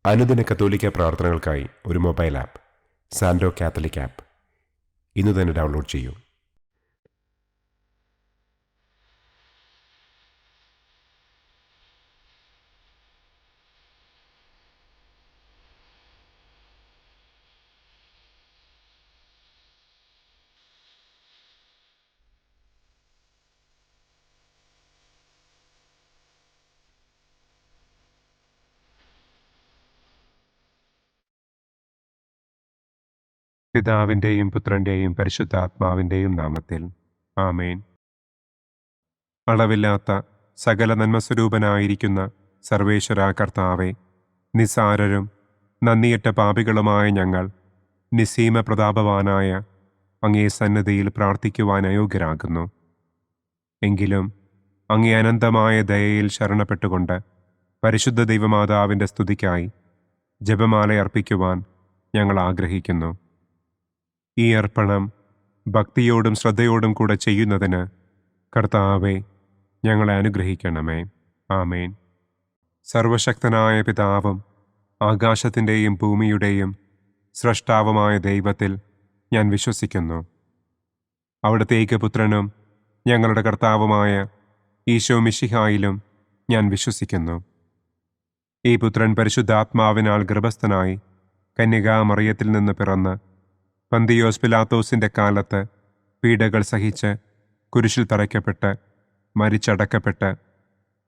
അനുദിന കത്തോലിക്ക പ്രാർത്ഥനകൾക്കായി ഒരു മൊബൈൽ ആപ്പ് സാൻഡോ കാത്തലിക് ആപ്പ് ഇന്ന് തന്നെ ഡൗൺലോഡ് ചെയ്യൂ. പിതാവിൻ്റെയും പുത്രൻ്റെയും പരിശുദ്ധാത്മാവിൻ്റെയും നാമത്തിൽ ആമേൻ. അളവില്ലാത്ത സകല നന്മസ്വരൂപനായിരിക്കുന്ന സർവേശ്വര കർത്താവെ, നിസ്സാരരും നന്ദിയറ്റ പാപികളുമായ ഞങ്ങൾ നിസ്സീമ പ്രതാപവാനായ അങ്ങേ സന്നിധിയിൽ പ്രാർത്ഥിക്കുവാൻ അയോഗ്യരാകുന്നു. എങ്കിലും അങ്ങേ അനന്തമായ ദയയിൽ ശരണപ്പെട്ടുകൊണ്ട് പരിശുദ്ധ ദൈവമാതാവിൻ്റെ സ്തുതിക്കായി ജപമാല അർപ്പിക്കുവാൻ ഞങ്ങൾ ആഗ്രഹിക്കുന്നു. ഈ അർപ്പണം ഭക്തിയോടും ശ്രദ്ധയോടും കൂടെ ചെയ്യുന്നതിന് കർത്താവെ ഞങ്ങളെ അനുഗ്രഹിക്കണമേ. ആമേൻ. സർവശക്തനായ പിതാവും ആകാശത്തിൻ്റെയും ഭൂമിയുടെയും സ്രഷ്ടാവുമായ ദൈവത്തിൽ ഞാൻ വിശ്വസിക്കുന്നു. അവിടുത്തെ ഏകപുത്രനും ഞങ്ങളുടെ കർത്താവുമായ ഈശോ മിശിഹായിലും ഞാൻ വിശ്വസിക്കുന്നു. ഈ പുത്രൻ പരിശുദ്ധാത്മാവിനാൽ ഗർഭസ്ഥനായി കന്യകാമറിയത്തിൽ നിന്ന് പിറന്ന് പന്തിയോസ് പിലാത്തോസിൻ്റെ കാലത്ത് പീഡകൾ സഹിച്ച് കുരിശിൽ തറയ്ക്കപ്പെട്ട് മരിച്ചടക്കപ്പെട്ട്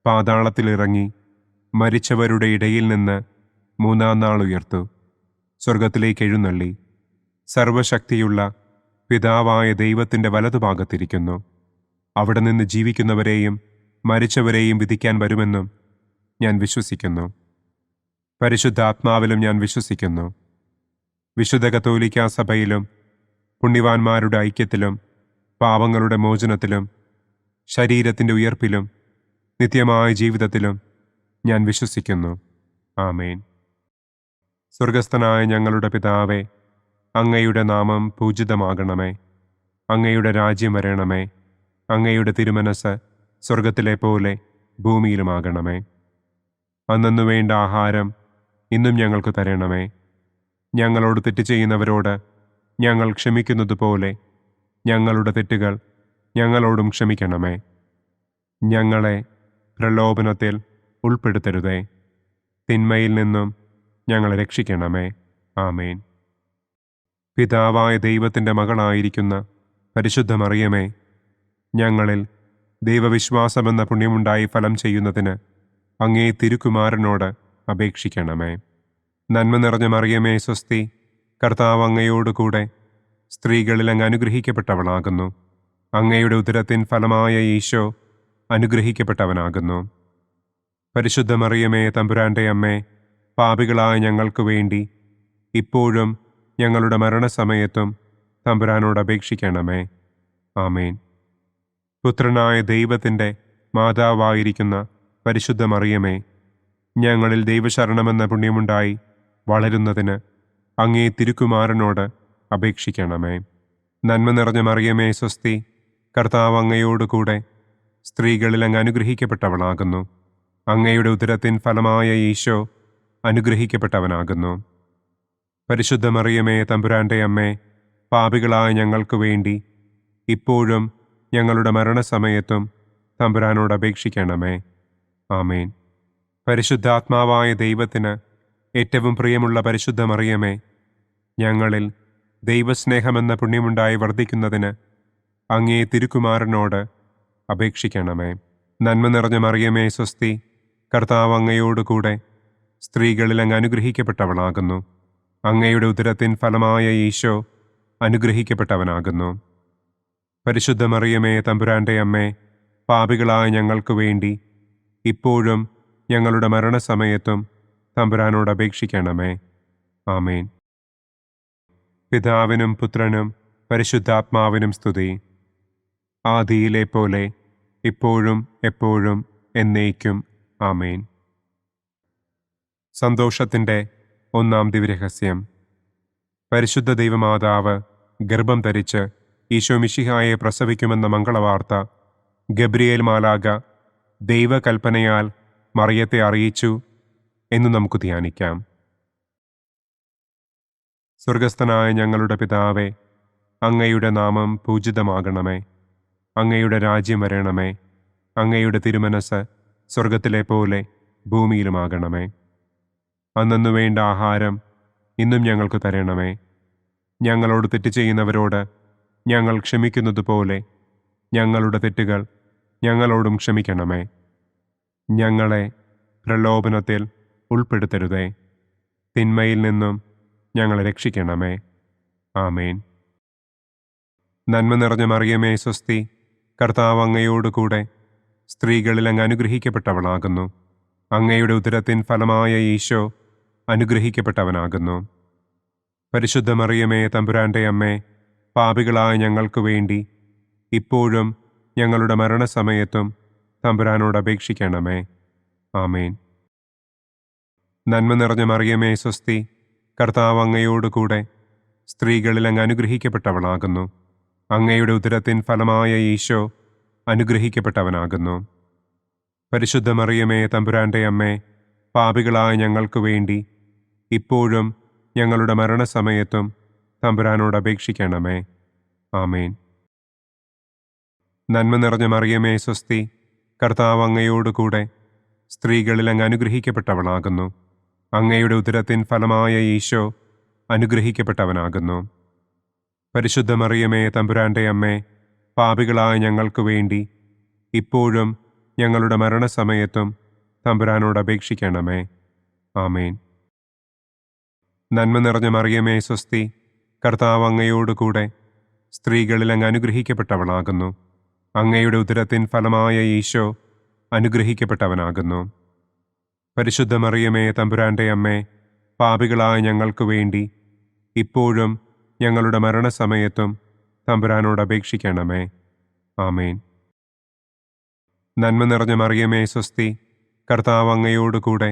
പാതാളത്തിലിറങ്ങി മരിച്ചവരുടെ ഇടയിൽ നിന്ന് മൂന്നാം നാൾ ഉയർത്തു സ്വർഗത്തിലേക്ക് എഴുന്നള്ളി സർവശക്തിയുള്ള പിതാവായ ദൈവത്തിൻ്റെ വലതുഭാഗത്തിരിക്കുന്നു. അവിടെ നിന്ന് ജീവിക്കുന്നവരെയും മരിച്ചവരെയും വിധിക്കാൻ വരുമെന്നും ഞാൻ വിശ്വസിക്കുന്നു. പരിശുദ്ധാത്മാവിലും ഞാൻ വിശ്വസിക്കുന്നു. വിശുദ്ധ കത്തോലിക്കാ സഭയിലും പുണ്യവാന്മാരുടെ ഐക്യത്തിലും പാപങ്ങളുടെ മോചനത്തിലും ശരീരത്തിൻ്റെ ഉയർപ്പിലും നിത്യമായ ജീവിതത്തിലും ഞാൻ വിശ്വസിക്കുന്നു. ആമേൻ. സ്വർഗസ്ഥനായ ഞങ്ങളുടെ പിതാവേ, അങ്ങയുടെ നാമം പൂജിതമാകണമേ. അങ്ങയുടെ രാജ്യം വരണമേ. അങ്ങയുടെ തിരുമനസ് സ്വർഗത്തിലെ പോലെ ഭൂമിയിലുമാകണമേ. അന്നന്നു വേണ്ട ആഹാരം ഇന്നും ഞങ്ങൾക്ക് തരണമേ. ഞങ്ങളോട് തെറ്റ് ചെയ്യുന്നവരോട് ഞങ്ങൾ ക്ഷമിക്കുന്നത് പോലെ ഞങ്ങളുടെ തെറ്റുകൾ ഞങ്ങളോടും ക്ഷമിക്കണമേ. ഞങ്ങളെ പ്രലോഭനത്തിൽ ഉൾപ്പെടുത്തരുതേ. തിന്മയിൽ നിന്നും ഞങ്ങളെ രക്ഷിക്കണമേ. ആമേൻ. പിതാവായ ദൈവത്തിൻ്റെ മകളായിരിക്കുന്ന പരിശുദ്ധ മറിയമേ, ഞങ്ങളിൽ ദൈവവിശ്വാസമെന്ന പുണ്യമുണ്ടായി ഫലം ചെയ്യുന്നതിന് അങ്ങേ തിരുക്കുമാരനോട് അപേക്ഷിക്കണമേ. നന്മ നിറഞ്ഞ മറിയമേ സ്വസ്തി, കർത്താവ് അങ്ങയോടുകൂടെ സ്ത്രീകളിൽ അങ്ങ് അനുഗ്രഹിക്കപ്പെട്ടവളാകുന്നു. അങ്ങയുടെ ഉദരത്തിൻ ഫലമായ ഈശോ അനുഗ്രഹിക്കപ്പെട്ടവനാകുന്നു. പരിശുദ്ധ മറിയമേ തമ്പുരാൻ്റെ അമ്മേ, പാപികളായ ഞങ്ങൾക്ക് വേണ്ടി ഇപ്പോഴും ഞങ്ങളുടെ മരണസമയത്തും തമ്പുരാനോട് അപേക്ഷിക്കണമേ. ആമേൻ. പുത്രനായ ദൈവത്തിൻ്റെ മാതാവായിരിക്കുന്ന പരിശുദ്ധ മറിയമേ, ഞങ്ങളിൽ ദൈവശരണമെന്ന പുണ്യമുണ്ടായി വളരുന്നതിന് അങ്ങേ തിരുക്കുമാരനോട് അപേക്ഷിക്കണമേ. നന്മ നിറഞ്ഞ മറിയമേ സ്വസ്തി, കർത്താവ് അങ്ങയോടുകൂടെ സ്ത്രീകളിൽ അങ്ങ് അനുഗ്രഹിക്കപ്പെട്ടവളാകുന്നു. അങ്ങയുടെ ഉദരത്തിൻ ഫലമായ ഈശോ അനുഗ്രഹിക്കപ്പെട്ടവനാകുന്നു. പരിശുദ്ധ മറിയമേ തമ്പുരാൻ്റെ അമ്മേ, പാപികളായ ഞങ്ങൾക്ക് വേണ്ടി ഇപ്പോഴും ഞങ്ങളുടെ മരണസമയത്തും തമ്പുരാനോട് അപേക്ഷിക്കണമേ. ആമേൻ. പരിശുദ്ധാത്മാവായ ദൈവത്തിന് ഏറ്റവും പ്രിയമുള്ള പരിശുദ്ധ മറിയമേ, ഞങ്ങളിൽ ദൈവസ്നേഹമെന്ന പുണ്യമുണ്ടായി വർദ്ധിക്കുന്നതിന് അങ്ങേ തിരുക്കുമാരനോട് അപേക്ഷിക്കണമേ. നന്മ നിറഞ്ഞ മറിയമേ സ്വസ്തി, കർത്താവ് അങ്ങയോടുകൂടെ സ്ത്രീകളിൽ അങ്ങ് അനുഗ്രഹിക്കപ്പെട്ടവളാകുന്നു. അങ്ങയുടെ ഉദരത്തിൻ ഫലമായ ഈശോ അനുഗ്രഹിക്കപ്പെട്ടവനാകുന്നു. പരിശുദ്ധ മറിയമേ തമ്പുരാൻ്റെ അമ്മേ, പാപികളായ ഞങ്ങൾക്ക് വേണ്ടി ഇപ്പോഴും ഞങ്ങളുടെ മരണസമയത്തും തമ്പുരാനോട് അപേക്ഷിക്കണമേ. ആമേൻ. പിതാവിനും പുത്രനും പരിശുദ്ധാത്മാവിനും സ്തുതി. ആദിയിലെ പോലെ ഇപ്പോഴും എപ്പോഴും എന്നേക്കും. ആമേൻ. സന്തോഷത്തിൻ്റെ ഒന്നാം ദിവ്യരഹസ്യം. പരിശുദ്ധ ദൈവമാതാവ് ഗർഭം ധരിച്ച് ഈശോ മിശിഹായെ പ്രസവിക്കുമെന്ന മംഗളവാർത്ത ഗബ്രിയേൽ മാലാഖ ദൈവകൽപ്പനയാൽ മറിയത്തെ അറിയിച്ചു എന്ന് നമുക്ക് ധ്യാനിക്കാം. സ്വർഗസ്ഥനായ ഞങ്ങളുടെ പിതാവേ, അങ്ങയുടെ നാമം പൂജിതമാകണമേ. അങ്ങയുടെ രാജ്യം വരണമേ. അങ്ങയുടെ തിരുമനസ് സ്വർഗത്തിലെ പോലെ ഭൂമിയിലുമാകണമേ. അന്നന്നു വേണ്ട ആഹാരം ഇന്നും ഞങ്ങൾക്ക് തരണമേ. ഞങ്ങളോട് തെറ്റ് ചെയ്യുന്നവരോട് ഞങ്ങൾ ക്ഷമിക്കുന്നത് പോലെ ഞങ്ങളുടെ തെറ്റുകൾ ഞങ്ങളോടും ക്ഷമിക്കണമേ. ഞങ്ങളെ പ്രലോഭനത്തിൽ ഉൾപ്പെടുത്തരുതേ. തിന്മയിൽ നിന്നും ഞങ്ങളെ രക്ഷിക്കണമേ. ആമേൻ. നന്മ നിറഞ്ഞ മറിയമേ സ്വസ്തി, കർത്താവ് അങ്ങയോടുകൂടെ സ്ത്രീകളിൽ അങ്ങ് അനുഗ്രഹിക്കപ്പെട്ടവളാകുന്നു. അങ്ങയുടെ ഉദരത്തിൻ ഫലമായ ഈശോ അനുഗ്രഹിക്കപ്പെട്ടവനാകുന്നു. പരിശുദ്ധ മറിയമേ തമ്പുരാൻ്റെ അമ്മേ, പാപികളായ ഞങ്ങൾക്ക് വേണ്ടി ഇപ്പോഴും ഞങ്ങളുടെ മരണസമയത്തും തമ്പുരാനോട് അപേക്ഷിക്കണമേ. ആമേൻ. നന്മ നിറഞ്ഞ മറിയമേ സ്വസ്തി, കർത്താവ് അങ്ങയോടുകൂടെ സ്ത്രീകളിൽ അങ്ങ് അനുഗ്രഹിക്കപ്പെട്ടവളാകുന്നു. അങ്ങയുടെ ഉദരത്തിൻ ഫലമായ ഈശോ അനുഗ്രഹിക്കപ്പെട്ടവനാകുന്നു. പരിശുദ്ധ മറിയമേ തമ്പുരാൻ്റെ അമ്മേ, പാപികളായ ഞങ്ങൾക്ക് വേണ്ടി ഇപ്പോഴും ഞങ്ങളുടെ മരണസമയത്തും തമ്പുരാനോട് അപേക്ഷിക്കണമേ. ആമേൻ. നന്മ നിറഞ്ഞ മറിയമേ സ്വസ്തി, കർത്താവ് അങ്ങയോടുകൂടെ സ്ത്രീകളിൽ അങ്ങ് അനുഗ്രഹിക്കപ്പെട്ടവളാകുന്നു. അങ്ങയുടെ ഉദരത്തിൻ ഫലമായ ഈശോ അനുഗ്രഹിക്കപ്പെട്ടവനാകുന്നു. പരിശുദ്ധ മറിയമേ തമ്പുരാൻ്റെ അമ്മേ, പാപികളായ ഞങ്ങൾക്ക് വേണ്ടി ഇപ്പോഴും ഞങ്ങളുടെ മരണസമയത്തും തമ്പുരാനോട് അപേക്ഷിക്കണമേ. ആമേൻ. നന്മ നിറഞ്ഞ മറിയമേ സ്വസ്തി, കർത്താവ് അങ്ങയോടുകൂടെ സ്ത്രീകളിൽ അങ്ങ് അനുഗ്രഹിക്കപ്പെട്ടവളാകുന്നു. അങ്ങയുടെ ഉദരത്തിൻ ഫലമായ ഈശോ അനുഗ്രഹിക്കപ്പെട്ടവനാകുന്നു. പരിശുദ്ധ മറിയമേ തമ്പുരാൻ്റെ അമ്മേ, പാപികളായ ഞങ്ങൾക്ക് വേണ്ടി ഇപ്പോഴും ഞങ്ങളുടെ മരണസമയത്തും തമ്പുരാനോട് അപേക്ഷിക്കണമേ. ആമേൻ. നന്മ നിറഞ്ഞ മറിയമേ സ്വസ്തി, കർത്താവ് അങ്ങയോടുകൂടെ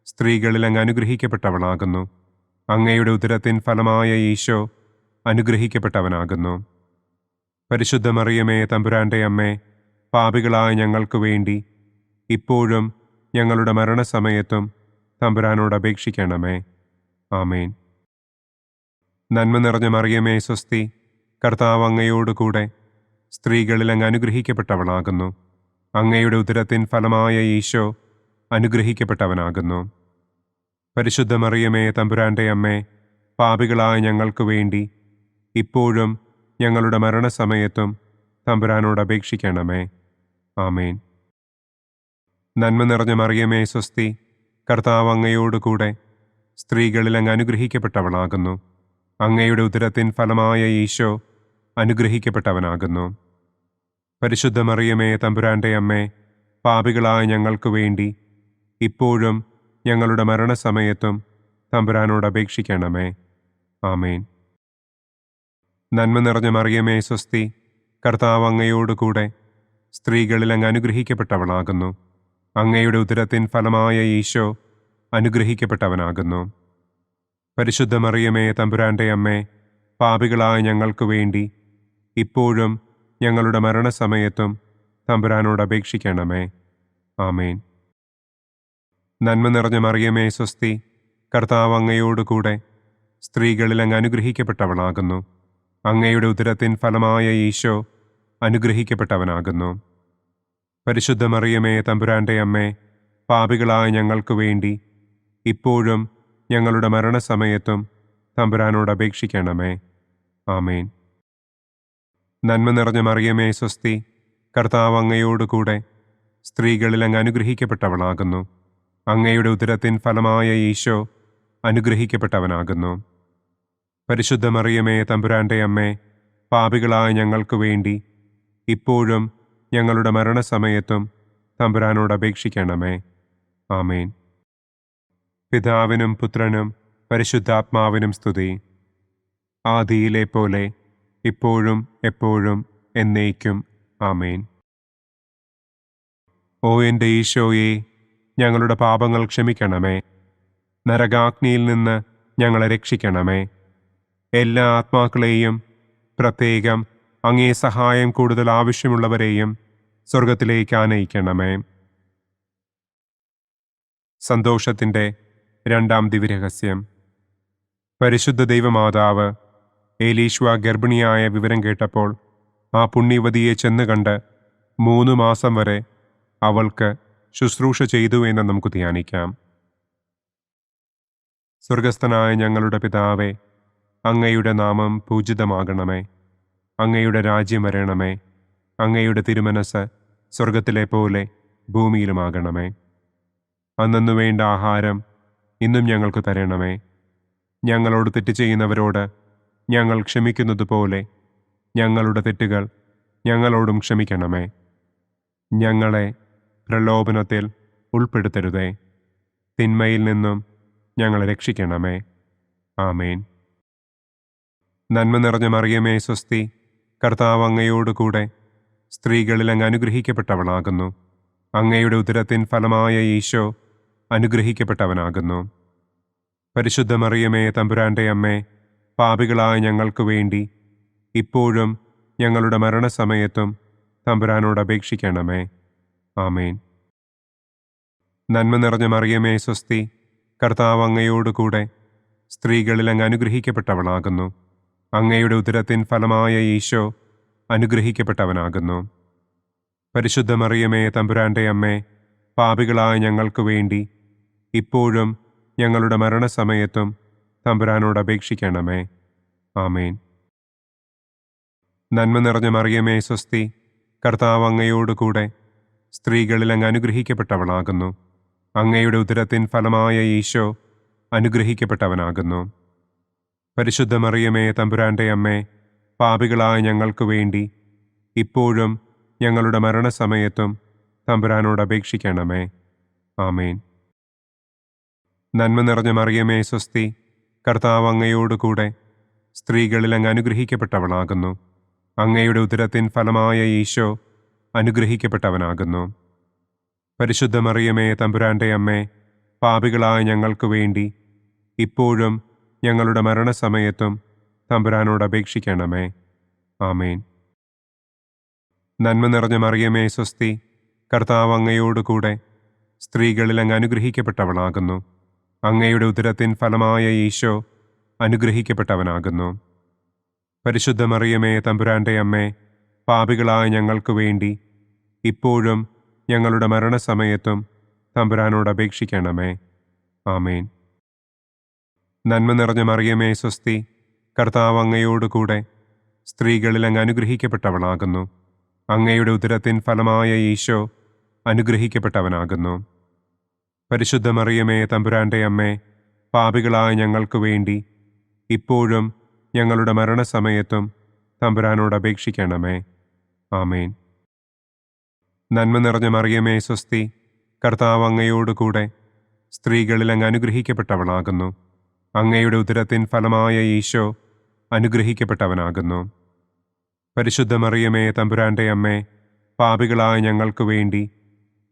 സ്ത്രീകളിൽ അങ്ങ് അനുഗ്രഹിക്കപ്പെട്ടവളാകുന്നു. അങ്ങയുടെ ഉദരത്തിൻ ഫലമായ ഈശോ അനുഗ്രഹിക്കപ്പെട്ടവനാകുന്നു. പരിശുദ്ധ മറിയമേ തമ്പുരാൻ്റെ അമ്മേ, പാപികളായ ഞങ്ങൾക്ക് വേണ്ടി ഇപ്പോഴും ഞങ്ങളുടെ മരണസമയത്തും തമ്പുരാനോട് അപേക്ഷിക്കണമേ. ആമേൻ. നന്മ നിറഞ്ഞ മറിയമേ സ്വസ്തി, കർത്താവ് അങ്ങയോടുകൂടെ സ്ത്രീകളിൽ അങ്ങ് അനുഗ്രഹിക്കപ്പെട്ടവളാകുന്നു. അങ്ങയുടെ ഉദരത്തിൻ ഫലമായ ഈശോ അനുഗ്രഹിക്കപ്പെട്ടവനാകുന്നു. പരിശുദ്ധ മറിയമേ തമ്പുരാൻ്റെ അമ്മേ, പാപികളായ ഞങ്ങൾക്ക് വേണ്ടി ഇപ്പോഴും ഞങ്ങളുടെ മരണസമയത്തും തമ്പുരാനോട് അപേക്ഷിക്കണമേ. ആമേൻ. നന്മ നിറഞ്ഞ മറിയമേ സ്വസ്തി, കർത്താവ് അങ്ങയോടുകൂടെ സ്ത്രീകളിൽ അങ്ങ് അനുഗ്രഹിക്കപ്പെട്ടവളാകുന്നു. അങ്ങയുടെ ഉദരത്തിൻ ഫലമായ ഈശോ അനുഗ്രഹിക്കപ്പെട്ടവനാകുന്നു. പരിശുദ്ധ മറിയമേ തമ്പുരാൻ്റെ അമ്മേ, പാപികളായ ഞങ്ങൾക്ക് വേണ്ടി ഇപ്പോഴും ഞങ്ങളുടെ മരണസമയത്തും തമ്പുരാനോട് അപേക്ഷിക്കണമേ. ആമേൻ. നന്മ നിറഞ്ഞ മറിയമേ സ്വസ്തി, കർത്താവ് അങ്ങയോടുകൂടെ സ്ത്രീകളിൽ അങ്ങ് അനുഗ്രഹിക്കപ്പെട്ടവളാകുന്നു. അങ്ങയുടെ ഉദരത്തിൻ ഫലമായ ഈശോ അനുഗ്രഹിക്കപ്പെട്ടവനാകുന്നു. പരിശുദ്ധ മറിയമേ തമ്പുരാൻ്റെ അമ്മേ, പാപികളായ ഞങ്ങൾക്ക് വേണ്ടി ഇപ്പോഴും ഞങ്ങളുടെ മരണസമയത്തും തമ്പുരാനോട് അപേക്ഷിക്കണമേ. ആമേൻ. നന്മ നിറഞ്ഞ മറിയമേ സ്വസ്തി, കർത്താവ് അങ്ങയോടുകൂടെ സ്ത്രീകളിൽ അങ്ങ് അനുഗ്രഹിക്കപ്പെട്ടവളാകുന്നു. അങ്ങയുടെ ഉദരത്തിൻ ഫലമായ ഈശോ അനുഗ്രഹിക്കപ്പെട്ടവനാകുന്നു. പരിശുദ്ധ മറിയമേ തമ്പുരാൻ്റെ അമ്മേ, പാപികളായ ഞങ്ങൾക്ക് വേണ്ടി ഇപ്പോഴും ഞങ്ങളുടെ മരണസമയത്തും തമ്പുരാനോട് അപേക്ഷിക്കണമേ. ആമേൻ. നന്മ നിറഞ്ഞ മറിയമേ സ്വസ്തി, കർത്താവ് അങ്ങയോടുകൂടെ സ്ത്രീകളിൽ അങ്ങ് അനുഗ്രഹിക്കപ്പെട്ടവളാകുന്നു. അങ്ങയുടെ ഉദരത്തിൻ ഫലമായ ഈശോ അനുഗ്രഹിക്കപ്പെട്ടവനാകുന്നു. പരിശുദ്ധ മറിയമേ തമ്പുരാൻ്റെ അമ്മേ, പാപികളായ ഞങ്ങൾക്ക് വേണ്ടി ഇപ്പോഴും ഞങ്ങളുടെ മരണസമയത്തും തമ്പുരാനോട് അപേക്ഷിക്കണമേ. ആമേൻ. പിതാവിനും പുത്രനും പരിശുദ്ധാത്മാവിനും സ്തുതി. ആദിയിലെ പോലെ ഇപ്പോഴും എപ്പോഴും എന്നേക്കും. ആമേൻ. ഓ എൻ്റെ ഈശോയെ, ഞങ്ങളുടെ പാപങ്ങൾ ക്ഷമിക്കണമേ. നരകാഗ്നിയിൽ നിന്ന് ഞങ്ങളെ രക്ഷിക്കണമേ. എല്ലാ ആത്മാക്കളെയും, പ്രത്യേകം അങ്ങേ സഹായം കൂടുതൽ ആവശ്യമുള്ളവരെയും സ്വർഗത്തിലേക്ക് ആനയിക്കണമേ. സന്തോഷത്തിൻ്റെ രണ്ടാം ദിവ്യരഹസ്യം. പരിശുദ്ധ ദൈവമാതാവ് ഏലീശ്വ ഗർഭിണിയായ വിവരം കേട്ടപ്പോൾ ആ പുണ്യവതിയെ ചെന്ന് കണ്ട് 3 മാസം വരെ അവൾക്ക് ശുശ്രൂഷ ചെയ്തു എന്ന് നമുക്ക് ധ്യാനിക്കാം. സ്വർഗസ്ഥനായ ഞങ്ങളുടെ പിതാവേ, അങ്ങയുടെ നാമം പൂജിതമാകണമേ. അങ്ങയുടെ രാജ്യം വരണമേ. അങ്ങയുടെ തിരുമനസ് സ്വർഗത്തിലെ പോലെ ഭൂമിയിലുമാകണമേ. അന്നന്നു വേണ്ട ആഹാരം ഇന്നും ഞങ്ങൾക്ക് തരണമേ. ഞങ്ങളോട് തെറ്റ് ചെയ്യുന്നവരോട് ഞങ്ങൾ ക്ഷമിക്കുന്നത് പോലെ ഞങ്ങളുടെ തെറ്റുകൾ ഞങ്ങളോടും ക്ഷമിക്കണമേ. ഞങ്ങളെ പ്രലോഭനത്തിൽ ഉൾപ്പെടുത്തരുതേ. തിന്മയിൽ നിന്നും ഞങ്ങളെ രക്ഷിക്കണമേ. ആമേൻ. നന്മ നിറഞ്ഞ മറിയമേ സ്വസ്തി, കർത്താവ് അങ്ങയോടുകൂടെ സ്ത്രീകളിൽ അങ്ങ് അനുഗ്രഹിക്കപ്പെട്ടവളാകുന്നു. അങ്ങയുടെ ഉദരത്തിൻ ഫലമായ ഈശോ അനുഗ്രഹിക്കപ്പെട്ടവനാകുന്നു. പരിശുദ്ധ മറിയമേ തമ്പുരാൻ്റെ അമ്മേ, പാപികളായ ഞങ്ങൾക്ക് വേണ്ടി ഇപ്പോഴും ഞങ്ങളുടെ മരണസമയത്തും തമ്പുരാനോട് അപേക്ഷിക്കണമേ. ആമേൻ. നന്മ നിറഞ്ഞ മറിയമേ സ്വസ്തി, കർത്താവ് അങ്ങയോടുകൂടെ സ്ത്രീകളിൽ അങ്ങ് അനുഗ്രഹിക്കപ്പെട്ടവളാകുന്നു. അങ്ങയുടെ ഉദരത്തിൻ ഫലമായ ഈശോ അനുഗ്രഹിക്കപ്പെട്ടവനാകുന്നു. പരിശുദ്ധ മറിയമേ തമ്പുരാൻ്റെ അമ്മേ, പാപികളായ ഞങ്ങൾക്ക് വേണ്ടി ഇപ്പോഴും ഞങ്ങളുടെ മരണസമയത്തും തമ്പുരാനോട് അപേക്ഷിക്കണമേ. ആമേൻ. നന്മ നിറഞ്ഞ മറിയമേ സ്വസ്തി, കർത്താവ് അങ്ങയോടുകൂടെ സ്ത്രീകളിൽ അങ്ങ് അനുഗ്രഹിക്കപ്പെട്ടവളാകുന്നു. അങ്ങയുടെ ഉദരത്തിൻ ഫലമായ ഈശോ അനുഗ്രഹിക്കപ്പെട്ടവനാകുന്നു. പരിശുദ്ധ മറിയമേ തമ്പുരാൻ്റെ അമ്മേ, പാപികളായ ഞങ്ങൾക്ക് വേണ്ടി ഇപ്പോഴും ഞങ്ങളുടെ മരണസമയത്തും തമ്പുരാനോട് അപേക്ഷിക്കണമേ. ആമേൻ. നന്മ നിറഞ്ഞ മറിയമേ സ്വസ്തി, കർത്താവ് അങ്ങയോടുകൂടെ സ്ത്രീകളിൽ അങ്ങ് അനുഗ്രഹിക്കപ്പെട്ടവളാകുന്നു. അങ്ങയുടെ ഉദരത്തിൻ ഫലമായ ഈശോ അനുഗ്രഹിക്കപ്പെട്ടവനാകുന്നു. പരിശുദ്ധ മറിയമേ തമ്പുരാൻ്റെ അമ്മേ, പാപികളായ ഞങ്ങൾക്ക് വേണ്ടി ഇപ്പോഴും ഞങ്ങളുടെ മരണസമയത്തും തമ്പുരാനോട് അപേക്ഷിക്കണമേ. ആമേൻ. നന്മ നിറഞ്ഞ മറിയമേ സ്വസ്തി, കർത്താവ് അങ്ങയോടുകൂടെ സ്ത്രീകളിൽ അങ്ങ് അനുഗ്രഹിക്കപ്പെട്ടവളാകുന്നു. അങ്ങയുടെ ഉദരത്തിൻ ഫലമായ ഈശോ അനുഗ്രഹിക്കപ്പെട്ടവനാകുന്നു. പരിശുദ്ധ മറിയമേ തമ്പുരാൻ്റെ അമ്മേ, പാപികളായ ഞങ്ങൾക്ക് വേണ്ടി ഇപ്പോഴും ഞങ്ങളുടെ മരണസമയത്തും തമ്പുരാനോട് അപേക്ഷിക്കണമേ. ആമേൻ. നന്മ നിറഞ്ഞ മറിയമേ സ്വസ്തി, കർത്താവ് അങ്ങയോടുകൂടെ സ്ത്രീകളിൽ അങ്ങ് അനുഗ്രഹിക്കപ്പെട്ടവളാകുന്നു. അങ്ങയുടെ ഉദരത്തിൻ ഫലമായ ഈശോ അനുഗ്രഹിക്കപ്പെട്ടവനാകുന്നു. പരിശുദ്ധ മറിയമേ തമ്പുരാൻ്റെ അമ്മേ, പാപികളായ ഞങ്ങൾക്ക് വേണ്ടി ഇപ്പോഴും ഞങ്ങളുടെ മരണസമയത്തും തമ്പുരാനോട് അപേക്ഷിക്കണമേ. ആമേൻ. നന്മ നിറഞ്ഞ മറിയമേ സ്വസ്തി, കർത്താവ് അങ്ങയോടുകൂടെ സ്ത്രീകളിൽ അങ്ങ് അനുഗ്രഹിക്കപ്പെട്ടവളാകുന്നു. അങ്ങയുടെ ഉദരത്തിൻ ഫലമായ ഈശോ അനുഗ്രഹിക്കപ്പെട്ടവനാകുന്നു. പരിശുദ്ധ മറിയമേ തമ്പുരാൻ്റെ അമ്മേ, പാപികളായ ഞങ്ങൾക്ക് വേണ്ടി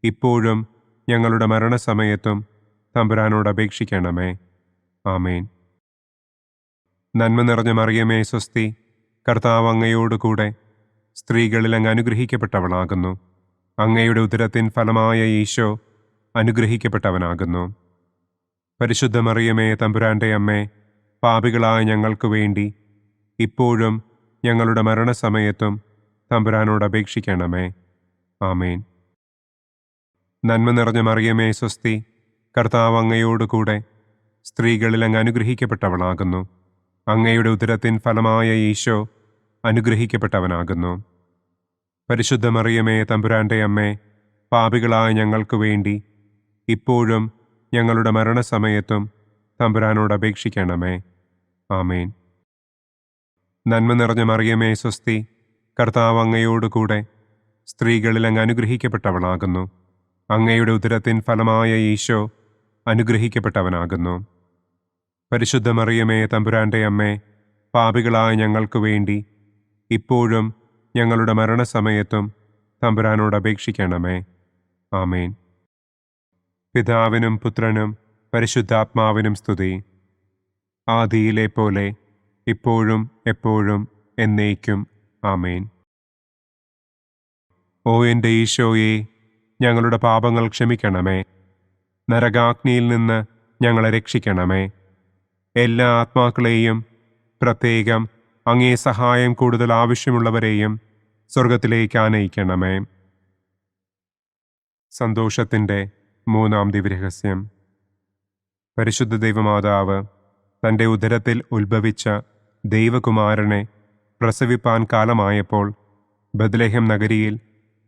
ഇപ്പോഴും ഞങ്ങളുടെ മരണസമയത്തും തമ്പുരാനോട് അപേക്ഷിക്കണമേ. ആമേൻ. നന്മ നിറഞ്ഞ മറിയമേ സ്വസ്തി, കർത്താവ് അങ്ങയോടുകൂടെ സ്ത്രീകളിൽ അങ്ങ് അനുഗ്രഹിക്കപ്പെട്ടവളാകുന്നു. അങ്ങയുടെ ഉദരത്തിൻ ഫലമായ ഈശോ അനുഗ്രഹിക്കപ്പെട്ടവനാകുന്നു. പരിശുദ്ധ മറിയമേ തമ്പുരാൻ്റെ അമ്മേ, പാപികളായ ഞങ്ങൾക്ക് വേണ്ടി ഇപ്പോഴും ഞങ്ങളുടെ മരണസമയത്തും തമ്പുരാനോട് അപേക്ഷിക്കണമേ. ആമേൻ. നന്മ നിറഞ്ഞ മറിയമേ സ്വസ്തി, കർത്താവ് അങ്ങയോടുകൂടെ സ്ത്രീകളിൽ അങ്ങ് അനുഗ്രഹിക്കപ്പെട്ടവളാകുന്നു. അങ്ങയുടെ ഉദരത്തിൻ ഫലമായ ഈശോ അനുഗ്രഹിക്കപ്പെട്ടവനാകുന്നു. പരിശുദ്ധ മറിയമേ തമ്പുരാൻ്റെ അമ്മേ, പാപികളായ ഞങ്ങൾക്ക് വേണ്ടി ഇപ്പോഴും ഞങ്ങളുടെ മരണസമയത്തും തമ്പുരാനോട് അപേക്ഷിക്കണമേ. ആമേൻ. നന്മ നിറഞ്ഞ മറിയമേ സ്വസ്തി, കർത്താവ് അങ്ങയോടുകൂടെ സ്ത്രീകളിൽ അങ്ങ് അനുഗ്രഹിക്കപ്പെട്ടവളാകുന്നു. അങ്ങയുടെ ഉദരത്തിൻ ഫലമായ ഈശോ അനുഗ്രഹിക്കപ്പെട്ടവനാകുന്നു. പരിശുദ്ധ മറിയമേ തമ്പുരാൻ്റെ അമ്മേ, പാപികളായ ഞങ്ങൾക്ക് വേണ്ടി ഇപ്പോഴും ഞങ്ങളുടെ മരണസമയത്തും തമ്പുരാനോട് അപേക്ഷിക്കണമേ. ആമേൻ. പിതാവിനും പുത്രനും പരിശുദ്ധാത്മാവിനും സ്തുതി. ആദിയിലെ പോലെ ഇപ്പോഴും എപ്പോഴും എന്നേക്കും. ആമേൻ. ഓ എൻ്റെ ഈശോയെ, ഞങ്ങളുടെ പാപങ്ങൾ ക്ഷമിക്കണമേ. നരകാഗ്നിയിൽ നിന്ന് ഞങ്ങളെ രക്ഷിക്കണമേ. എല്ലാ ആത്മാക്കളെയും, പ്രത്യേകം അങ്ങേ സഹായം കൂടുതൽ ആവശ്യമുള്ളവരെയും സ്വർഗത്തിലേക്ക് ആനയിക്കണമേ. സന്തോഷത്തിൻ്റെ മൂന്നാം ദിവ്യരഹസ്യം. പരിശുദ്ധ ദൈവമാതാവ് തൻ്റെ ഉദരത്തിൽ ഉത്ഭവിച്ച ദൈവകുമാരനെ പ്രസവിപ്പാൻ കാലമായപ്പോൾ ബത്ലഹേം നഗരിയിൽ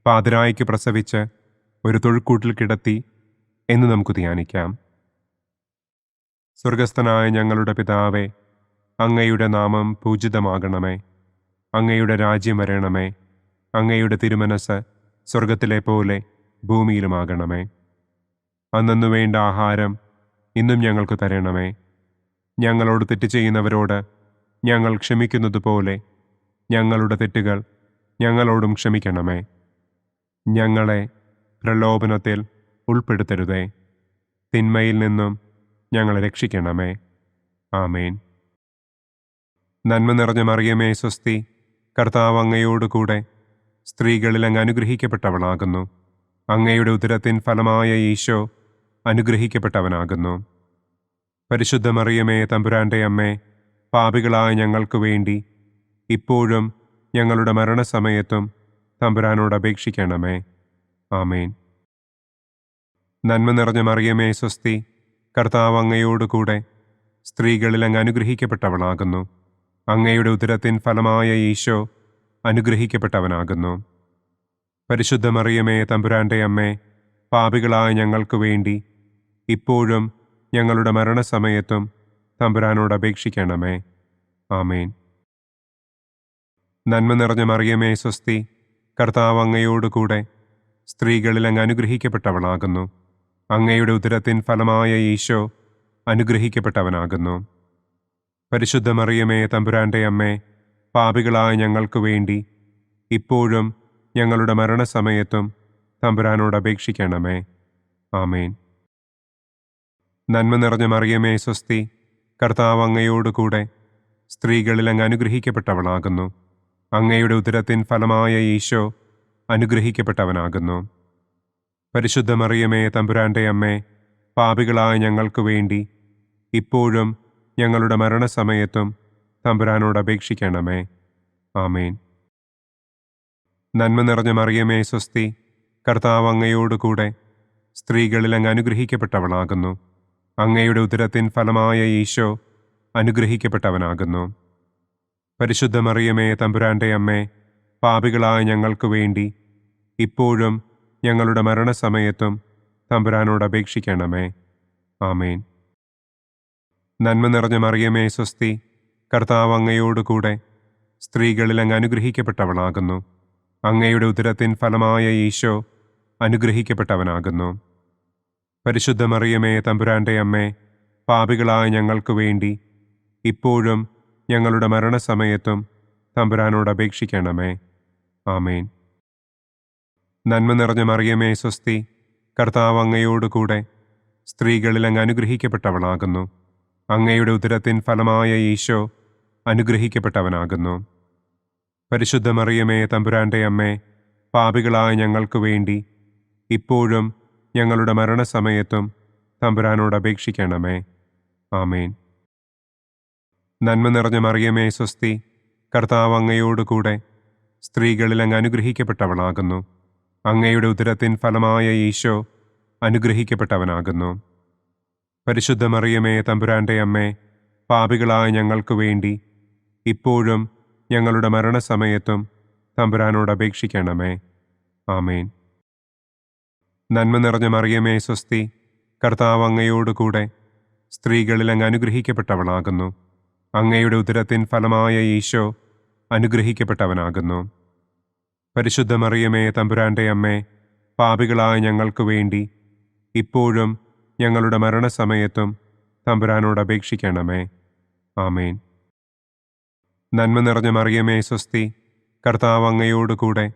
പാതിരായ്ക്ക് പ്രസവിച്ച് ഒരു തൊഴുക്കൂട്ടിൽ കിടത്തി എന്ന് നമുക്ക് ധ്യാനിക്കാം. സ്വർഗസ്ഥനായ ഞങ്ങളുടെ പിതാവേ, അങ്ങയുടെ നാമം പൂജിതമാകണമേ. അങ്ങയുടെ രാജ്യം വരണമേ. അങ്ങയുടെ തിരുമനസ് സ്വർഗത്തിലെ പോലെ ഭൂമിയിലുമാകണമേ. അന്നന്നു വേണ്ട ആഹാരം ഇന്നും ഞങ്ങൾക്ക് തരണമേ. ഞങ്ങളോട് തെറ്റ് ചെയ്യുന്നവരോട് ഞങ്ങൾ ക്ഷമിക്കുന്നതുപോലെ ഞങ്ങളുടെ തെറ്റുകൾ ഞങ്ങളോടും ക്ഷമിക്കണമേ. ഞങ്ങളെ പ്രലോഭനത്തിൽ ഉൾപ്പെടുത്തരുതേ. തിന്മയിൽ നിന്നും ഞങ്ങളെ രക്ഷിക്കണമേ. ആമേൻ. നന്മ നിറഞ്ഞ മറിയമേ സ്വസ്തി, കർത്താവ് അങ്ങയോടുകൂടെ സ്ത്രീകളിൽ അങ്ങ് അനുഗ്രഹിക്കപ്പെട്ടവളാകുന്നു. അങ്ങയുടെ ഉദരത്തിൻ ഫലമായ ഈശോ അനുഗ്രഹിക്കപ്പെട്ടവനാകുന്നു. പരിശുദ്ധ മറിയമേ തമ്പുരാൻ്റെ അമ്മേ, പാപികളായ ഞങ്ങൾക്ക് വേണ്ടി ഇപ്പോഴും ഞങ്ങളുടെ മരണസമയത്തും തമ്പുരാനോട് അപേക്ഷിക്കണമേ. ആമേൻ. നന്മ നിറഞ്ഞ മറിയമേ സ്വസ്തി, കർത്താവ് അങ്ങയോടുകൂടെ സ്ത്രീകളിൽ അങ്ങ് അനുഗ്രഹിക്കപ്പെട്ടവളാകുന്നു. അങ്ങയുടെ ഉദരത്തിൻ ഫലമായ ഈശോ അനുഗ്രഹിക്കപ്പെട്ടവനാകുന്നു. പരിശുദ്ധ മറിയമേ തമ്പുരാൻ്റെ അമ്മേ, പാപികളായ ഞങ്ങൾക്ക് വേണ്ടി ഇപ്പോഴും ഞങ്ങളുടെ മരണസമയത്തും തമ്പുരാനോട് അപേക്ഷിക്കണമേ. ആമേൻ. നന്മ നിറഞ്ഞ മറിയമേ സ്വസ്തി, കർത്താവ് അങ്ങയോടുകൂടെ സ്ത്രീകളിൽ അങ്ങ് അനുഗ്രഹിക്കപ്പെട്ടവളാകുന്നു. അങ്ങയുടെ ഉദരത്തിൻ ഫലമായ ഈശോ അനുഗ്രഹിക്കപ്പെട്ടവനാകുന്നു. പരിശുദ്ധ മറിയമേ തമ്പുരാൻ്റെ അമ്മേ, പാപികളായ ഞങ്ങൾക്ക് വേണ്ടി ഇപ്പോഴും ഞങ്ങളുടെ മരണസമയത്തും തമ്പുരാനോട് അപേക്ഷിക്കണമേ. ആമേൻ. നന്മ നിറഞ്ഞ മറിയമേ സ്വസ്തി, കർത്താവ് അങ്ങയോടുകൂടെ സ്ത്രീകളിൽ അങ്ങ് അനുഗ്രഹിക്കപ്പെട്ടവളാകുന്നു. അങ്ങയുടെ ഉദരത്തിൻ ഫലമായ ഈശോ അനുഗ്രഹിക്കപ്പെട്ടവനാകുന്നു. പരിശുദ്ധ മറിയമേ തമ്പുരാൻ്റെ അമ്മേ, പാപികളായ ഞങ്ങൾക്ക് വേണ്ടി ഇപ്പോഴും ഞങ്ങളുടെ മരണസമയത്തും തമ്പുരാനോട് അപേക്ഷിക്കണമേ. ആമേൻ. നന്മ നിറഞ്ഞ മറിയമേ സ്വസ്തി, കർത്താവ് അങ്ങയോടുകൂടെ സ്ത്രീകളിൽ അങ്ങ് അനുഗ്രഹിക്കപ്പെട്ടവളാകുന്നു. അങ്ങയുടെ ഉദരത്തിൻ ഫലമായ ഈശോ അനുഗ്രഹിക്കപ്പെട്ടവനാകുന്നു. പരിശുദ്ധ മറിയമേ തമ്പുരാൻ്റെ അമ്മേ, പാപികളായ ഞങ്ങൾക്ക് വേണ്ടി ഇപ്പോഴും ഞങ്ങളുടെ മരണസമയത്തും തമ്പുരാനോട് അപേക്ഷിക്കണമേ. ആമേൻ. നന്മ നിറഞ്ഞ മറിയമേ സ്വസ്തി, കർത്താവ് അങ്ങയോടുകൂടെ സ്ത്രീകളിൽ അങ്ങ് അനുഗ്രഹിക്കപ്പെട്ടവളാകുന്നു. അങ്ങയുടെ ഉദരത്തിൻ ഫലമായ ഈശോ അനുഗ്രഹിക്കപ്പെട്ടവനാകുന്നു. പരിശുദ്ധ മറിയമേ തമ്പുരാൻ്റെ അമ്മേ, പാപികളായ ഞങ്ങൾക്ക് വേണ്ടി ഇപ്പോഴും ഞങ്ങളുടെ മരണസമയത്തും തമ്പുരാനോട് അപേക്ഷിക്കണമേ. ആമേൻ. നന്മ നിറഞ്ഞ മറിയമേ സ്വസ്തി, കർത്താവ് അങ്ങയോടുകൂടെ സ്ത്രീകളിൽ അങ്ങ് അനുഗ്രഹിക്കപ്പെട്ടവളാകുന്നു. അങ്ങയുടെ ഉദരത്തിൻ ഫലമായ ഈശോ അനുഗ്രഹിക്കപ്പെട്ടവനാകുന്നു. പരിശുദ്ധ മറിയമേ തമ്പുരാൻ്റെ അമ്മേ, പാപികളായ ഞങ്ങൾക്ക് വേണ്ടി ഇപ്പോഴും ഞങ്ങളുടെ മരണസമയത്തും തമ്പുരാനോട് അപേക്ഷിക്കണമേ. ആമേൻ. നന്മ നിറഞ്ഞ മറിയമേ സ്വസ്തി, കർത്താവ് അങ്ങയോടുകൂടെ സ്ത്രീകളിൽ അങ്ങ് അനുഗ്രഹിക്കപ്പെട്ടവളാകുന്നു. അങ്ങയുടെ ഉദരത്തിൻ ഫലമായ ഈശോ അനുഗ്രഹിക്കപ്പെട്ടവനാകുന്നു. പരിശുദ്ധ മറിയമേ തമ്പുരാൻ്റെ അമ്മേ, പാപികളായ ഞങ്ങൾക്ക് വേണ്ടി ഇപ്പോഴും ഞങ്ങളുടെ മരണസമയത്തും തമ്പുരാനോട് അപേക്ഷിക്കണമേ. ആമേൻ. നന്മ നിറഞ്ഞ മറിയമേ സ്വസ്തി, കർത്താവ് അങ്ങയോടുകൂടെ സ്ത്രീകളിൽ അങ്ങ് അനുഗ്രഹിക്കപ്പെട്ടവളാകുന്നു. അങ്ങയുടെ ഉദരത്തിൻ ഫലമായ ഈശോ അനുഗ്രഹിക്കപ്പെട്ടവനാകുന്നു. പരിശുദ്ധ മറിയമേ തമ്പുരാൻ്റെ അമ്മേ, പാപികളായ ഞങ്ങൾക്ക് വേണ്ടി ഇപ്പോഴും ഞങ്ങളുടെ മരണസമയത്തും തമ്പുരാനോട് അപേക്ഷിക്കണമേ. ആമേൻ. നന്മ നിറഞ്ഞ മറിയമേ സ്വസ്തി, കർത്താവ് അങ്ങയോടുകൂടെ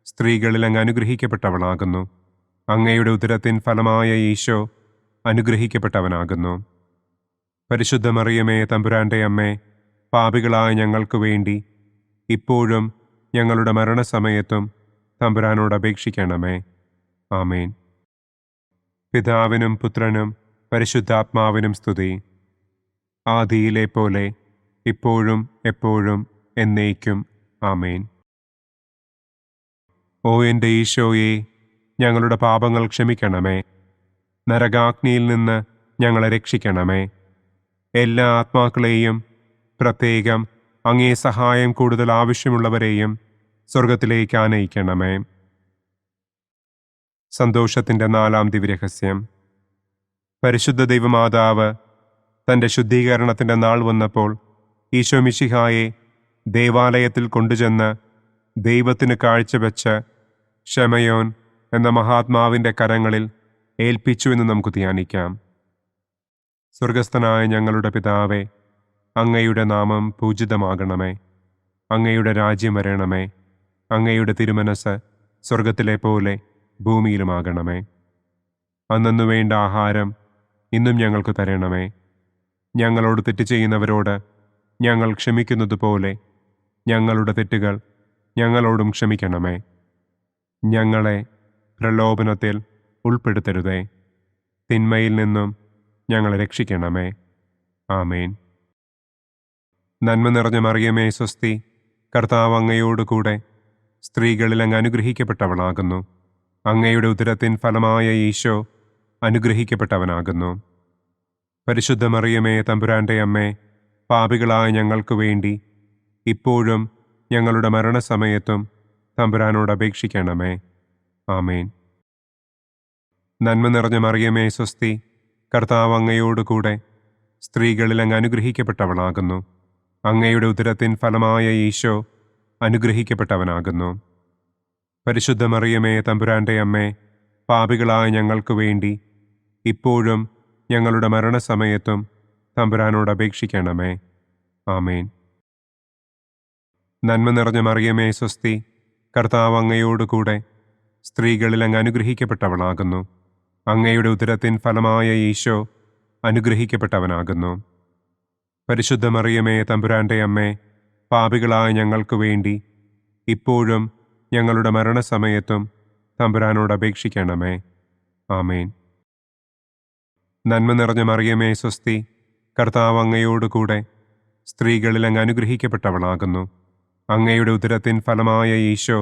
സ്ത്രീകളിൽ അങ്ങ് അനുഗ്രഹിക്കപ്പെട്ടവളാകുന്നു. അങ്ങയുടെ ഉദരത്തിൻ ഫലമായ ഈശോ അനുഗ്രഹിക്കപ്പെട്ടവനാകുന്നു. പരിശുദ്ധ മറിയമേ തമ്പുരാൻ്റെ അമ്മേ, പാപികളായ ഞങ്ങൾക്ക് വേണ്ടി ഇപ്പോഴും ഞങ്ങളുടെ മരണസമയത്തും തമ്പുരാനോട് അപേക്ഷിക്കണമേ. ആമേൻ. പിതാവിനും പുത്രനും പരിശുദ്ധാത്മാവിനും സ്തുതി. ആദിയിലെ പോലെ ഇപ്പോഴും എപ്പോഴും എന്നേക്കും. ആമേൻ. ഓ എൻ്റെ ഈശോയെ, ഞങ്ങളുടെ പാപങ്ങൾ ക്ഷമിക്കണമേ. നരകാഗ്നിയിൽ നിന്ന് ഞങ്ങളെ രക്ഷിക്കണമേ. എല്ലാ ആത്മാക്കളെയും, പ്രത്യേകം അങ്ങേ സഹായം കൂടുതൽ ആവശ്യമുള്ളവരെയും സ്വർഗത്തിലേക്ക് ആനയിക്കണമേ. സന്തോഷത്തിൻ്റെ 4-ാം ദിവ്യരഹസ്യം. പരിശുദ്ധ ദൈവമാതാവ് തൻ്റെ ശുദ്ധീകരണത്തിൻ്റെ നാൾ വന്നപ്പോൾ ഈശോ മിശിഹായെ ദേവാലയത്തിൽ കൊണ്ടുചെന്ന് ദൈവത്തിന് കാഴ്ചവെച്ച് ശമയോൻ എന്ന മഹാത്മാവിൻ്റെ കരങ്ങളിൽ ഏൽപ്പിച്ചു എന്ന് നമുക്ക് ധ്യാനിക്കാം. സ്വർഗസ്ഥനായ ഞങ്ങളുടെ പിതാവേ, അങ്ങയുടെ നാമം പൂജിതമാകണമേ. അങ്ങയുടെ രാജ്യം വരണമേ. അങ്ങയുടെ തിരുമനസ് സ്വർഗത്തിലെ പോലെ ഭൂമിയിലുമാകണമേ. അന്നന്നു വേണ്ട ആഹാരം ഇന്നും ഞങ്ങൾക്ക് തരണമേ. ഞങ്ങളോട് തെറ്റ് ചെയ്യുന്നവരോട് ഞങ്ങൾ ക്ഷമിക്കുന്നത് പോലെ ഞങ്ങളുടെ തെറ്റുകൾ ഞങ്ങളോടും ക്ഷമിക്കണമേ. ഞങ്ങളെ പ്രലോഭനത്തിൽ ഉൾപ്പെടുത്തരുതേ. തിന്മയിൽ നിന്നും ഞങ്ങളെ രക്ഷിക്കണമേ. ആമേൻ. നന്മ നിറഞ്ഞ മറിയമേ സ്വസ്തി, കർത്താവ് അങ്ങയോട് കൂടെ സ്ത്രീകളിൽ അങ്ങ് അനുഗ്രഹിക്കപ്പെട്ടവളാകുന്നു. അങ്ങയുടെ ഉദരത്തിൻ ഫലമായ ഈശോ അനുഗ്രഹിക്കപ്പെട്ടവനാകുന്നു. പരിശുദ്ധ മറിയമേ തമ്പുരാൻ്റെ അമ്മേ, പാപികളായ ഞങ്ങൾക്ക് വേണ്ടി ഇപ്പോഴും ഞങ്ങളുടെ മരണസമയത്തും തമ്പുരാനോട് അപേക്ഷിക്കണമേ. ആമേൻ. നന്മ നിറഞ്ഞ മറിയമേ സ്വസ്തി, കർത്താവ് അങ്ങയോട് കൂടെ സ്ത്രീകളിൽ അങ്ങ് അനുഗ്രഹിക്കപ്പെട്ടവളാകുന്നു. അങ്ങയുടെ ഉദരത്തിൻ ഫലമായ ഈശോ അനുഗ്രഹിക്കപ്പെട്ടവനാകുന്നു. പരിശുദ്ധ മറിയമേ തമ്പുരാൻ്റെ അമ്മേ, പാപികളായ ഞങ്ങൾക്ക് വേണ്ടി ഇപ്പോഴും ഞങ്ങളുടെ മരണസമയത്തും തമ്പുരാനോട് അപേക്ഷിക്കണമേ. ആമേൻ. നന്മ നിറഞ്ഞ മറിയമേ സ്വസ്തി, കർത്താവ് അങ്ങയോട് കൂടെ സ്ത്രീകളിൽ അങ്ങ് അനുഗ്രഹിക്കപ്പെട്ടവളാകുന്നു. അങ്ങയുടെ ഉദരത്തിൻ ഫലമായ ഈശോ അനുഗ്രഹിക്കപ്പെട്ടവനാകുന്നു. പരിശുദ്ധ മറിയമേ തമ്പുരാൻ്റെ അമ്മേ, പാപികളായ ഞങ്ങൾക്ക് വേണ്ടി ഇപ്പോഴും ഞങ്ങളുടെ മരണസമയത്തും തമ്പുരാനോട് അപേക്ഷിക്കണമേ. ആമേൻ. നന്മ നിറഞ്ഞ മറിയമേ സ്വസ്തി, കർത്താവ് അങ്ങയോട് കൂടെ സ്ത്രീകളിൽ അങ്ങ് അനുഗ്രഹിക്കപ്പെട്ടവളാകുന്നു. അങ്ങയുടെ ഉദരത്തിൻ ഫലമായ ഈശോ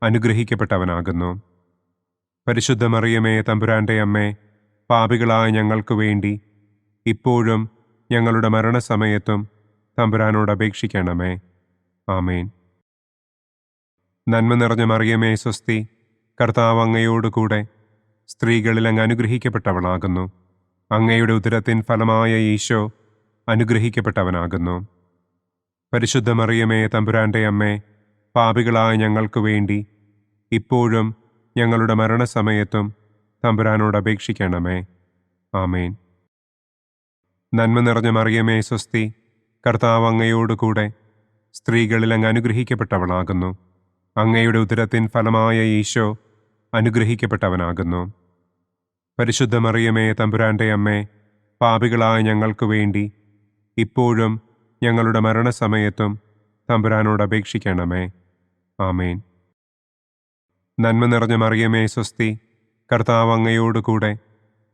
അനുഗ്രഹിക്കപ്പെട്ടവനാകുന്നു. പരിശുദ്ധ മറിയമേ തമ്പുരാൻ്റെ അമ്മേ, പാപികളായ ഞങ്ങൾക്ക് വേണ്ടി ഇപ്പോഴും ഞങ്ങളുടെ മരണസമയത്തും തമ്പുരാനോട് അപേക്ഷിക്കണമേ. ആമേൻ. നന്മ നിറഞ്ഞ മറിയമേ സ്വസ്തി, കർത്താവ് അങ്ങയോട് കൂടെ സ്ത്രീകളിൽ അങ്ങ് അനുഗ്രഹിക്കപ്പെട്ടവളാകുന്നു. അങ്ങയുടെ ഉദരത്തിൻ ഫലമായ ഈശോ അനുഗ്രഹിക്കപ്പെട്ടവനാകുന്നു. പരിശുദ്ധ മറിയമേ തമ്പുരാൻ്റെ അമ്മേ, പാപികളായ ഞങ്ങൾക്ക് വേണ്ടി ഇപ്പോഴും ഞങ്ങളുടെ മരണസമയത്തും തമ്പുരാനോട് അപേക്ഷിക്കണമേ. ആമേൻ. നന്മ നിറഞ്ഞ മറിയമേ സ്വസ്തി, കർത്താവ് അങ്ങയോട് കൂടെ സ്ത്രീകളിൽ അങ്ങ് അനുഗ്രഹിക്കപ്പെട്ടവളാകുന്നു. അങ്ങയുടെ ഉദരത്തിൻ ഫലമായ ഈശോ അനുഗ്രഹിക്കപ്പെട്ടവനാകുന്നു. പരിശുദ്ധ മറിയമേ തമ്പുരാൻ്റെ അമ്മേ, പാപികളായ ഞങ്ങൾക്ക് വേണ്ടി ഇപ്പോഴും ഞങ്ങളുടെ മരണസമയത്തും തമ്പുരാനോട് അപേക്ഷിക്കണമേ. ആമേൻ. നന്മ നിറഞ്ഞ മറിയമേ സ്വസ്തി, കർത്താവ് അങ്ങയോട് കൂടെ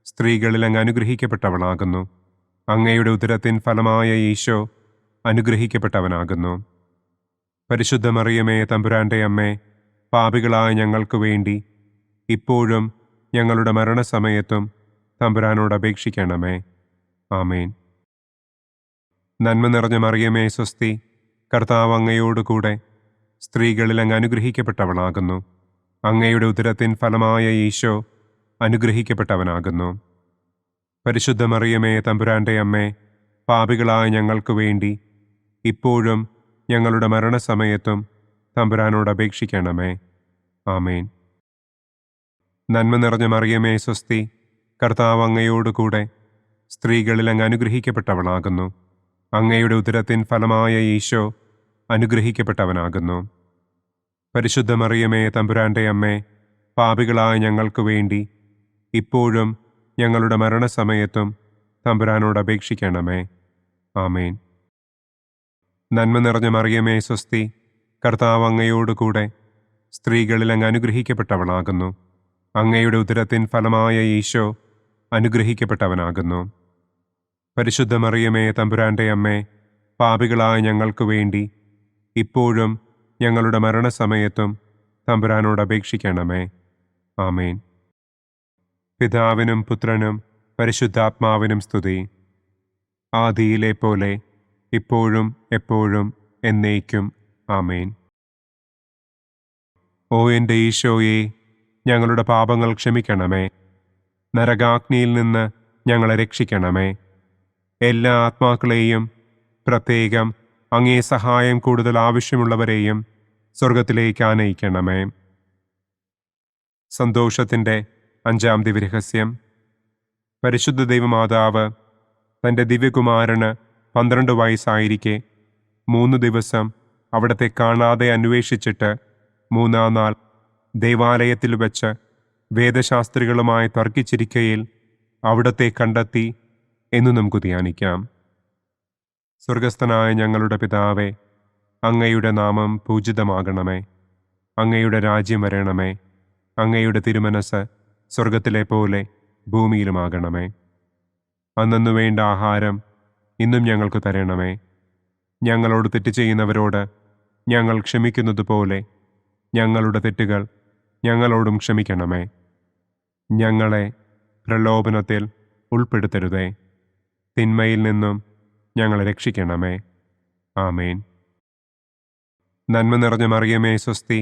സ്ത്രീകളിൽ അങ്ങ് അനുഗ്രഹിക്കപ്പെട്ടവളാകുന്നു. അങ്ങയുടെ ഉദരത്തിൻ ഫലമായ ഈശോ അനുഗ്രഹിക്കപ്പെട്ടവനാകുന്നു. പരിശുദ്ധ മറിയമേ തമ്പുരാൻ്റെ അമ്മേ, പാപികളായ ഞങ്ങൾക്ക് വേണ്ടി ഇപ്പോഴും ഞങ്ങളുടെ മരണസമയത്തും തമ്പുരാനോട് അപേക്ഷിക്കണമേ. ആമേൻ. നന്മ നിറഞ്ഞ മറിയമേ സ്വസ്തി, കർത്താവ് അങ്ങയോട് കൂടെ സ്ത്രീകളിൽ അങ്ങ് അനുഗ്രഹിക്കപ്പെട്ടവളാകുന്നു. അങ്ങയുടെ ഉദരത്തിൻ ഫലമായ ഈശോ അനുഗ്രഹിക്കപ്പെട്ടവനാകുന്നു. പരിശുദ്ധ മറിയമേ തമ്പുരാൻ്റെ അമ്മേ, പാപികളായ ഞങ്ങൾക്ക് വേണ്ടി ഇപ്പോഴും ഞങ്ങളുടെ മരണസമയത്തും തമ്പുരാനോട് അപേക്ഷിക്കണമേ. ആമേൻ. നന്മ നിറഞ്ഞ മറിയമേ സ്വസ്തി, കർത്താവ് അങ്ങയോട് കൂടെ സ്ത്രീകളിൽ അങ്ങ് അനുഗ്രഹിക്കപ്പെട്ടവളാകുന്നു. അങ്ങയുടെ ഉദരത്തിൻ ഫലമായ ഈശോ അനുഗ്രഹിക്കപ്പെട്ടവനാകുന്നു. പരിശുദ്ധ മറിയമേ തമ്പുരാൻ്റെ അമ്മേ, പാപികളായ ഞങ്ങൾക്ക് വേണ്ടി ഇപ്പോഴും ഞങ്ങളുടെ മരണസമയത്തും തമ്പുരാനോട് അപേക്ഷിക്കണമേ. ആമേൻ. നന്മ നിറഞ്ഞ മറിയമേ സ്വസ്തി, കർത്താവ് അങ്ങയോട് കൂടെ സ്ത്രീകളിൽ അങ്ങ് അനുഗ്രഹിക്കപ്പെട്ടവളാകുന്നു. അങ്ങയുടെ ഉദരത്തിൻ ഫലമായ ഈശോ അനുഗ്രഹിക്കപ്പെട്ടവനാകുന്നു. പരിശുദ്ധ മറിയമേ തമ്പുരാന്റെ അമ്മേ, പാപികളായ ഞങ്ങൾക്ക് വേണ്ടി ഇപ്പോഴും ഞങ്ങളുടെ മരണസമയത്തും തമ്പുരാനോട് അപേക്ഷിക്കണമേ. ആമേൻ. പിതാവിനും പുത്രനും പരിശുദ്ധാത്മാവിനും സ്തുതി. ആദിയിലെ പോലെ ഇപ്പോഴും എപ്പോഴും എന്നേക്കും. ആമേൻ. ഓ എൻ്റെ ഈശോയെ, ഞങ്ങളുടെ പാപങ്ങൾ ക്ഷമിക്കണമേ. നരകാഗ്നിയിൽ നിന്ന് ഞങ്ങളെ രക്ഷിക്കണമേ. എല്ലാ ആത്മാക്കളെയും, പ്രത്യേകം അങ്ങേ സഹായം കൂടുതൽ ആവശ്യമുള്ളവരെയും സ്വർഗത്തിലേക്ക് ആനയിക്കണമേ. സന്തോഷത്തിൻ്റെ 5-ാം ദിവ്യരഹസ്യം. പരിശുദ്ധ ദൈവമാതാവ് തൻ്റെ ദിവ്യകുമാരന് 12 വയസ്സായിരിക്കെ 3 ദിവസം അവിടത്തെ കാണാതെ അന്വേഷിച്ചിട്ട് 3-ാം നാൾ ദേവാലയത്തിൽ വച്ച് വേദശാസ്ത്രികളുമായി തർക്കിച്ചിരിക്കയിൽ അവിടത്തെ കണ്ടെത്തി എന്ന് നമുക്ക് ധ്യാനിക്കാം. സ്വർഗസ്ഥനായ ഞങ്ങളുടെ പിതാവേ, അങ്ങയുടെ നാമം പൂജിതമാകണമേ. അങ്ങയുടെ രാജ്യം വരണമേ. അങ്ങയുടെ തിരുമനസ് സ്വർഗത്തിലെ പോലെ ഭൂമിയിലുമാകണമേ. അന്നു വേണ്ട ആഹാരം ഇന്നും ഞങ്ങൾക്ക് തരണമേ. ഞങ്ങളോട് തെറ്റ് ചെയ്യുന്നവരോട് ഞങ്ങൾ ക്ഷമിക്കുന്നത് പോലെ ഞങ്ങളുടെ തെറ്റുകൾ ഞങ്ങളോടും ക്ഷമിക്കണമേ. ഞങ്ങളെ പ്രലോഭനത്തിൽ ഉൾപ്പെടുത്തരുതേ. തിന്മയിൽ നിന്നും ഞങ്ങളെ രക്ഷിക്കണമേ. ആമേൻ. നന്മ നിറഞ്ഞ മറിയമേ സ്വസ്തി,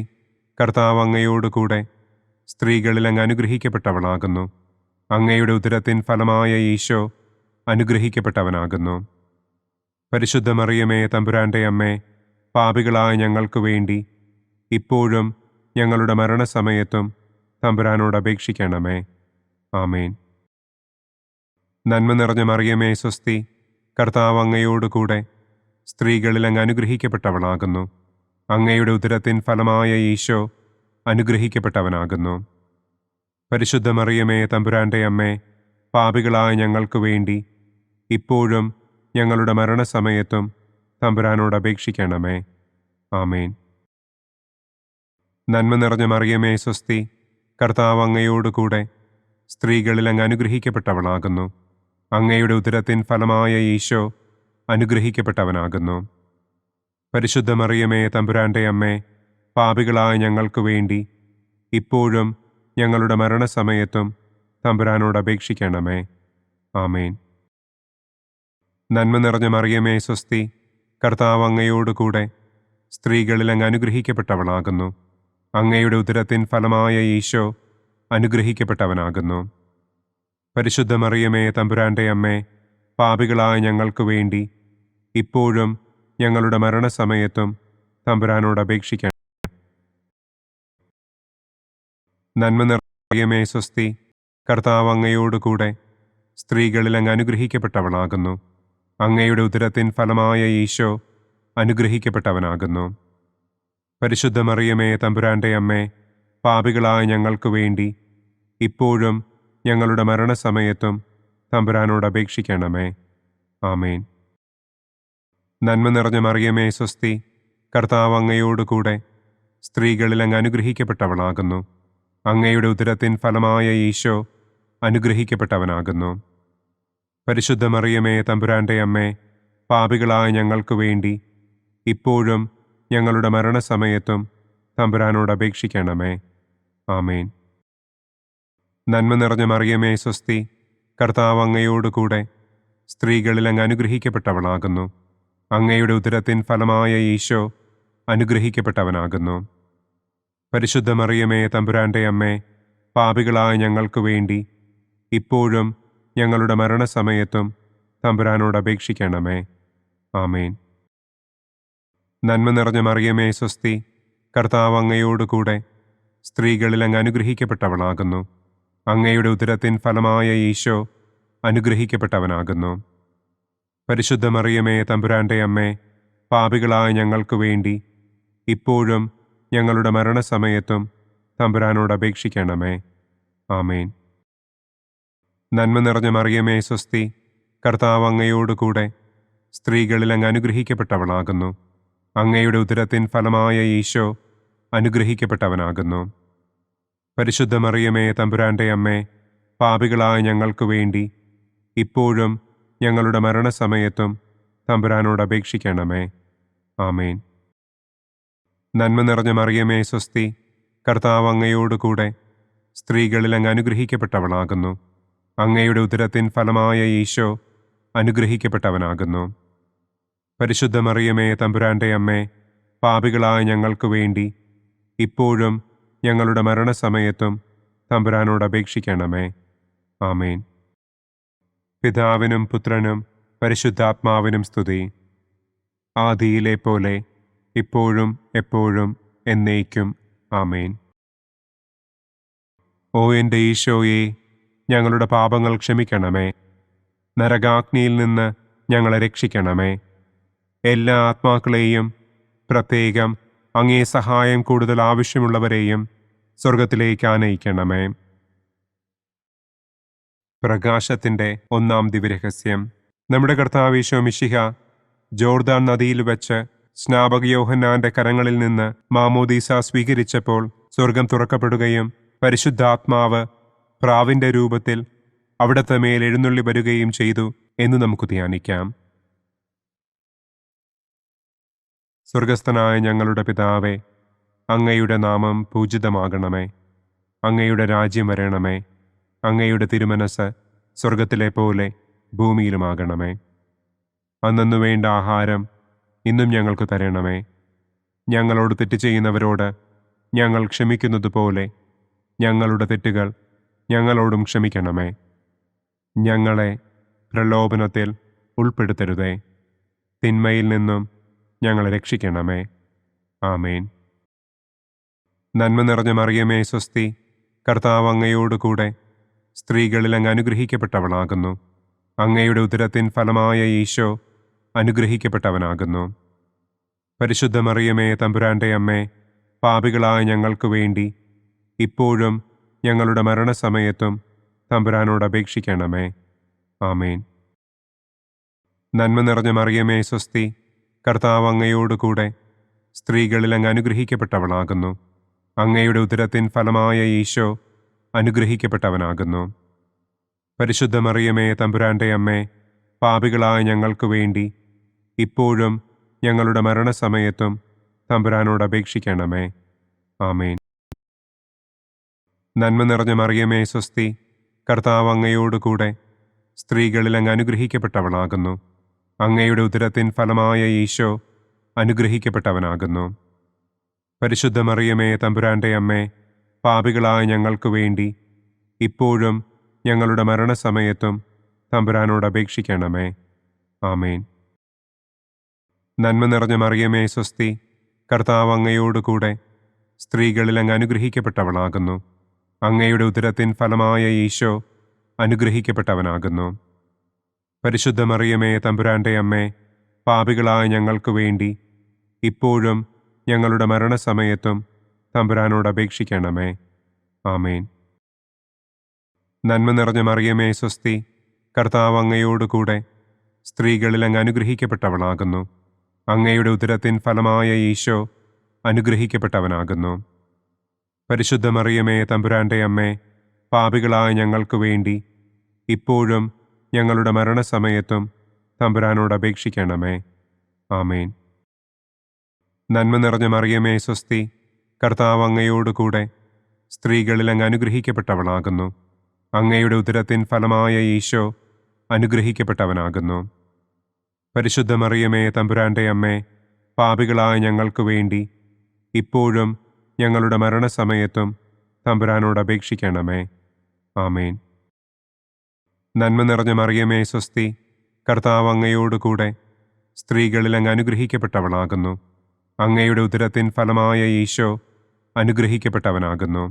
കർത്താവ് അങ്ങയോടുകൂടെ സ്ത്രീകളിൽ അങ്ങ് അനുഗ്രഹിക്കപ്പെട്ടവളാകുന്നു. അങ്ങയുടെ ഉദരത്തിൻ ഫലമായ ഈശോ അനുഗ്രഹിക്കപ്പെട്ടവനാകുന്നു. പരിശുദ്ധ മറിയമേ തമ്പുരാന്റെ അമ്മേ, പാപികളായ ഞങ്ങൾക്ക് വേണ്ടി ഇപ്പോഴും ഞങ്ങളുടെ മരണസമയത്തും തമ്പുരാനോട് അപേക്ഷിക്കണമേ. ആമേൻ. നന്മ നിറഞ്ഞ മറിയമേ സ്വസ്തി, കർത്താവ് അങ്ങയോടുകൂടെ സ്ത്രീകളിൽ അങ്ങ് അനുഗ്രഹിക്കപ്പെട്ടവളാകുന്നു. അങ്ങയുടെ ഉദരത്തിൻ ഫലമായ ഈശോ അനുഗ്രഹിക്കപ്പെട്ടവനാകുന്നു. പരിശുദ്ധ മറിയമേ തമ്പുരാന്റെ അമ്മേ, പാപികളായ ഞങ്ങൾക്ക് വേണ്ടി ഇപ്പോഴും ഞങ്ങളുടെ മരണസമയത്തും തമ്പുരാനോട് അപേക്ഷിക്കണമേ. ആമേൻ. നന്മ നിറഞ്ഞ മറിയമേ സ്വസ്തി, കർത്താവ് അങ്ങയോടുകൂടെ സ്ത്രീകളിൽ അങ്ങ് അനുഗ്രഹിക്കപ്പെട്ടവളാകുന്നു. അങ്ങയുടെ ഉദരത്തിൻ ഫലമായ ഈശോ അനുഗ്രഹിക്കപ്പെട്ടവനാകുന്നു. പരിശുദ്ധ മറിയമേ തമ്പുരാന്റെ അമ്മേ, പാപികളായ ഞങ്ങൾക്ക് വേണ്ടി ഇപ്പോഴും ഞങ്ങളുടെ മരണസമയത്തും തമ്പുരാനോട് അപേക്ഷിക്കണമേ. ആമേൻ. നന്മ നിറഞ്ഞ മറിയമേ സ്വസ്തി, കർത്താവ് അങ്ങയോടുകൂടെ സ്ത്രീകളിൽ അങ്ങ് അനുഗ്രഹിക്കപ്പെട്ടവളാകുന്നു. അങ്ങയുടെ ഉദരത്തിൻ ഫലമായ ഈശോ അനുഗ്രഹിക്കപ്പെട്ടവനാകുന്നു. പരിശുദ്ധ മറിയമേ തമ്പുരാന്റെ അമ്മേ, പാപികളായ ഞങ്ങൾക്ക് വേണ്ടി ഇപ്പോഴും ഞങ്ങളുടെ മരണസമയത്തും തമ്പുരാനോട് അപേക്ഷിക്കണം. നന്മ നിറഞ്ഞ മറിയമേ സ്വസ്തി, കർത്താവ് അങ്ങയോടുകൂടെ സ്ത്രീകളിൽ അങ്ങ് അനുഗ്രഹിക്കപ്പെട്ടവളാകുന്നു. അങ്ങയുടെ ഉദരത്തിൻ ഫലമായ ഈശോ അനുഗ്രഹിക്കപ്പെട്ടവനാകുന്നു. പരിശുദ്ധ മറിയമേ തമ്പുരാന്റെ അമ്മേ, പാപികളായ ഞങ്ങൾക്ക് വേണ്ടി ഇപ്പോഴും ഞങ്ങളുടെ മരണസമയത്തും തമ്പുരാനോട് അപേക്ഷിക്കണമേ. ആമേൻ. നന്മ നിറഞ്ഞ മറിയമേ സ്വസ്തി, കർത്താവ് അങ്ങയോടുകൂടെ സ്ത്രീകളിൽ അങ്ങ് അനുഗ്രഹിക്കപ്പെട്ടവളാകുന്നു. അങ്ങയുടെ ഉദരത്തിൻ ഫലമായ ഈശോ അനുഗ്രഹിക്കപ്പെട്ടവനാകുന്നു. പരിശുദ്ധ മറിയമേ തമ്പുരാന്റെ അമ്മേ, പാപികളായ ഞങ്ങൾക്ക് വേണ്ടി ഇപ്പോഴും ഞങ്ങളുടെ മരണസമയത്തും തമ്പുരാനോട് അപേക്ഷിക്കണമേ. ആമേൻ. നന്മ നിറഞ്ഞ മറിയമേ സ്വസ്തി, കർത്താവ് അങ്ങയോടുകൂടെ സ്ത്രീകളിൽ അങ്ങ് അനുഗ്രഹിക്കപ്പെട്ടവളാകുന്നു. അങ്ങയുടെ ഉദരത്തിൻ ഫലമായ ഈശോ അനുഗ്രഹിക്കപ്പെട്ടവനാകുന്നു. പരിശുദ്ധ മറിയമേ തമ്പുരാന്റെ അമ്മേ, പാപികളായ ഞങ്ങൾക്ക് വേണ്ടി ഇപ്പോഴും ഞങ്ങളുടെ മരണസമയത്തും തമ്പുരാനോട് അപേക്ഷിക്കണമേ. ആമേൻ. നന്മ നിറഞ്ഞ മറിയമേ സ്വസ്തി, കർത്താവ് അങ്ങയോടുകൂടെ സ്ത്രീകളിൽ അങ്ങ് അനുഗ്രഹിക്കപ്പെട്ടവളാകുന്നു. അങ്ങയുടെ ഉദരത്തിൻ ഫലമായ ഈശോ അനുഗ്രഹിക്കപ്പെട്ടവനാകുന്നു. പരിശുദ്ധ മറിയമേ തമ്പുരാന്റെ അമ്മേ, പാപികളായ ഞങ്ങൾക്ക് വേണ്ടി ഇപ്പോഴും ഞങ്ങളുടെ മരണസമയത്തും തമ്പുരാനോട് അപേക്ഷിക്കണമേ. ആമേൻ. നന്മ നിറഞ്ഞ മറിയമേ സ്വസ്തി, കർത്താവ് അങ്ങയോടുകൂടെ സ്ത്രീകളിൽ അങ്ങ് അനുഗ്രഹിക്കപ്പെട്ടവളാകുന്നു. അങ്ങയുടെ ഉദരത്തിൻ ഫലമായ ഈശോ അനുഗ്രഹിക്കപ്പെട്ടവനാകുന്നു. പരിശുദ്ധ മറിയമേ തമ്പുരാന്റെ അമ്മേ, പാപികളായ ഞങ്ങൾക്ക് വേണ്ടി ഇപ്പോഴും ഞങ്ങളുടെ മരണസമയത്തും തമ്പുരാനോട് അപേക്ഷിക്കണമേ. ആമേൻ. നന്മ നിറഞ്ഞ മറിയമേ സ്വസ്തി, കർത്താവ് അങ്ങയോടുകൂടെ സ്ത്രീകളിൽ അങ്ങ് അനുഗ്രഹിക്കപ്പെട്ടവളാകുന്നു. അങ്ങയുടെ ഉദരത്തിൻ ഫലമായ ഈശോ അനുഗ്രഹിക്കപ്പെട്ടവനാകുന്നു. പരിശുദ്ധ മറിയമേ തമ്പുരാൻ്റെ അമ്മേ, പാപികളായ ഞങ്ങൾക്ക് വേണ്ടി ഇപ്പോഴും ഞങ്ങളുടെ മരണസമയത്തും തമ്പുരാനോട് അപേക്ഷിക്കണമേ. ആമേൻ. പിതാവിനും പുത്രനും പരിശുദ്ധാത്മാവിനും സ്തുതി. ആദിയിലെ പോലെ ഇപ്പോഴും എപ്പോഴും എന്നേക്കും. ആമേൻ. ഓ എൻ്റെ ഈശോയെ, ഞങ്ങളുടെ പാപങ്ങൾ ക്ഷമിക്കണമേ. നരകാഗ്നിയിൽ നിന്ന് ഞങ്ങളെ രക്ഷിക്കണമേ. എല്ലാ ആത്മാക്കളെയും, പ്രത്യേകം അങ്ങേ സഹായം കൂടുതൽ ആവശ്യമുള്ളവരെയും സ്വർഗത്തിലേക്ക് ആനയിക്കണമേ. പ്രകാശത്തിൻ്റെ ഒന്നാം ദിവ്യരഹസ്യം. നമ്മുടെ കർത്താവ് ഈശോ മിശിഹ ജോർദാൻ നദിയിൽ വെച്ച് സ്നാപക യോഹന്നാന്റെ കരങ്ങളിൽ നിന്ന് മാമോദീസ സ്വീകരിച്ചപ്പോൾ സ്വർഗം തുറക്കപ്പെടുകയും പരിശുദ്ധാത്മാവ് പ്രാവിന്റെ രൂപത്തിൽ അവിടത്തെ മേൽ എഴുന്നള്ളി വരികയും ചെയ്തു എന്ന് നമുക്ക് ധ്യാനിക്കാം. സ്വർഗസ്ഥനായ ഞങ്ങളുടെ പിതാവേ, അങ്ങയുടെ നാമം പൂജിതമാകണമേ. അങ്ങയുടെ രാജ്യം വരണമേ. അങ്ങയുടെ തിരുമനസ് സ്വർഗത്തിലെ പോലെ ഭൂമിയിലുമാകണമേ. അന്നന്നു വേണ്ട ആഹാരം ഇന്നും ഞങ്ങൾക്ക് തരണമേ. ഞങ്ങളോട് തെറ്റ് ചെയ്യുന്നവരോട് ഞങ്ങൾ ക്ഷമിക്കുന്നത് പോലെ ഞങ്ങളുടെ തെറ്റുകൾ ഞങ്ങളോടും ക്ഷമിക്കണമേ. ഞങ്ങളെ പ്രലോഭനത്തിൽ ഉൾപ്പെടുത്തരുതേ, തിന്മയിൽ നിന്നും ഞങ്ങളെ രക്ഷിക്കണമേ. ആമേൻ. നന്മ നിറഞ്ഞ മറിയമേ സ്വസ്തി, കർത്താവ് അങ്ങയോടുകൂടെ സ്ത്രീകളിൽ അങ്ങ് അനുഗ്രഹിക്കപ്പെട്ടവളാകുന്നു. അങ്ങയുടെ ഉദരത്തിൻ ഫലമായ ഈശോ അനുഗ്രഹിക്കപ്പെട്ടവനാകുന്നു. പരിശുദ്ധ മറിയമേ തമ്പുരാൻ്റെ അമ്മേ, പാപികളായ ഞങ്ങൾക്ക് വേണ്ടി ഇപ്പോഴും ഞങ്ങളുടെ മരണസമയത്തും തമ്പുരാനോട് അപേക്ഷിക്കണമേ. ആമേൻ. നന്മ നിറഞ്ഞ മറിയമേ സ്വസ്തി, കർത്താവ് അങ്ങയോടുകൂടെ സ്ത്രീകളിൽ അങ്ങ് അനുഗ്രഹിക്കപ്പെട്ടവളാകുന്നു. അങ്ങയുടെ ഉദരത്തിൻ ഫലമായ ഈശോ അനുഗ്രഹിക്കപ്പെട്ടവനാകുന്നു. പരിശുദ്ധ മറിയമേ തമ്പുരാൻ്റെ അമ്മേ, പാപികളായ ഞങ്ങൾക്ക് വേണ്ടി ഇപ്പോഴും ഞങ്ങളുടെ മരണസമയത്തും തമ്പുരാനോട് അപേക്ഷിക്കണമേ. ആമേൻ. നന്മ നിറഞ്ഞ മറിയമേ സ്വസ്തി, കർത്താവ് അങ്ങയോടുകൂടെ സ്ത്രീകളിൽ അങ്ങ് അനുഗ്രഹിക്കപ്പെട്ടവളാകുന്നു. അങ്ങയുടെ ഉദരത്തിൻ ഫലമായ ഈശോ അനുഗ്രഹിക്കപ്പെട്ടവനാകുന്നു. പരിശുദ്ധ മറിയമേ തമ്പുരാൻ്റെ അമ്മേ, പാപികളായ ഞങ്ങൾക്ക് വേണ്ടി ഇപ്പോഴും ഞങ്ങളുടെ മരണസമയത്തും തമ്പുരാനോട് അപേക്ഷിക്കണമേ. ആമേൻ. നന്മ നിറഞ്ഞ മറിയമേ സ്വസ്തി, കർത്താവ് അങ്ങയോടുകൂടെ സ്ത്രീകളിൽ അങ്ങ് അനുഗ്രഹിക്കപ്പെട്ടവളാകുന്നു. അങ്ങയുടെ ഉദരത്തിൻ ഫലമായ ഈശോ അനുഗ്രഹിക്കപ്പെട്ടവനാകുന്നു. പരിശുദ്ധ മറിയമേ തമ്പുരാൻ്റെ അമ്മേ, പാപികളായ ഞങ്ങൾക്ക് വേണ്ടി ഇപ്പോഴും ഞങ്ങളുടെ മരണസമയത്തും തമ്പുരാനോട് അപേക്ഷിക്കണമേ. ആമേൻ. നന്മ നിറഞ്ഞ മറിയമേ സ്വസ്തി, കർത്താവ് അങ്ങയോടുകൂടെ സ്ത്രീകളിൽ അങ്ങ് അനുഗ്രഹിക്കപ്പെട്ടവളാകുന്നു. അങ്ങയുടെ ഉദരത്തിൻ ഫലമായ ഈശോ അനുഗ്രഹിക്കപ്പെട്ടവനാകുന്നു. പരിശുദ്ധ മറിയമേ തമ്പുരാൻ്റെ അമ്മേ, പാപികളായ ഞങ്ങൾക്ക് വേണ്ടി ഇപ്പോഴും ഞങ്ങളുടെ മരണസമയത്തും തമ്പുരാനോട് അപേക്ഷിക്കണമേ. ആമേൻ. നന്മ നിറഞ്ഞ മറിയമേ സ്വസ്തി, കർത്താവ് അങ്ങയോടുകൂടെ സ്ത്രീകളിൽ അങ്ങ് അനുഗ്രഹിക്കപ്പെട്ടവളാകുന്നു. അങ്ങയുടെ ഉദരത്തിൻ ഫലമായ ഈശോ അനുഗ്രഹിക്കപ്പെട്ടവനാകുന്നു. പരിശുദ്ധ മറിയമേ തമ്പുരാൻ്റെ അമ്മേ, പാപികളായ ഞങ്ങൾക്ക് വേണ്ടി ഇപ്പോഴും ഞങ്ങളുടെ മരണസമയത്തും തമ്പുരാനോട് അപേക്ഷിക്കണമേ. ആമേൻ. നന്മ നിറഞ്ഞ മറിയമേ സ്വസ്തി, കർത്താവ് അങ്ങയോടുകൂടെ സ്ത്രീകളിൽ അങ്ങ് അനുഗ്രഹിക്കപ്പെട്ടവളാകുന്നു. അങ്ങയുടെ ഉദരത്തിൻ ഫലമായ ഈശോ അനുഗ്രഹിക്കപ്പെട്ടവനാകുന്നു.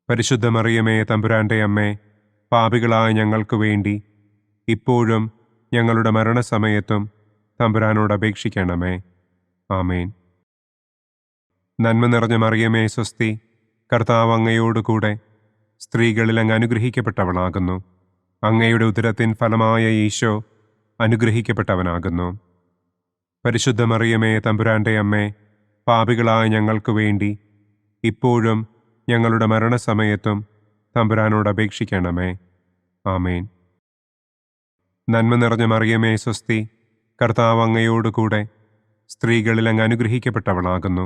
പരിശുദ്ധ മറിയമേ തമ്പുരാൻ്റെ അമ്മേ, പാപികളായ ഞങ്ങൾക്ക് വേണ്ടി ഇപ്പോഴും ഞങ്ങളുടെ മരണസമയത്തും തമ്പുരാനോട് അപേക്ഷിക്കണമേ. ആമേൻ. നന്മ നിറഞ്ഞ മറിയമേ സ്വസ്തി, കർത്താവ് അങ്ങയോടുകൂടെ സ്ത്രീകളിൽ അങ്ങ് അനുഗ്രഹിക്കപ്പെട്ടവളാകുന്നു. അങ്ങയുടെ ഉദരത്തിൻ ഫലമായ ഈശോ അനുഗ്രഹിക്കപ്പെട്ടവനാകുന്നു. പരിശുദ്ധ മറിയമേ തമ്പുരാൻ്റെ അമ്മേ, പാപികളായ ഞങ്ങൾക്ക് വേണ്ടി ഇപ്പോഴും ഞങ്ങളുടെ മരണസമയത്തും തമ്പുരാനോട് അപേക്ഷിക്കണമേ. ആമേൻ. നന്മ നിറഞ്ഞ മറിയമേ സ്വസ്തി, കർത്താവ് അങ്ങയോടുകൂടെ സ്ത്രീകളിൽ അങ്ങ് അനുഗ്രഹിക്കപ്പെട്ടവളാകുന്നു.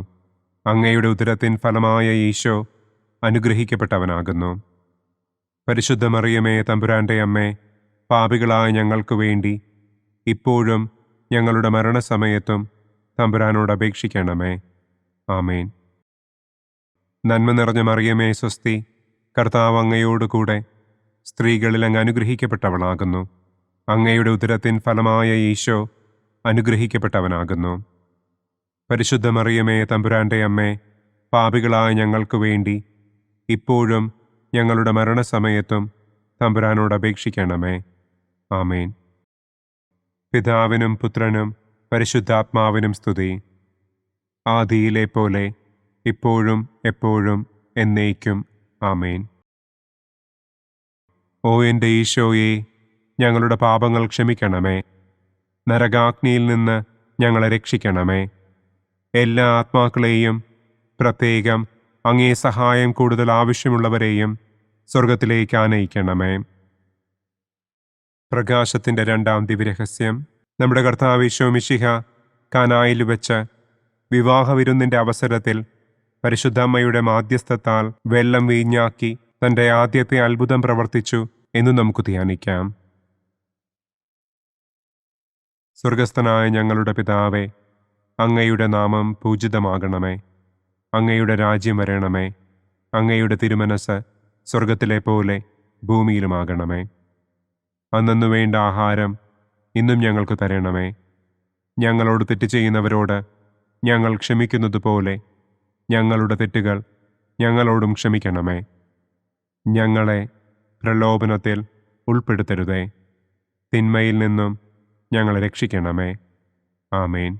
അങ്ങയുടെ ഉദരത്തിൻ ഫലമായ ഈശോ അനുഗ്രഹിക്കപ്പെട്ടവനാകുന്നു. പരിശുദ്ധ മറിയമേ തമ്പുരാന്റെ അമ്മേ, പാപികളായ ഞങ്ങൾക്ക് വേണ്ടി ഇപ്പോഴും ഞങ്ങളുടെ മരണസമയത്തും തമ്പുരാനോട് അപേക്ഷിക്കണമേ. ആമേൻ. നന്മ നിറഞ്ഞ മറിയമേ സ്വസ്തി, കർത്താവ് അങ്ങയോടുകൂടെ സ്ത്രീകളിൽ അങ്ങ് അനുഗ്രഹിക്കപ്പെട്ടവളാകുന്നു. അങ്ങയുടെ ഉദരത്തിൻ ഫലമായ ഈശോ അനുഗ്രഹിക്കപ്പെട്ടവനാകുന്നു. പരിശുദ്ധ മറിയമേ തമ്പുരാന്റെ അമ്മേ, പാപികളായ ഞങ്ങൾക്ക് വേണ്ടി ഇപ്പോഴും ഞങ്ങളുടെ മരണസമയത്തും തമ്പുരാനോട് അപേക്ഷിക്കണമേ. ആമേൻ. പിതാവിനും പുത്രനും പരിശുദ്ധാത്മാവിനും സ്തുതി. ആദിയിലെ പോലെ ഇപ്പോഴും എപ്പോഴും എന്നേക്കും. ആമേൻ. ഓ എൻ്റെ ഈശോയെ, ഞങ്ങളുടെ പാപങ്ങൾ ക്ഷമിക്കണമേ. നരകാഗ്നിയിൽ നിന്ന് ഞങ്ങളെ രക്ഷിക്കണമേ. എല്ലാ ആത്മാക്കളെയും, പ്രത്യേകം അങ്ങേ സഹായം കൂടുതൽ ആവശ്യമുള്ളവരെയും സ്വർഗത്തിലേക്ക് ആനയിക്കണമേ. പ്രകാശത്തിൻ്റെ രണ്ടാം ദിവ്യരഹസ്യം. നമ്മുടെ കർത്താവ് ഈശോ മിശിഹ കാനായിൽ വെച്ച് വിവാഹവിരുന്നിൻ്റെ അവസരത്തിൽ പരിശുദ്ധമ്മയുടെ മാധ്യസ്ഥത്താൽ വെള്ളം വീഞ്ഞാക്കി തൻ്റെ ആദ്യത്തെ അത്ഭുതം പ്രവർത്തിച്ചു എന്ന് നമുക്ക് ധ്യാനിക്കാം. സ്വർഗസ്ഥനായ ഞങ്ങളുടെ പിതാവേ, അങ്ങയുടെ നാമം പൂജിതമാകണമേ. അങ്ങയുടെ രാജ്യം വരണമേ. അങ്ങയുടെ തിരുമനസ് സ്വർഗത്തിലെ പോലെ ഭൂമിയിലുമാകണമേ. അന്നു വേണ്ട ആഹാരം ഇന്നും ഞങ്ങൾക്ക് തരണമേ. ഞങ്ങളോട് തെറ്റ് ചെയ്യുന്നവരോട് ഞങ്ങൾ ക്ഷമിക്കുന്നത് പോലെ ഞങ്ങളുടെ തെറ്റുകൾ ഞങ്ങളോടും ക്ഷമിക്കണമേ. ഞങ്ങളെ പ്രലോഭനത്തിൽ ഉൾപ്പെടുത്തരുതേ. തിന്മയിൽ നിന്നും ഞങ്ങളെ രക്ഷിക്കണമേ. ആമേൻ.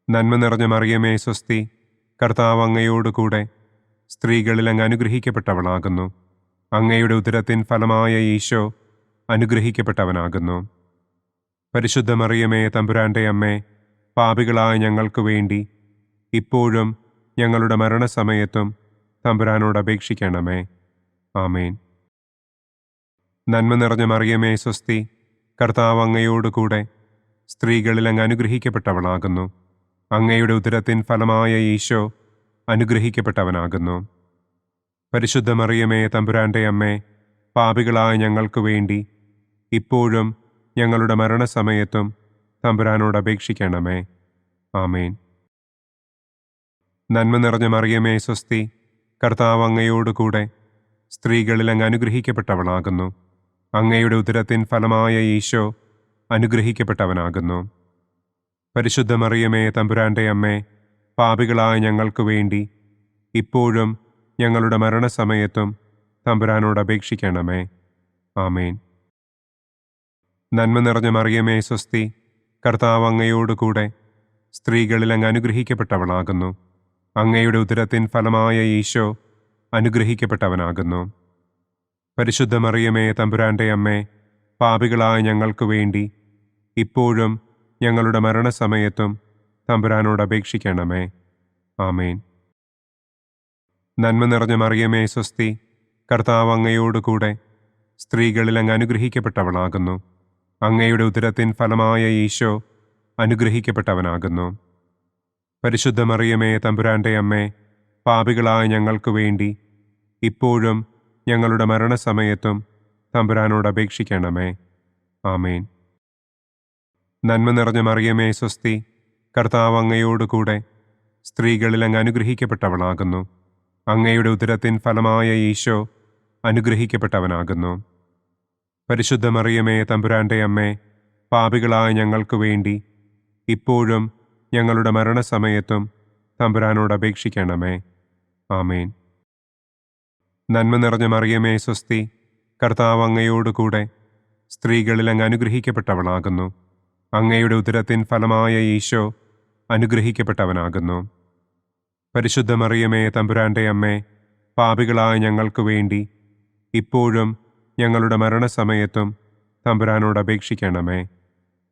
നന്മ നിറഞ്ഞ മറിയമേ സ്വസ്തി, കർത്താവ് അങ്ങയോടുകൂടെ സ്ത്രീകളിൽ അങ്ങ് അനുഗ്രഹിക്കപ്പെട്ടവളാകുന്നു. അങ്ങയുടെ ഉദരത്തിൻ ഫലമായ ഈശോ അനുഗ്രഹിക്കപ്പെട്ടവനാകുന്നു. പരിശുദ്ധ മറിയമേ തമ്പുരാന്റെ അമ്മേ, പാപികളായ ഞങ്ങൾക്ക് വേണ്ടി ഇപ്പോഴും ഞങ്ങളുടെ മരണസമയത്തും തമ്പുരാനോട് അപേക്ഷിക്കണമേ. ആമേൻ. നന്മ നിറഞ്ഞ മറിയമേ സ്വസ്തി, കർത്താവ് അങ്ങയോടുകൂടെ സ്ത്രീകളിൽ അങ്ങ് അനുഗ്രഹിക്കപ്പെട്ടവളാകുന്നു. അങ്ങയുടെ ഉദരത്തിൻ ഫലമായ ഈശോ അനുഗ്രഹിക്കപ്പെട്ടവനാകുന്നു. പരിശുദ്ധ മറിയമേ തമ്പുരാന്റെ അമ്മേ, പാപികളായ ഞങ്ങൾക്ക് വേണ്ടി ഇപ്പോഴും ഞങ്ങളുടെ മരണസമയത്തും തമ്പുരാനോട് അപേക്ഷിക്കണമേ. ആമേൻ. നന്മ നിറഞ്ഞ മറിയമേ സ്വസ്തി, കർത്താവ് അങ്ങയോടുകൂടെ സ്ത്രീകളിൽ അങ്ങ് അനുഗ്രഹിക്കപ്പെട്ടവളാകുന്നു. അങ്ങയുടെ ഉദരത്തിൻ ഫലമായ ഈശോ അനുഗ്രഹിക്കപ്പെട്ടവനാകുന്നു. പരിശുദ്ധ മറിയമേ തമ്പുരാന്റെ അമ്മേ, പാപികളായ ഞങ്ങൾക്ക് വേണ്ടി ഇപ്പോഴും ഞങ്ങളുടെ മരണസമയത്തും തമ്പുരാനോട് അപേക്ഷിക്കണമേ. ആമേൻ. നന്മ നിറഞ്ഞ മറിയമേ സ്വസ്തി, കർത്താവ് അങ്ങയോടുകൂടെ സ്ത്രീകളിൽ അങ്ങ് അനുഗ്രഹിക്കപ്പെട്ടവളാകുന്നു. അങ്ങയുടെ ഉദരത്തിൻ ഫലമായ ഈശോ അനുഗ്രഹിക്കപ്പെട്ടവനാകുന്നു. പരിശുദ്ധ മറിയമേ തമ്പുരാന്റെ അമ്മേ, പാപികളായ ഞങ്ങൾക്ക് വേണ്ടി ഇപ്പോഴും ഞങ്ങളുടെ മരണസമയത്തും തമ്പുരാനോട് അപേക്ഷിക്കണമേ. ആമേൻ. നന്മ നിറഞ്ഞ മറിയമേ സ്വസ്തി, കർത്താവ് അങ്ങയോടുകൂടെ സ്ത്രീകളിൽ അങ്ങ് അനുഗ്രഹിക്കപ്പെട്ടവളാകുന്നു. അങ്ങയുടെ ഉദരത്തിൻ ഫലമായ ഈശോ അനുഗ്രഹിക്കപ്പെട്ടവനാകുന്നു. പരിശുദ്ധ മറിയമേ തമ്പുരാന്റെ അമ്മേ, പാപികളായ ഞങ്ങൾക്ക് വേണ്ടി ഇപ്പോഴും ഞങ്ങളുടെ മരണസമയത്തും തമ്പുരാനോട് അപേക്ഷിക്കണമേ. ആമേൻ. നന്മ നിറഞ്ഞ മറിയമേ സ്വസ്തി, കർത്താവ് അങ്ങയോടുകൂടെ സ്ത്രീകളിൽ അങ്ങ് അനുഗ്രഹിക്കപ്പെട്ടവളാകുന്നു. അങ്ങയുടെ ഉദരത്തിൻ ഫലമായ ഈശോ അനുഗ്രഹിക്കപ്പെട്ടവനാകുന്നു. പരിശുദ്ധ മറിയമേ തമ്പുരാന്റെ അമ്മേ, പാപികളായ ഞങ്ങൾക്ക് വേണ്ടി ഇപ്പോഴും ഞങ്ങളുടെ മരണസമയത്തും തമ്പുരാനോട് അപേക്ഷിക്കണമേ. ആമേൻ. നന്മ നിറഞ്ഞ മറിയമേ സ്വസ്തി, കർത്താവ് അങ്ങയോടുകൂടെ സ്ത്രീകളിൽ അങ്ങ് അനുഗ്രഹിക്കപ്പെട്ടവളാകുന്നു. അങ്ങയുടെ ഉദരത്തിൻ ഫലമായ ഈശോ അനുഗ്രഹിക്കപ്പെട്ടവനാകുന്നു. പരിശുദ്ധ മറിയമേ തമ്പുരാന്റെ അമ്മേ, പാപികളായ ഞങ്ങൾക്ക് വേണ്ടി ഇപ്പോഴും ഞങ്ങളുടെ മരണസമയത്തും തമ്പുരാനോട് അപേക്ഷിക്കണമേ.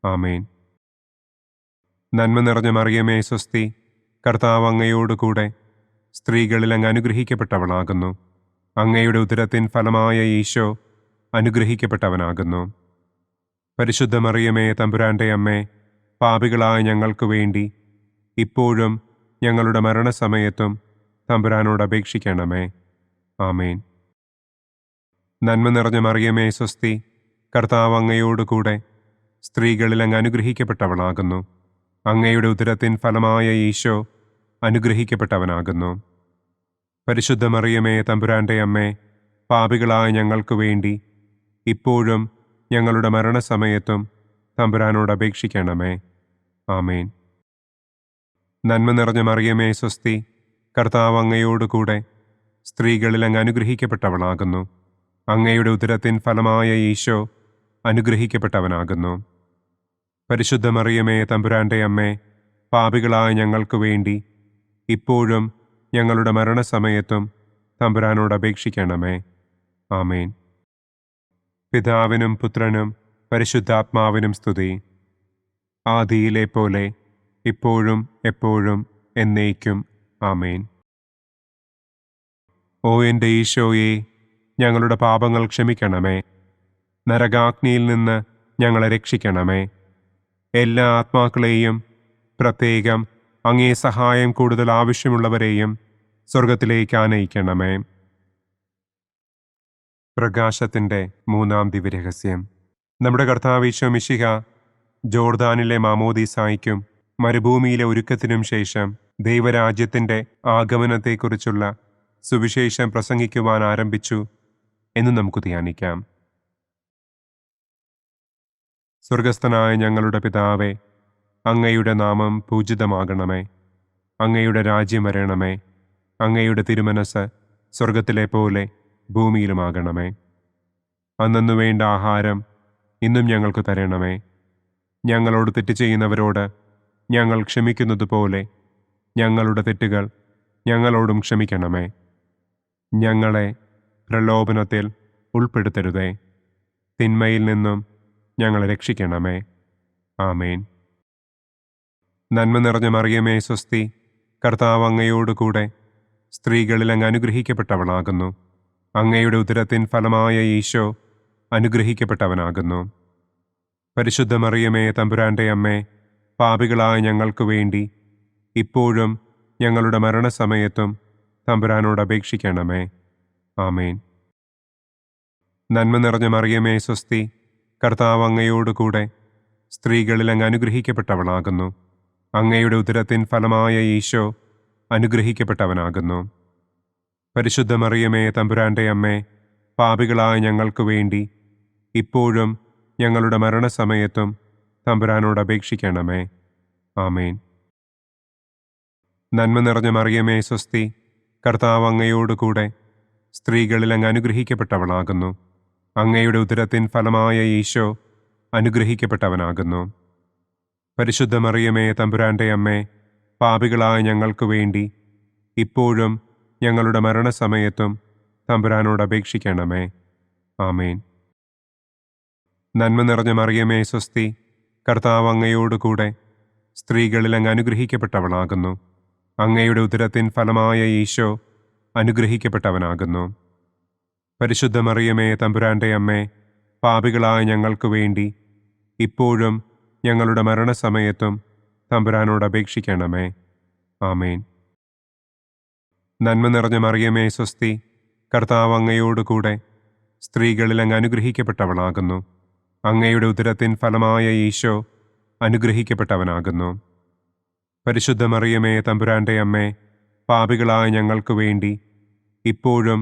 ആമേൻ. നന്മ നിറഞ്ഞ മറിയമേ സ്വസ്തി, കർത്താവ് അങ്ങയോടുകൂടെ സ്ത്രീകളിൽ അങ്ങ് അനുഗ്രഹിക്കപ്പെട്ടവളാകുന്നു. അങ്ങയുടെ ഉദരത്തിൻ ഫലമായ ഈശോ അനുഗ്രഹിക്കപ്പെട്ടവനാകുന്നു. പരിശുദ്ധ മറിയമേ തമ്പുരാന്റെ അമ്മേ, പാപികളായ ഞങ്ങൾക്ക് വേണ്ടി ഇപ്പോഴും ഞങ്ങളുടെ മരണസമയത്തും തമ്പുരാനോട് അപേക്ഷിക്കണമേ. ആമേൻ. നന്മ നിറഞ്ഞ മറിയമേ സ്വസ്തി, കർത്താവ് അങ്ങയോടുകൂടെ സ്ത്രീകളിൽ അങ്ങ് അനുഗ്രഹിക്കപ്പെട്ടവളാകുന്നു. അങ്ങയുടെ ഉദരത്തിൻ ഫലമായ ഈശോ അനുഗ്രഹിക്കപ്പെട്ടവനാകുന്നു. പരിശുദ്ധ മറിയമേ തമ്പുരാന്റെ അമ്മേ, പാപികളായ ഞങ്ങൾക്ക് വേണ്ടി ഇപ്പോഴും ഞങ്ങളുടെ മരണസമയത്തും തമ്പുരാനോട് അപേക്ഷിക്കണമേ. ആമേൻ. നന്മ നിറഞ്ഞ മറിയമേ സ്വസ്തി, കർത്താവ് അങ്ങയോടുകൂടെ സ്ത്രീകളിൽ അങ്ങ് അനുഗ്രഹിക്കപ്പെട്ടവളാകുന്നു. അങ്ങയുടെ ഉദരത്തിൻ ഫലമായ ഈശോ അനുഗ്രഹിക്കപ്പെട്ടവനാകുന്നു. പരിശുദ്ധ മറിയമേ തമ്പുരാന്റെ അമ്മേ, പാപികളായ ഞങ്ങൾക്ക് വേണ്ടി ഇപ്പോഴും ഞങ്ങളുടെ മരണസമയത്തും തമ്പുരാനോട് അപേക്ഷിക്കണമേ. ആമേൻ. പിതാവിനും പുത്രനും പരിശുദ്ധാത്മാവിനും സ്തുതി. ആദിയിലെ പോലെ ഇപ്പോഴും എപ്പോഴും എന്നേക്കും. ആമേൻ. ഓ എൻ്റെ ഈശോയെ, ഞങ്ങളുടെ പാപങ്ങൾ ക്ഷമിക്കണമേ. നരകാഗ്നിയിൽ നിന്ന് ഞങ്ങളെ രക്ഷിക്കണമേ. എല്ലാ ആത്മാക്കളെയും, പ്രത്യേകം അങ്ങേ സഹായം കൂടുതൽ ആവശ്യമുള്ളവരെയും സ്വർഗത്തിലേക്ക് ആനയിക്കണമേ. പ്രകാശത്തിൻ്റെ മൂന്നാം ദിവ്യരഹസ്യം. നമ്മുടെ കർത്താവ് ഈശോ മിശിഹ ജോർദാനിലെ മാമോദീസായ്ക്കും മരുഭൂമിയിലെ ഒരുക്കത്തിനും ശേഷം ദൈവരാജ്യത്തിൻ്റെ ആഗമനത്തെക്കുറിച്ചുള്ള സുവിശേഷം പ്രസംഗിക്കുവാൻ ആരംഭിച്ചു എന്ന് നമുക്ക് ധ്യാനിക്കാം. സ്വർഗസ്ഥനായ ഞങ്ങളുടെ പിതാവേ, അങ്ങയുടെ നാമം പൂജിതമാകണമേ. അങ്ങയുടെ രാജ്യം വരണമേ. അങ്ങയുടെ തിരുമനസ് സ്വർഗത്തിലെ പോലെ ഭൂമിയിലുമാകണമേ. അന്നന്നു വേണ്ട ആഹാരം ഇന്നും ഞങ്ങൾക്ക് തരണമേ. ഞങ്ങളോട് തെറ്റ് ചെയ്യുന്നവരോട് ഞങ്ങൾ ക്ഷമിക്കുന്നതുപോലെ ഞങ്ങളുടെ തെറ്റുകൾ ഞങ്ങളോടും ക്ഷമിക്കണമേ. ഞങ്ങളെ പ്രലോഭനത്തിൽ ഉൾപ്പെടുത്തരുതേ. തിന്മയിൽ നിന്നും ഞങ്ങളെ രക്ഷിക്കണമേ. ആമേൻ. നന്മ നിറഞ്ഞ മറിയമേ സ്വസ്തി, കർത്താവ് അങ്ങയോടുകൂടെ സ്ത്രീകളിൽ അങ്ങ് അനുഗ്രഹിക്കപ്പെട്ടവളാകുന്നു. അങ്ങയുടെ ഉദരത്തിൻ ഫലമായ ഈശോ അനുഗ്രഹിക്കപ്പെട്ടവനാകുന്നു. പരിശുദ്ധ മറിയമേ തമ്പുരാന്റെ അമ്മേ, പാപികളായ ഞങ്ങൾക്ക് വേണ്ടി ഇപ്പോഴും ഞങ്ങളുടെ മരണസമയത്തും തമ്പുരാനോട് അപേക്ഷിക്കണമേ. ആമേൻ. നന്മ നിറഞ്ഞ മറിയമേ സ്വസ്തി, കർത്താവ് അങ്ങയോടുകൂടെ സ്ത്രീകളിൽ അങ്ങ് അനുഗ്രഹിക്കപ്പെട്ടവളാകുന്നു. അങ്ങയുടെ ഉദരത്തിൻ ഫലമായ ഈശോ അനുഗ്രഹിക്കപ്പെട്ടവനാകുന്നു. പരിശുദ്ധ മറിയമേ തമ്പുരാന്റെ അമ്മേ, പാപികളായ ഞങ്ങൾക്ക് വേണ്ടി ഇപ്പോഴും ഞങ്ങളുടെ മരണസമയത്തും തമ്പുരാനോട് അപേക്ഷിക്കണമേ. ആമേൻ. നന്മ നിറഞ്ഞ മറിയമേ സ്വസ്തി, കർത്താവ് അങ്ങയോടുകൂടെ സ്ത്രീകളിൽ അങ്ങ് അനുഗ്രഹിക്കപ്പെട്ടവളാകുന്നു. അങ്ങയുടെ ഉദരത്തിൻ ഫലമായ ഈശോ അനുഗ്രഹിക്കപ്പെട്ടവനാകുന്നു. പരിശുദ്ധ മറിയമേ തമ്പുരാന്റെ അമ്മേ, പാപികളായ ഞങ്ങൾക്ക് വേണ്ടി ഇപ്പോഴും ഞങ്ങളുടെ മരണസമയത്തും തമ്പുരാനോട് അപേക്ഷിക്കണമേ. ആമേൻ. നന്മ നിറഞ്ഞ മറിയമേ സ്വസ്തി, കർത്താവ് അങ്ങയോടുകൂടെ സ്ത്രീകളിൽ അങ്ങ് അനുഗ്രഹിക്കപ്പെട്ടവളാകുന്നു. അങ്ങയുടെ ഉദരത്തിൻ ഫലമായ ഈശോ അനുഗ്രഹിക്കപ്പെട്ടവനാകുന്നു. പരിശുദ്ധ മറിയമേ തമ്പുരാന്റെ അമ്മേ, പാപികളായ ഞങ്ങൾക്ക് വേണ്ടി ഇപ്പോഴും ഞങ്ങളുടെ മരണസമയത്തും തമ്പുരാനോട് അപേക്ഷിക്കണമേ. ആമേൻ. നന്മ നിറഞ്ഞ മറിയമേ സ്വസ്തി, കർത്താവ് അങ്ങയോടുകൂടെ സ്ത്രീകളിൽ അങ്ങ് അനുഗ്രഹിക്കപ്പെട്ടവളാകുന്നു. അങ്ങയുടെ ഉദരത്തിൻ ഫലമായ ഈശോ അനുഗ്രഹിക്കപ്പെട്ടവനാകുന്നു. പരിശുദ്ധ മറിയമേ തമ്പുരാന്റെ അമ്മേ, പാപികളായ ഞങ്ങൾക്ക് വേണ്ടി ഇപ്പോഴും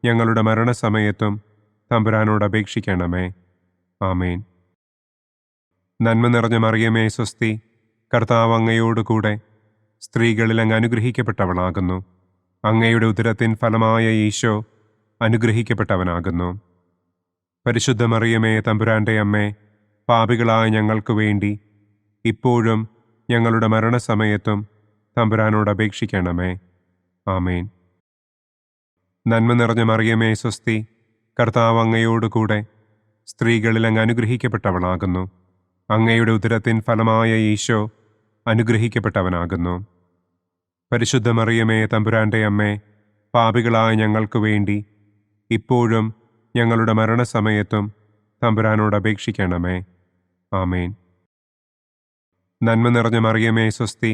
ഞങ്ങളുടെ മരണസമയത്തും തമ്പുരാനോട് അപേക്ഷിക്കണമേ. ആമേൻ. നന്മ നിറഞ്ഞ മറിയമേ സ്വസ്തി, കർത്താവ് അങ്ങയോടുകൂടെ സ്ത്രീകളിൽ അങ്ങ് അനുഗ്രഹിക്കപ്പെട്ടവളാകുന്നു. അങ്ങയുടെ ഉദരത്തിൻ ഫലമായ ഈശോ അനുഗ്രഹിക്കപ്പെട്ടവനാകുന്നു. പരിശുദ്ധ മറിയമേ തമ്പുരാന്റെ അമ്മേ, പാപികളായ ഞങ്ങൾക്ക് വേണ്ടി ഇപ്പോഴും ഞങ്ങളുടെ മരണസമയത്തും തമ്പുരാനോട് അപേക്ഷിക്കണമേ. ആമേൻ. നന്മ നിറഞ്ഞ മറിയമേ സ്വസ്തി, കർത്താവ് അങ്ങയോടുകൂടെ സ്ത്രീകളിൽ അങ്ങ് അനുഗ്രഹിക്കപ്പെട്ടവളാകുന്നു. അങ്ങയുടെ ഉദരത്തിൻ ഫലമായ ഈശോ അനുഗ്രഹിക്കപ്പെട്ടവനാകുന്നു. പരിശുദ്ധ മറിയമേ തമ്പുരാന്റെ അമ്മേ, പാപികളായ ഞങ്ങൾക്ക് വേണ്ടി ഇപ്പോഴും ഞങ്ങളുടെ മരണസമയത്തും തമ്പുരാനോട് അപേക്ഷിക്കണമേ. ആമേൻ. നന്മ നിറഞ്ഞ മറിയമേ സ്വസ്തി,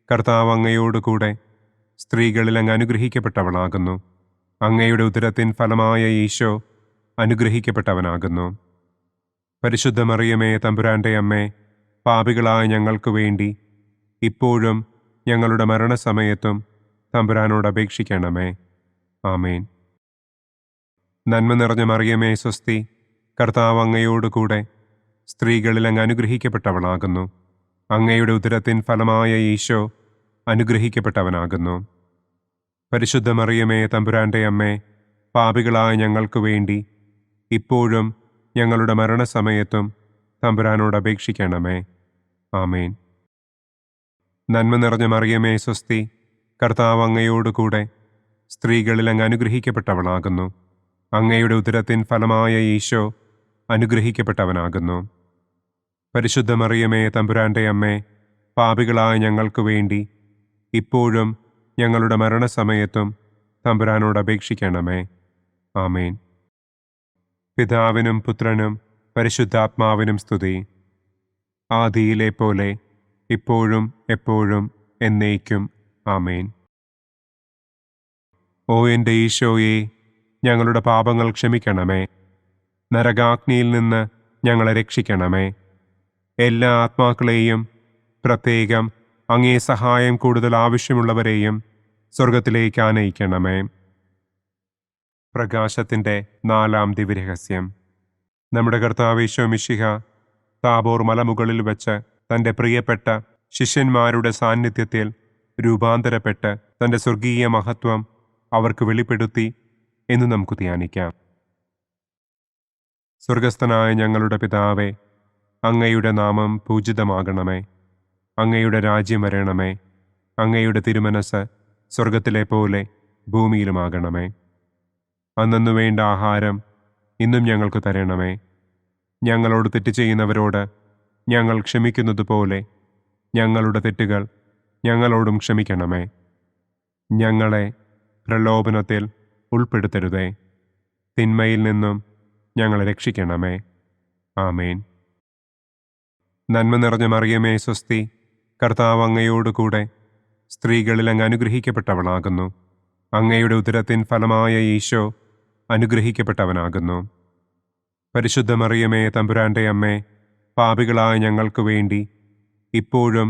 കർത്താവ് അങ്ങയോടുകൂടെ സ്ത്രീകളിൽ അങ്ങ് അനുഗ്രഹിക്കപ്പെട്ടവളാകുന്നു. അങ്ങയുടെ ഉദരത്തിൻ ഫലമായ ഈശോ അനുഗ്രഹിക്കപ്പെട്ടവനാകുന്നു. പരിശുദ്ധ മറിയമേ തമ്പുരാന്റെ അമ്മേ, പാപികളായ ഞങ്ങൾക്ക് വേണ്ടി ഇപ്പോഴും ഞങ്ങളുടെ മരണസമയത്തും തമ്പുരാനോട് അപേക്ഷിക്കണമേ. ആമേൻ. നന്മ നിറഞ്ഞ മറിയമേ സ്വസ്തി, കർത്താവ് അങ്ങയോടുകൂടെ സ്ത്രീകളിൽ അങ്ങ് അനുഗ്രഹിക്കപ്പെട്ടവളാകുന്നു. അങ്ങയുടെ ഉദരത്തിൻ ഫലമായ ഈശോ അനുഗ്രഹിക്കപ്പെട്ടവനാകുന്നു. പരിശുദ്ധ മറിയമേ തമ്പുരാന്റെ അമ്മേ, പാപികളായ ഞങ്ങൾക്ക് വേണ്ടി ഇപ്പോഴും ഞങ്ങളുടെ മരണസമയത്തും തമ്പുരാനോട് അപേക്ഷിക്കണമേ. ആമേൻ. നന്മ നിറഞ്ഞ മറിയമേ സ്വസ്തി, കർത്താവ് അങ്ങയോടുകൂടെ സ്ത്രീകളിൽ അങ്ങ് അനുഗ്രഹിക്കപ്പെട്ടവളാകുന്നു. അങ്ങയുടെ ഉദരത്തിൻ ഫലമായ ഈശോ അനുഗ്രഹിക്കപ്പെട്ടവനാകുന്നു. പരിശുദ്ധ മറിയമേ തമ്പുരാന്റെ അമ്മേ, പാപികളായ ഞങ്ങൾക്ക് വേണ്ടി ഇപ്പോഴും ഞങ്ങളുടെ മരണസമയത്തും തമ്പുരാനോട് അപേക്ഷിക്കണമേ. ആമേൻ. പിതാവിനും പുത്രനും പരിശുദ്ധാത്മാവിനും സ്തുതി. ആദിയിലെ പോലെ ഇപ്പോഴും എപ്പോഴും എന്നേക്കും. ആമേൻ. ഓ എൻ്റെ ഈശോയെ, ഞങ്ങളുടെ പാപങ്ങൾ ക്ഷമിക്കണമേ. നരകാഗ്നിയിൽ നിന്ന് ഞങ്ങളെ രക്ഷിക്കണമേ. എല്ലാ ആത്മാക്കളെയും, പ്രത്യേകം അങ്ങേ സഹായം കൂടുതൽ ആവശ്യമുള്ളവരെയും സ്വർഗത്തിലേക്ക് ആനയിക്കണമേ. പ്രകാശത്തിൻ്റെ 4-ാം ദിവ്യരഹസ്യം. നമ്മുടെ കർത്താവ് ഈശോ മിശിഹ താബോർ മലമുകളിൽ വെച്ച് തൻ്റെ പ്രിയപ്പെട്ട ശിഷ്യന്മാരുടെ സാന്നിധ്യത്തിൽ രൂപാന്തരപ്പെട്ട് തൻ്റെ സ്വർഗീയ മഹത്വം അവർക്ക് വെളിപ്പെടുത്തി എന്ന് നമുക്ക് ധ്യാനിക്കാം. സ്വർഗസ്ഥനായ ഞങ്ങളുടെ പിതാവേ, അങ്ങയുടെ നാമം പൂജിതമാകണമേ. അങ്ങയുടെ രാജ്യം വരണമേ. അങ്ങയുടെ തിരുമനസ് സ്വർഗത്തിലെ പോലെ ഭൂമിയിലുമാകണമേ. അന്നു വേണ്ട ആഹാരം ഇന്നും ഞങ്ങൾക്ക് തരണമേ. ഞങ്ങളോട് തെറ്റ് ചെയ്യുന്നവരോട് ഞങ്ങൾ ക്ഷമിക്കുന്നത് പോലെ ഞങ്ങളുടെ തെറ്റുകൾ ഞങ്ങളോടും ക്ഷമിക്കണമേ. ഞങ്ങളെ പ്രലോഭനത്തിൽ ഉൾപ്പെടുത്തരുതേ. തിന്മയിൽ നിന്നും ഞങ്ങളെ രക്ഷിക്കണമേ. ആമേൻ. നന്മ നിറഞ്ഞ മറിയമേ സ്വസ്തി, കർത്താവ് അങ്ങയോടുകൂടെ സ്ത്രീകളിൽ അങ്ങ് അനുഗ്രഹിക്കപ്പെട്ടവളാകുന്നു. അങ്ങയുടെ ഉദരത്തിൻ ഫലമായ ഈശോ അനുഗ്രഹിക്കപ്പെട്ടവനാകുന്നു. പരിശുദ്ധ മറിയമേ തമ്പുരാന്റെ അമ്മേ, പാപികളായ ഞങ്ങൾക്ക് വേണ്ടി ഇപ്പോഴും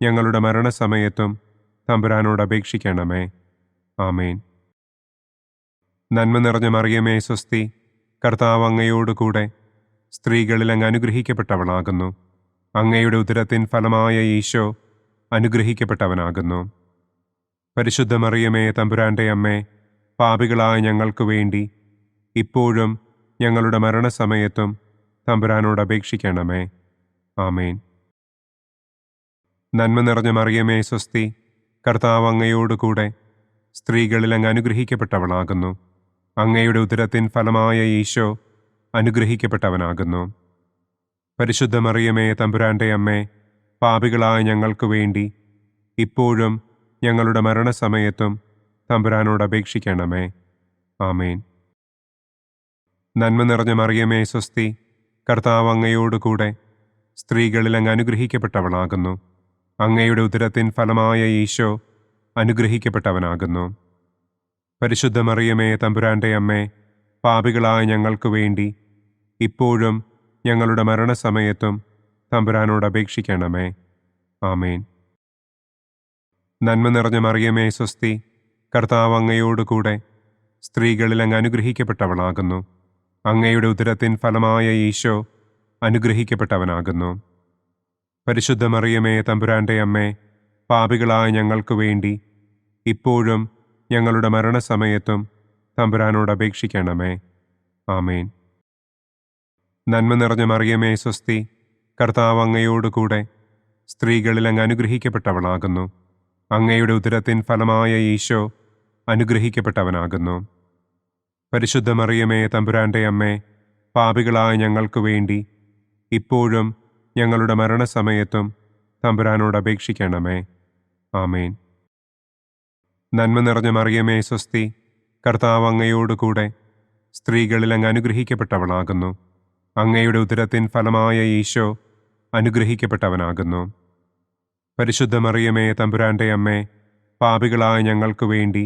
ഞങ്ങളുടെ മരണസമയത്തും തമ്പുരാനോട് അപേക്ഷിക്കണമേ. ആമേൻ. നന്മ നിറഞ്ഞ മറിയമേ സ്വസ്തി, കർത്താവ് അങ്ങയോടുകൂടെ സ്ത്രീകളിൽ അങ്ങ് അനുഗ്രഹിക്കപ്പെട്ടവളാകുന്നു. അങ്ങയുടെ ഉദരത്തിൻ ഫലമായ ഈശോ അനുഗ്രഹിക്കപ്പെട്ടവനാകുന്നു. പരിശുദ്ധ മറിയമേ തമ്പുരാന്റെ അമ്മേ, പാപികളായ ഞങ്ങൾക്ക് വേണ്ടി ഇപ്പോഴും ഞങ്ങളുടെ മരണസമയത്തും തമ്പുരാനോട് അപേക്ഷിക്കണമേ. ആമേൻ. നന്മ നിറഞ്ഞ മറിയമേ സ്വസ്തി, കർത്താവ് അങ്ങയോടുകൂടെ സ്ത്രീകളിൽ അങ്ങ് അനുഗ്രഹിക്കപ്പെട്ടവളാകുന്നു. അങ്ങയുടെ ഉദരത്തിൻ ഫലമായ ഈശോ അനുഗ്രഹിക്കപ്പെട്ടവനാകുന്നു. പരിശുദ്ധ മറിയമേ തമ്പുരാന്റെ അമ്മേ, പാപികളായ ഞങ്ങൾക്ക് വേണ്ടി ഇപ്പോഴും ഞങ്ങളുടെ മരണസമയത്തും തമ്പുരാനോട് അപേക്ഷിക്കണമേ. ആമേൻ. നന്മ നിറഞ്ഞ മറിയമേ സ്വസ്തി, കർത്താവ് അങ്ങയോടുകൂടെ സ്ത്രീകളിൽ അങ്ങ് അനുഗ്രഹിക്കപ്പെട്ടവളാകുന്നു. അങ്ങയുടെ ഉദരത്തിൻ ഫലമായ ഈശോ അനുഗ്രഹിക്കപ്പെട്ടവനാകുന്നു. പരിശുദ്ധ മറിയമേ തമ്പുരാന്റെ അമ്മേ, പാപികളായ ഞങ്ങൾക്ക് വേണ്ടി ഇപ്പോഴും ഞങ്ങളുടെ മരണസമയത്തും തമ്പുരാനോട് അപേക്ഷിക്കണമേ. ആമേൻ. നന്മ നിറഞ്ഞ മറിയമേ സ്വസ്തി, കർത്താവ് അങ്ങയോടുകൂടെ സ്ത്രീകളിൽ അങ്ങ് അനുഗ്രഹിക്കപ്പെട്ടവളാകുന്നു. അങ്ങയുടെ ഉദരത്തിൻ ഫലമായ ഈശോ അനുഗ്രഹിക്കപ്പെട്ടവനാകുന്നു. പരിശുദ്ധ മറിയമേ തമ്പുരാന്റെ അമ്മേ, പാപികളായ ഞങ്ങൾക്ക് വേണ്ടി ഇപ്പോഴും ഞങ്ങളുടെ മരണസമയത്തും തമ്പുരാനോട് അപേക്ഷിക്കണമേ. ആമേൻ. നന്മ നിറഞ്ഞ മറിയമേ സ്വസ്തി, കർത്താവ് അങ്ങയോടുകൂടെ സ്ത്രീകളിൽ അങ്ങ് അനുഗ്രഹിക്കപ്പെട്ടവളാകുന്നു. അങ്ങയുടെ ഉദരത്തിൻ ഫലമായ ഈശോ അനുഗ്രഹിക്കപ്പെട്ടവനാകുന്നു. പരിശുദ്ധ മറിയമേ തമ്പുരാന്റെ അമ്മേ, പാപികളായ ഞങ്ങൾക്ക് വേണ്ടി ഇപ്പോഴും ഞങ്ങളുടെ മരണസമയത്തും തമ്പുരാനോട് അപേക്ഷിക്കണമേ. ആമേൻ. നന്മ നിറഞ്ഞ മറിയമേ സ്വസ്തി, കർത്താവ് അങ്ങയോടുകൂടെ സ്ത്രീകളിൽ അങ്ങ് അനുഗ്രഹിക്കപ്പെട്ടവളാകുന്നു. അങ്ങയുടെ ഉദരത്തിൻ ഫലമായ ഈശോ അനുഗ്രഹിക്കപ്പെട്ടവനാകുന്നു. പരിശുദ്ധ മറിയമേ തമ്പുരാന്റെ അമ്മേ, പാപികളായ ഞങ്ങൾക്ക് വേണ്ടി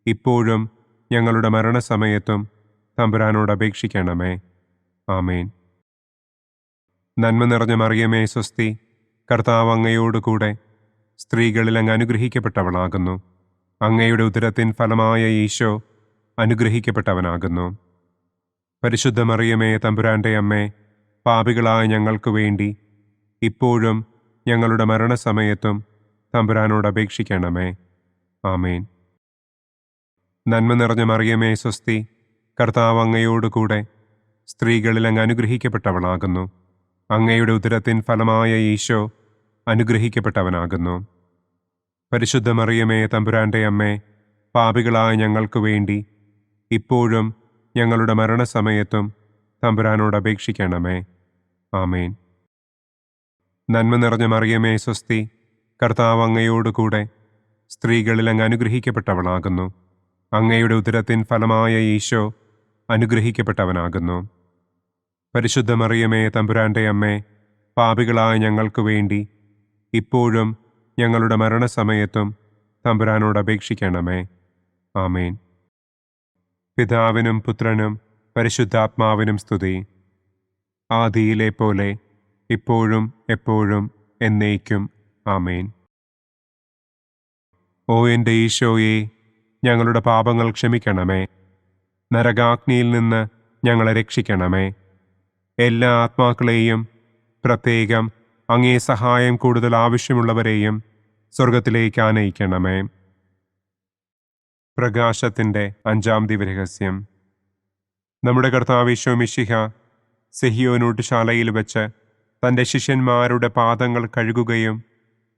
ഇപ്പോഴും ഞങ്ങളുടെ മരണസമയത്തും തമ്പുരാനോട് അപേക്ഷിക്കണമേ. ആമേൻ. നന്മ നിറഞ്ഞ മറിയമേ സ്വസ്തി, കർത്താവ് അങ്ങയോടുകൂടെ സ്ത്രീകളിൽ അങ്ങ് അനുഗ്രഹിക്കപ്പെട്ടവളാകുന്നു. അങ്ങയുടെ ഉദരത്തിൻ ഫലമായ ഈശോ അനുഗ്രഹിക്കപ്പെട്ടവനാകുന്നു. പരിശുദ്ധ മറിയമേ തമ്പുരാന്റെ അമ്മേ, പാപികളായ ഞങ്ങൾക്ക് വേണ്ടി ഇപ്പോഴും ഞങ്ങളുടെ മരണസമയത്തും തമ്പുരാനോട് അപേക്ഷിക്കണമേ. ആമേൻ. നന്മ നിറഞ്ഞ മറിയമേ സ്വസ്തി, കർത്താവ് അങ്ങയോടുകൂടെ സ്ത്രീകളിൽ അങ്ങ് അനുഗ്രഹിക്കപ്പെട്ടവളാകുന്നു. അങ്ങയുടെ ഉദരത്തിൻ ഫലമായ ഈശോ അനുഗ്രഹിക്കപ്പെട്ടവനാകുന്നു. പരിശുദ്ധ മറിയമേ തമ്പുരാന്റെ അമ്മേ, പാപികളായ ഞങ്ങൾക്ക് വേണ്ടി ഇപ്പോഴും ഞങ്ങളുടെ മരണസമയത്തും തമ്പുരാനോട് അപേക്ഷിക്കണമേ. ആമേൻ. നന്മ നിറഞ്ഞ മറിയമേ സ്വസ്തി, കർത്താവ് അങ്ങയോടുകൂടെ സ്ത്രീകളിൽ അങ്ങ് അനുഗ്രഹിക്കപ്പെട്ടവളാകുന്നു. അങ്ങയുടെ ഉദരത്തിൻ ഫലമായ ഈശോ അനുഗ്രഹിക്കപ്പെട്ടവനാകുന്നു. പരിശുദ്ധ മറിയമേ തമ്പുരാന്റെ അമ്മേ, പാപികളായ ഞങ്ങൾക്ക് വേണ്ടി ഇപ്പോഴും ഞങ്ങളുടെ മരണസമയത്തും തമ്പുരാനോട് അപേക്ഷിക്കണമേ. ആമേൻ. പിതാവിനും പുത്രനും പരിശുദ്ധാത്മാവിനും സ്തുതി. ആദിയിലെ പോലെ ഇപ്പോഴും എപ്പോഴും എന്നേക്കും. ആമേൻ. ഓ എൻ്റെ ഈശോയെ, ഞങ്ങളുടെ പാപങ്ങൾ ക്ഷമിക്കണമേ. നരകാഗ്നിയിൽ നിന്ന് ഞങ്ങളെ രക്ഷിക്കണമേ. എല്ലാ ആത്മാക്കളെയും, പ്രത്യേകം അങ്ങേ സഹായം കൂടുതൽ ആവശ്യമുള്ളവരെയും സ്വർഗത്തിലേക്ക് ആനയിക്കണമേ. പ്രകാശത്തിൻ്റെ 5-ാം ദിവ്യരഹസ്യം. നമ്മുടെ കർത്താവ് ഈശോ മിശിഹ സെഹിയോനൂട്ടുശാലയിൽ വെച്ച് തൻ്റെ ശിഷ്യന്മാരുടെ പാദങ്ങൾ കഴുകുകയും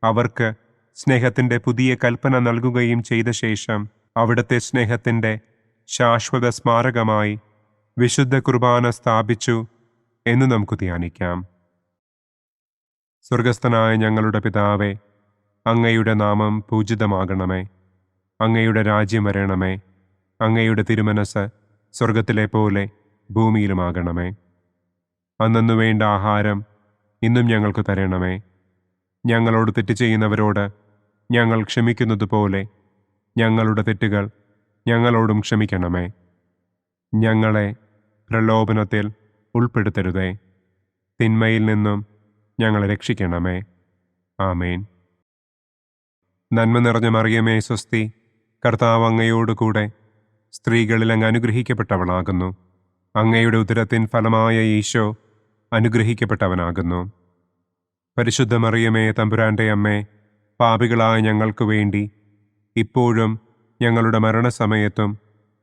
അവർക്ക് സ്നേഹത്തിൻ്റെ പുതിയ കൽപ്പന നൽകുകയും ചെയ്ത ശേഷം അവിടുത്തെ സ്നേഹത്തിൻ്റെ ശാശ്വത സ്മാരകമായി വിശുദ്ധ കുർബാന സ്ഥാപിച്ചു എന്ന് നമുക്ക് ധ്യാനിക്കാം. സ്വർഗസ്ഥനായ ഞങ്ങളുടെ പിതാവേ, അങ്ങയുടെ നാമം പൂജിതമാകണമേ. അങ്ങയുടെ രാജ്യം വരണമേ. അങ്ങയുടെ തിരുമനസ് സ്വർഗത്തിലെ പോലെ ഭൂമിയിലുമാകണമേ. അന്നന്നു വേണ്ട ആഹാരം ഇന്നും ഞങ്ങൾക്ക് തരണമേ. ഞങ്ങളോട് തെറ്റ് ചെയ്യുന്നവരോട് ഞങ്ങൾ ക്ഷമിക്കുന്നത് പോലെ ഞങ്ങളുടെ തെറ്റുകൾ ഞങ്ങളോടും ക്ഷമിക്കണമേ. ഞങ്ങളെ പ്രലോഭനത്തിൽ ഉൾപ്പെടുത്തരുതേ. തിന്മയിൽ നിന്നും ഞങ്ങളെ രക്ഷിക്കണമേ. ആമേൻ. നന്മ നിറഞ്ഞ മറിയമേ സ്വസ്തി, കർത്താവ് അങ്ങയോടുകൂടെ സ്ത്രീകളിൽ അങ്ങ് അനുഗ്രഹിക്കപ്പെട്ടവളാകുന്നു. അങ്ങയുടെ ഉദരത്തിൻ ഫലമായ ഈശോ അനുഗ്രഹിക്കപ്പെട്ടവനാകുന്നു. പരിശുദ്ധ മറിയമേ തമ്പുരാന്റെ അമ്മേ, പാപികളായ ഞങ്ങൾക്ക് വേണ്ടി ഇപ്പോഴും ഞങ്ങളുടെ മരണസമയത്തും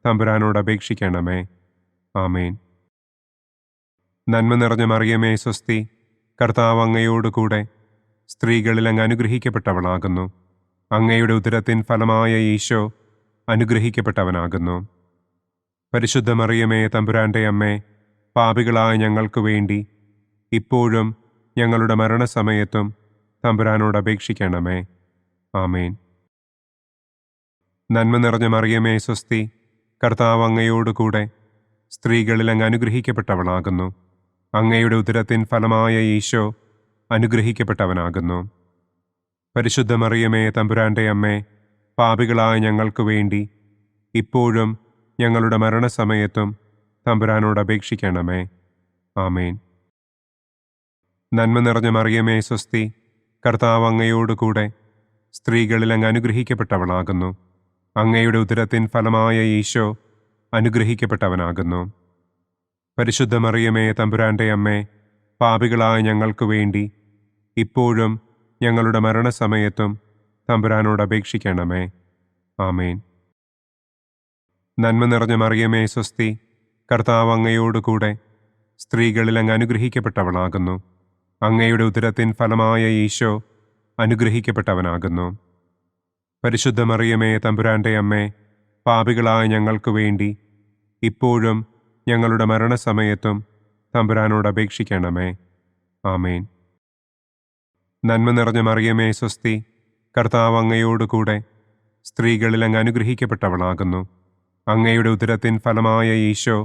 തമ്പുരാനോട് അപേക്ഷിക്കണമേ. ആമേൻ. നന്മ നിറഞ്ഞ മറിയമേ സ്വസ്തി, കർത്താവ് അങ്ങയോടുകൂടെ സ്ത്രീകളിൽ അങ്ങ് അനുഗ്രഹിക്കപ്പെട്ടവളാകുന്നു. അങ്ങയുടെ ഉദരത്തിൻ ഫലമായ ഈശോ അനുഗ്രഹിക്കപ്പെട്ടവനാകുന്നു. പരിശുദ്ധ മറിയമേ തമ്പുരാന്റെ അമ്മേ, പാപികളായ ഞങ്ങൾക്ക് വേണ്ടി ഇപ്പോഴും ഞങ്ങളുടെ മരണസമയത്തും തമ്പുരാനോട് അപേക്ഷിക്കണമേ. ആമേൻ. നന്മ നിറഞ്ഞ മറിയമേ സ്വസ്തി, കർത്താവ് അങ്ങയോടുകൂടെ സ്ത്രീകളിൽ അങ്ങ് അനുഗ്രഹിക്കപ്പെട്ടവളാകുന്നു. അങ്ങയുടെ ഉദരത്തിൻ ഫലമായ ഈശോ അനുഗ്രഹിക്കപ്പെട്ടവനാകുന്നു. പരിശുദ്ധ മറിയമേ തമ്പുരാന്റെ അമ്മേ, പാപികളായ ഞങ്ങൾക്ക് വേണ്ടി ഇപ്പോഴും ഞങ്ങളുടെ മരണസമയത്തും തമ്പുരാനോട് അപേക്ഷിക്കണമേ. ആമേൻ. നന്മ നിറഞ്ഞ മറിയമേ സ്വസ്തി, കർത്താവ് അങ്ങയോടുകൂടെ സ്ത്രീകളിൽ അങ്ങ് അനുഗ്രഹിക്കപ്പെട്ടവളാകുന്നു. അങ്ങയുടെ ഉദരത്തിൻ ഫലമായ ഈശോ അനുഗ്രഹിക്കപ്പെട്ടവനാകുന്നു. പരിശുദ്ധ മറിയമേ തമ്പുരാന്റെ അമ്മേ, പാപികളായ ഞങ്ങൾക്ക് വേണ്ടി ഇപ്പോഴും ഞങ്ങളുടെ മരണസമയത്തും തമ്പുരാനോട് അപേക്ഷിക്കണമേ. ആമേൻ. നന്മ നിറഞ്ഞ മറിയമേ സ്വസ്തി, കർത്താവ് അങ്ങയോടുകൂടെ സ്ത്രീകളിൽ അങ്ങ് അനുഗ്രഹിക്കപ്പെട്ടവളാകുന്നു. അങ്ങയുടെ ഉദരത്തിൻ ഫലമായ ഈശോ അനുഗ്രഹിക്കപ്പെട്ടവനാകുന്നു. പരിശുദ്ധ മറിയമേ തമ്പുരാന്റെ അമ്മേ, പാപികളായ ഞങ്ങൾക്ക് വേണ്ടി ഇപ്പോഴും ഞങ്ങളുടെ മരണസമയത്തും തമ്പുരാനോട് അപേക്ഷിക്കണമേ. ആമേൻ. നന്മ നിറഞ്ഞ മറിയമേ സ്വസ്തി, കർത്താവ് അങ്ങയോടുകൂടെ സ്ത്രീകളിൽ അങ്ങ് അനുഗ്രഹിക്കപ്പെട്ടവളാകുന്നു. അങ്ങയുടെ ഉദരത്തിൻ ഫലമായ ഈശോ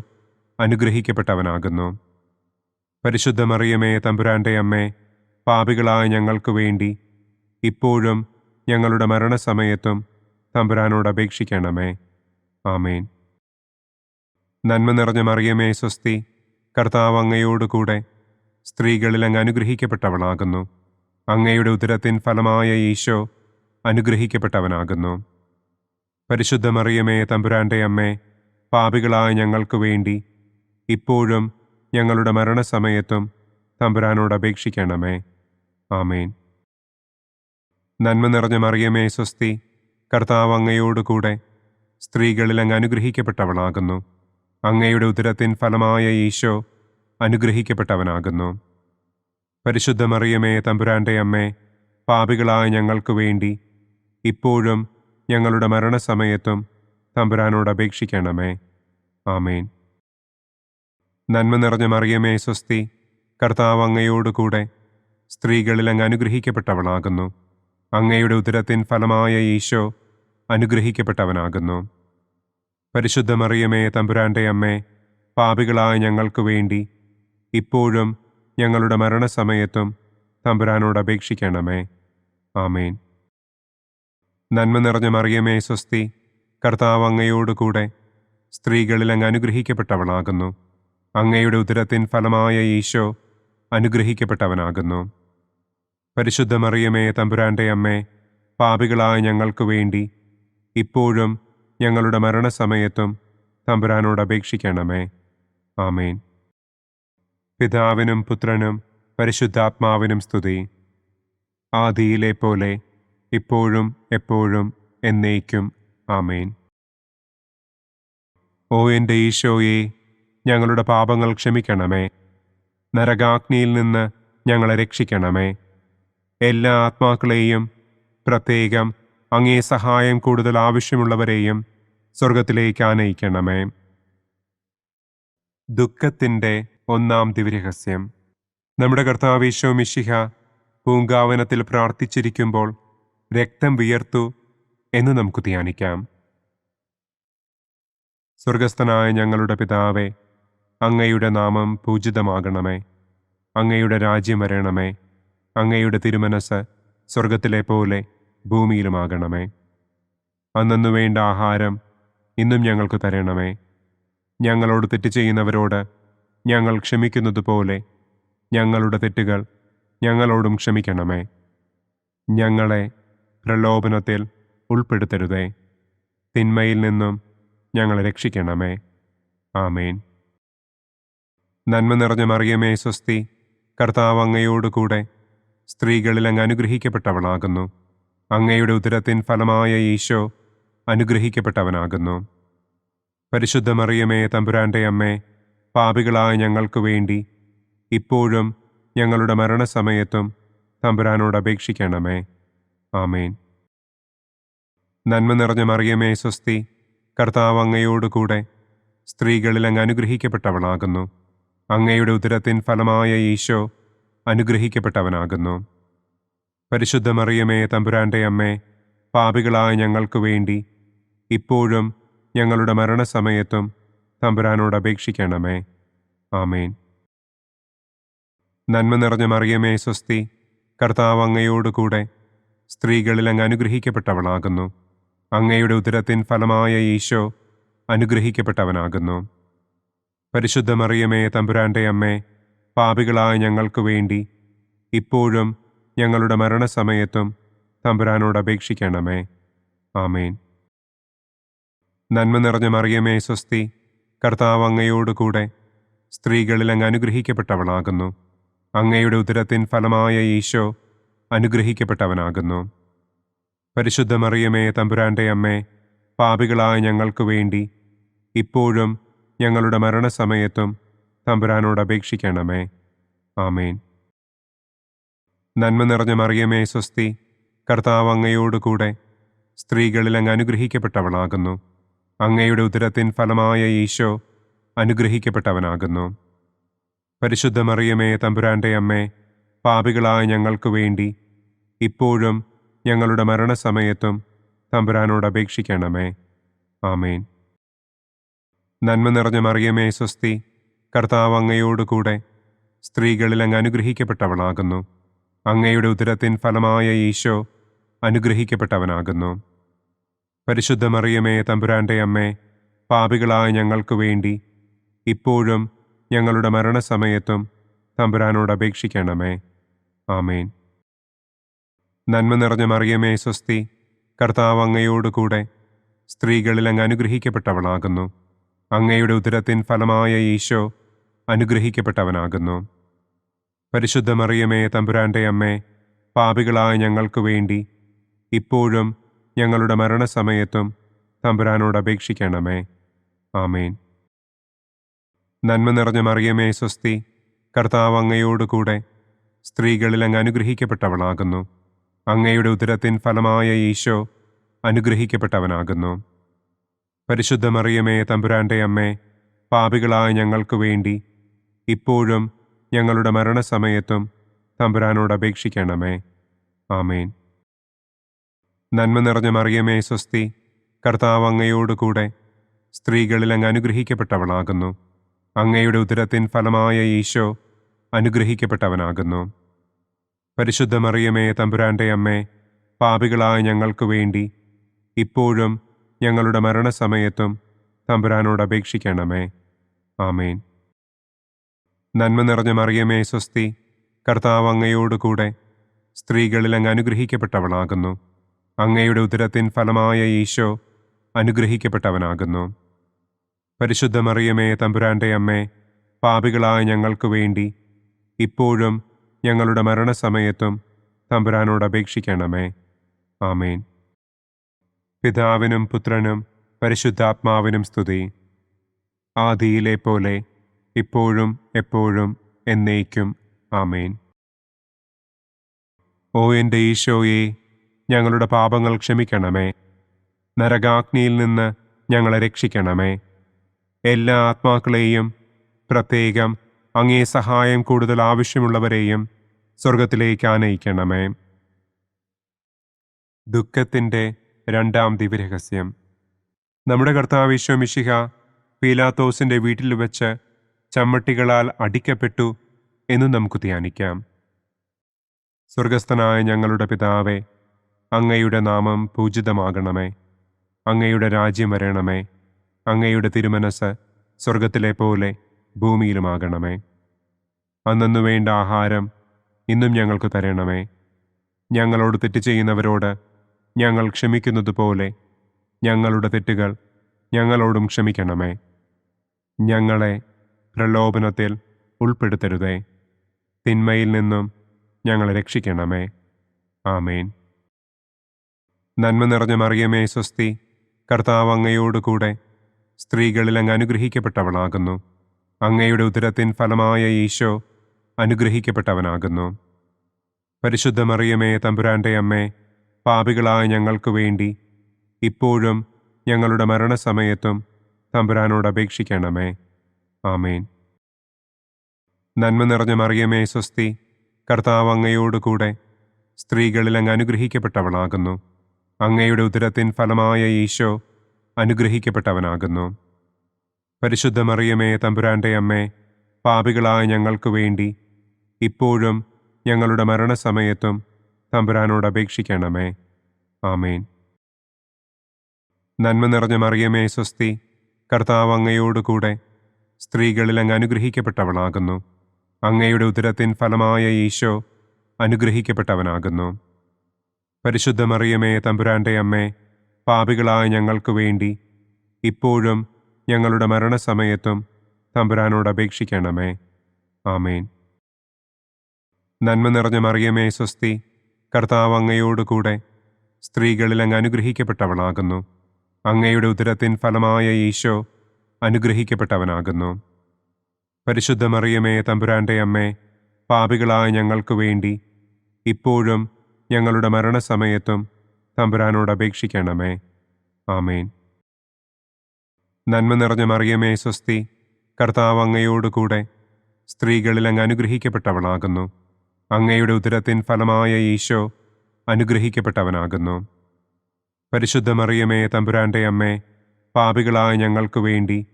അനുഗ്രഹിക്കപ്പെട്ടവനാകുന്നു. പരിശുദ്ധ മറിയമേ തമ്പുരാന്റെ അമ്മേ, പാപികളായ ഞങ്ങൾക്ക് വേണ്ടി ഇപ്പോഴും ഞങ്ങളുടെ മരണസമയത്തും തമ്പുരാനോട് അപേക്ഷിക്കണമേ. ആമേൻ. നന്മ നിറഞ്ഞ മറിയമേ സ്വസ്തി, കർത്താവ് അങ്ങയോട് കൂടെ സ്ത്രീകളിൽ അങ്ങ് അനുഗ്രഹിക്കപ്പെട്ടവളാകുന്നു. അങ്ങയുടെ ഉദരത്തിൻ ഫലമായ ഈശോ അനുഗ്രഹിക്കപ്പെട്ടവനാകുന്നു. പരിശുദ്ധ മറിയമേ തമ്പുരാൻ്റെ അമ്മേ, പാപികളായ ഞങ്ങൾക്ക് വേണ്ടി ഇപ്പോഴും ഞങ്ങളുടെ മരണസമയത്തും തമ്പുരാനോട് അപേക്ഷിക്കണമേ. ആമേൻ. നന്മ നിറഞ്ഞ മറിയമേ സ്വസ്തി, കർത്താവ് അങ്ങയോട് കൂടെ സ്ത്രീകളിൽ അങ്ങ് അനുഗ്രഹിക്കപ്പെട്ടവളാകുന്നു. അങ്ങയുടെ ഉദരത്തിൻ ഫലമായ ഈശോ അനുഗ്രഹിക്കപ്പെട്ടവനാകുന്നു. പരിശുദ്ധ മറിയമേ തമ്പുരാൻ്റെ അമ്മേ, പാപികളായ ഞങ്ങൾക്ക് വേണ്ടി ഇപ്പോഴും ഞങ്ങളുടെ മരണസമയത്തും തമ്പുരാനോട് അപേക്ഷിക്കണമേ. ആമേൻ. നന്മ നിറഞ്ഞ മറിയമേ സ്വസ്തി, കർത്താവ് അങ്ങയോട് കൂടെ സ്ത്രീകളിൽ അങ്ങ് അനുഗ്രഹിക്കപ്പെട്ടവളാകുന്നു. അങ്ങയുടെ ഉദരത്തിൻ ഫലമായ ഈശോ അനുഗ്രഹിക്കപ്പെട്ടവനാകുന്നു. പരിശുദ്ധ മറിയമേ തമ്പുരാൻ്റെ അമ്മേ, പാപികളായ ഞങ്ങൾക്ക് വേണ്ടി ഇപ്പോഴും ഞങ്ങളുടെ മരണസമയത്തും തമ്പുരാനോട് അപേക്ഷിക്കണമേ. ആമേൻ. നന്മ നിറഞ്ഞ മറിയമേ സ്വസ്തി, കർത്താവ് അങ്ങയോട് കൂടെ സ്ത്രീകളിൽ അങ്ങ് അനുഗ്രഹിക്കപ്പെട്ടവളാകുന്നു. അങ്ങയുടെ ഉദരത്തിൻ ഫലമായ ഈശോ അനുഗ്രഹിക്കപ്പെട്ടവനാകുന്നു. പരിശുദ്ധ മറിയമേ തമ്പുരാൻ്റെ അമ്മേ, പാപികളായ ഞങ്ങൾക്ക് വേണ്ടി ഇപ്പോഴും ഞങ്ങളുടെ മരണസമയത്തും തമ്പുരാനോട് അപേക്ഷിക്കണമേ. ആമേൻ. പിതാവിനും പുത്രനും പരിശുദ്ധാത്മാവിനും സ്തുതി. ആദിയിലെ പോലെ ഇപ്പോഴും എപ്പോഴും എന്നേക്കും. ആമേൻ. ഓ എൻ്റെ ഈശോയെ, ഞങ്ങളുടെ പാപങ്ങൾ ക്ഷമിക്കണമേ. നരകാഗ്നിയിൽ നിന്ന് ഞങ്ങളെ രക്ഷിക്കണമേ. എല്ലാ ആത്മാക്കളെയും, പ്രത്യേകം അങ്ങേ സഹായം കൂടുതൽ ആവശ്യമുള്ളവരെയും സ്വർഗത്തിലേക്ക് ആനയിക്കണമേ. ദുഃഖത്തിൻ്റെ ഒന്നാം ദിവ്യരഹസ്യം. നമ്മുടെ കർത്താവ് ഈശോ മിശിഹ പൂങ്കാവനത്തിൽ പ്രാർത്ഥിച്ചിരിക്കുമ്പോൾ രക്തം വിയർത്തു എന്ന് നമുക്ക് ധ്യാനിക്കാം. സ്വർഗസ്ഥനായ ഞങ്ങളുടെ പിതാവേ, അങ്ങയുടെ നാമം പൂജിതമാകണമേ. അങ്ങയുടെ രാജ്യം വരണമേ. അങ്ങയുടെ തിരുമനസ് സ്വർഗത്തിലെ പോലെ ഭൂമിയിലുമാകണമേ. അന്നു വേണ്ട ആഹാരം ഇന്നും ഞങ്ങൾക്ക് തരണമേ. ഞങ്ങളോട് തെറ്റ് ചെയ്യുന്നവരോട് ഞങ്ങൾ ക്ഷമിക്കുന്നതുപോലെ ഞങ്ങളുടെ തെറ്റുകൾ ഞങ്ങളോടും ക്ഷമിക്കണമേ. ഞങ്ങളെ പ്രലോഭനത്തിൽ ഉൾപ്പെടുത്തരുതേ. തിന്മയിൽ നിന്നും ഞങ്ങളെ രക്ഷിക്കണമേ. ആമേൻ. നന്മ നിറഞ്ഞ മറിയമേ സ്വസ്തി, കർത്താവ് അങ്ങയോട് കൂടെ സ്ത്രീകളിൽ അങ്ങ് അനുഗ്രഹിക്കപ്പെട്ടവളാകുന്നു. അങ്ങയുടെ ഉദരത്തിൻ ഫലമായ ഈശോ അനുഗ്രഹിക്കപ്പെട്ടവനാകുന്നു. പരിശുദ്ധ മറിയമേ തമ്പുരാൻ്റെ അമ്മേ, പാപികളായ ഞങ്ങൾക്ക് വേണ്ടി ഇപ്പോഴും ഞങ്ങളുടെ മരണസമയത്തും തമ്പുരാനോട് അപേക്ഷിക്കണമേ. ആമേൻ. നന്മ നിറഞ്ഞ മറിയമേ സ്വസ്തി, കർത്താവ് അങ്ങയോട് കൂടെ സ്ത്രീകളിൽ അങ്ങ് അനുഗ്രഹിക്കപ്പെട്ടവളാകുന്നു. അങ്ങയുടെ ഉദരത്തിൻ ഫലമായ ഈശോ അനുഗ്രഹിക്കപ്പെട്ടവനാകുന്നു. പരിശുദ്ധ മറിയമേ തമ്പുരാൻ്റെ അമ്മേ, പാപികളായ ഞങ്ങൾക്ക് വേണ്ടി ഇപ്പോഴും ഞങ്ങളുടെ മരണസമയത്തും തമ്പുരാനോട് അപേക്ഷിക്കണമേ. ആമേൻ. നന്മ നിറഞ്ഞ മറിയമേ സ്വസ്തി, കർത്താവ് അങ്ങയോട് കൂടെ സ്ത്രീകളിൽ അങ്ങ് അനുഗ്രഹിക്കപ്പെട്ടവളാകുന്നു. അങ്ങയുടെ ഉദരത്തിൻ ഫലമായ ഈശോ അനുഗ്രഹിക്കപ്പെട്ടവനാകുന്നു. പരിശുദ്ധ മറിയമേ തമ്പുരാൻ്റെ അമ്മേ, പാപികളായ ഞങ്ങൾക്ക് വേണ്ടി ഇപ്പോഴും ഞങ്ങളുടെ മരണസമയത്തും തമ്പുരാനോട് അപേക്ഷിക്കണമേ. ആമേൻ. നന്മ നിറഞ്ഞ മറിയമേ സ്വസ്തി, കർത്താവ് അങ്ങയോട് കൂടെ സ്ത്രീകളിൽ അങ്ങ് അനുഗ്രഹിക്കപ്പെട്ടവളാകുന്നു. അങ്ങയുടെ ഉദരത്തിൻ ഫലമായ ഈശോ അനുഗ്രഹിക്കപ്പെട്ടവനാകുന്നു. പരിശുദ്ധ മറിയമേ തമ്പുരാൻ്റെ അമ്മേ, പാപികളായ ഞങ്ങൾക്ക് വേണ്ടി ഇപ്പോഴും ഞങ്ങളുടെ മരണസമയത്തും തമ്പുരാനോട് അപേക്ഷിക്കണമേ. ആമേൻ. നന്മ നിറഞ്ഞ മറിയമേ സ്വസ്തി, കർത്താവ് അങ്ങയോട് കൂടെ സ്ത്രീകളിൽ അങ്ങ് അനുഗ്രഹിക്കപ്പെട്ടവളാകുന്നു. അങ്ങയുടെ ഉദരത്തിൻ ഫലമായ ഈശോ അനുഗ്രഹിക്കപ്പെട്ടവനാകുന്നു. പരിശുദ്ധ മറിയമേ തമ്പുരാൻ്റെ അമ്മേ, പാപികളായ ഞങ്ങൾക്ക് വേണ്ടി ഇപ്പോഴും ഞങ്ങളുടെ മരണസമയത്തും തമ്പുരാനോട് അപേക്ഷിക്കണമേ. ആമേൻ. നന്മ നിറഞ്ഞ മറിയമേ സ്വസ്തി, കർത്താവ് അങ്ങയോട് കൂടെ സ്ത്രീകളിൽ അങ്ങ് അനുഗ്രഹിക്കപ്പെട്ടവളാകുന്നു. അങ്ങയുടെ ഉദരത്തിൻ ഫലമായ ഈശോ അനുഗ്രഹിക്കപ്പെട്ടവനാകുന്നു. പരിശുദ്ധ മറിയമേ, തമ്പുരാന്റെ അമ്മേ, പാപികളായ ഞങ്ങൾക്ക് വേണ്ടി ഇപ്പോഴും ഞങ്ങളുടെ മരണസമയത്തും തമ്പുരാനോട് അപേക്ഷിക്കണമേ. ആമേൻ. നന്മ നിറഞ്ഞ മറിയമേ, സ്വസ്തി, കർത്താവ് അങ്ങയോടുകൂടെ സ്ത്രീകളിൽ അങ്ങ് അനുഗ്രഹിക്കപ്പെട്ടവളാകുന്നു. അങ്ങയുടെ ഉദരത്തിൻ ഫലമായ ഈശോ അനുഗ്രഹിക്കപ്പെട്ടവനാകുന്നു. പരിശുദ്ധ മറിയമേ, തമ്പുരാന്റെ അമ്മേ, പാപികളായ ഞങ്ങൾക്ക് വേണ്ടി ഇപ്പോഴും ഞങ്ങളുടെ മരണസമയത്തും തമ്പുരാനോട് അപേക്ഷിക്കണമേ. ആമേൻ. നന്മ നിറഞ്ഞ മറിയമേ, സ്വസ്തി, കർത്താവ് അങ്ങയോടുകൂടെ സ്ത്രീകളിൽ അങ്ങ് അനുഗ്രഹിക്കപ്പെട്ടവളാകുന്നു. അങ്ങയുടെ ഉദരത്തിൻ ഫലമായ ഈശോ അനുഗ്രഹിക്കപ്പെട്ടവനാകുന്നു. പരിശുദ്ധ മറിയമേ, തമ്പുരാന്റെ അമ്മേ, പാപികളായ ഞങ്ങൾക്ക് വേണ്ടി ഇപ്പോഴും ഞങ്ങളുടെ മരണസമയത്തും തമ്പുരാനോട് അപേക്ഷിക്കണമേ. ആമേൻ. നന്മ നിറഞ്ഞ മറിയമേ, സ്വസ്തി, കർത്താവ് അങ്ങയോടുകൂടെ സ്ത്രീകളിൽ അങ്ങ് അനുഗ്രഹിക്കപ്പെട്ടവളാകുന്നു. അങ്ങയുടെ ഉദരത്തിൻ ഫലമായ ഈശോ അനുഗ്രഹിക്കപ്പെട്ടവനാകുന്നു. പരിശുദ്ധ മറിയമേ, തമ്പുരാന്റെ അമ്മേ, പാപികളായ ഞങ്ങൾക്ക് വേണ്ടി ഇപ്പോഴും ഞങ്ങളുടെ മരണസമയത്തും തമ്പുരാനോട് അപേക്ഷിക്കണമേ. ആമേൻ. നന്മ നിറഞ്ഞ മറിയമേ, സ്വസ്തി, കർത്താവ് അങ്ങയോടുകൂടെ സ്ത്രീകളിൽ അങ്ങ് അനുഗ്രഹിക്കപ്പെട്ടവളാകുന്നു. അങ്ങയുടെ ഉദരത്തിൻ ഫലമായ ഈശോ അനുഗ്രഹിക്കപ്പെട്ടവനാകുന്നു. പരിശുദ്ധ മറിയമേ, തമ്പുരാന്റെ അമ്മേ, പാപികളായ ഞങ്ങൾക്ക് വേണ്ടി ഇപ്പോഴും ഞങ്ങളുടെ മരണസമയത്തും തമ്പുരാനോട് അപേക്ഷിക്കണമേ. ആമേൻ. പിതാവിനും പുത്രനും പരിശുദ്ധാത്മാവിനും സ്തുതി. ആദിയിലെ പോലെ ഇപ്പോഴും എപ്പോഴും എന്നേക്കും. ആമേൻ. ഓ എൻ്റെ ഈശോയെ, ഞങ്ങളുടെ പാപങ്ങൾ ക്ഷമിക്കണമേ. നരകാഗ്നിയിൽ നിന്ന് ഞങ്ങളെ രക്ഷിക്കണമേ. എല്ലാ ആത്മാക്കളെയും, പ്രത്യേകം അങ്ങേ സഹായം കൂടുതൽ ആവശ്യമുള്ളവരെയും സ്വർഗത്തിലേക്ക് ആനയിക്കണമേ. ദുഃഖത്തിൻ്റെ രണ്ടാം ദിവ്യരഹസ്യം. നമ്മുടെ കർത്താവ് ഈശോ മിശിഹ പീലാത്തോസിൻ്റെ വീട്ടിൽ വെച്ച് ചമ്മട്ടികളാൽ അടിക്കപ്പെട്ടു എന്ന് നമുക്ക് ധ്യാനിക്കാം. സ്വർഗസ്ഥനായ ഞങ്ങളുടെ പിതാവേ, അങ്ങയുടെ നാമം പൂജിതമാകണമേ. അങ്ങയുടെ രാജ്യം വരണമേ. അങ്ങയുടെ തിരുമനസ് സ്വർഗത്തിലെ പോലെ ഭൂമിയിലുമാകണമേ. അന്നന്നു വേണ്ട ആഹാരം ഇന്നും ഞങ്ങൾക്ക് തരണമേ. ഞങ്ങളോട് തെറ്റ് ചെയ്യുന്നവരോട് ഞങ്ങൾ ക്ഷമിക്കുന്നത് പോലെ ഞങ്ങളുടെ തെറ്റുകൾ ഞങ്ങളോടും ക്ഷമിക്കണമേ. ഞങ്ങളെ പ്രലോഭനത്തിൽ ഉൾപ്പെടുത്തരുതേ. തിന്മയിൽ നിന്നും ഞങ്ങളെ രക്ഷിക്കണമേ. ആമേൻ. നന്മ നിറഞ്ഞ മറിയമേ, സ്വസ്തി, കർത്താവ് അങ്ങയോടുകൂടെ സ്ത്രീകളിൽ അങ്ങ് അനുഗ്രഹിക്കപ്പെട്ടവളാകുന്നു. അങ്ങയുടെ ഉദരത്തിൻ ഫലമായ ഈശോ അനുഗ്രഹിക്കപ്പെട്ടവനാകുന്നു. പരിശുദ്ധ മറിയമേ, തമ്പുരാന്റെ അമ്മേ, പാപികളായ ഞങ്ങൾക്ക് വേണ്ടി ഇപ്പോഴും ഞങ്ങളുടെ മരണസമയത്തും തമ്പുരാനോട് അപേക്ഷിക്കണമേ. ആമേൻ. നന്മ നിറഞ്ഞ മറിയമേ, സ്വസ്തി, കർത്താവ് അങ്ങയോടുകൂടെ സ്ത്രീകളിൽ അങ്ങ് അനുഗ്രഹിക്കപ്പെട്ടവളാകുന്നു. അങ്ങയുടെ ഉദരത്തിൻ ഫലമായ ഈശോ അനുഗ്രഹിക്കപ്പെട്ടവനാകുന്നു. പരിശുദ്ധ മറിയമേ, തമ്പുരാന്റെ അമ്മേ, പാപികളായ ഞങ്ങൾക്ക് വേണ്ടി ഇപ്പോഴും ഞങ്ങളുടെ മരണസമയത്തും തമ്പുരാനോട് അപേക്ഷിക്കണമേ. ആമേൻ. നന്മ നിറഞ്ഞ മറിയമേ, സ്വസ്തി, കർത്താവ് അങ്ങയോടുകൂടെ സ്ത്രീകളിൽ അങ്ങ് അനുഗ്രഹിക്കപ്പെട്ടവളാകുന്നു. അങ്ങയുടെ ഉദരത്തിൻ ഫലമായ ഈശോ അനുഗ്രഹിക്കപ്പെട്ടവനാകുന്നു. പരിശുദ്ധ മറിയമേ, തമ്പുരാന്റെ അമ്മേ, പാപികളായ ഞങ്ങൾക്ക് വേണ്ടി ഇപ്പോഴും ഞങ്ങളുടെ മരണസമയത്തും തമ്പുരാനോട് അപേക്ഷിക്കണമേ. ആമേൻ. നന്മ നിറഞ്ഞ മറിയമേ, സ്വസ്തി, കർത്താവ് അങ്ങയോടുകൂടെ സ്ത്രീകളിൽ അങ്ങ് അനുഗ്രഹിക്കപ്പെട്ടവളാകുന്നു. അങ്ങയുടെ ഉദരത്തിൻ ഫലമായ ഈശോ അനുഗ്രഹിക്കപ്പെട്ടവനാകുന്നു. പരിശുദ്ധ മറിയമേ, തമ്പുരാന്റെ അമ്മേ, പാപികളായ ഞങ്ങൾക്ക് വേണ്ടി ഇപ്പോഴും ഞങ്ങളുടെ മരണസമയത്തും തമ്പുരാനോട് അപേക്ഷിക്കണമേ. ആമേൻ. നന്മ നിറഞ്ഞ മറിയമേ, സ്വസ്തി, കർത്താവ് അങ്ങയോടുകൂടെ സ്ത്രീകളിൽ അങ്ങ് അനുഗ്രഹിക്കപ്പെട്ടവളാകുന്നു. അങ്ങയുടെ ഉദരത്തിൻ ഫലമായ ഈശോ അനുഗ്രഹിക്കപ്പെട്ടവനാകുന്നു. പരിശുദ്ധ മറിയമേ, തമ്പുരാന്റെ അമ്മേ, പാപികളായ ഞങ്ങൾക്ക് വേണ്ടി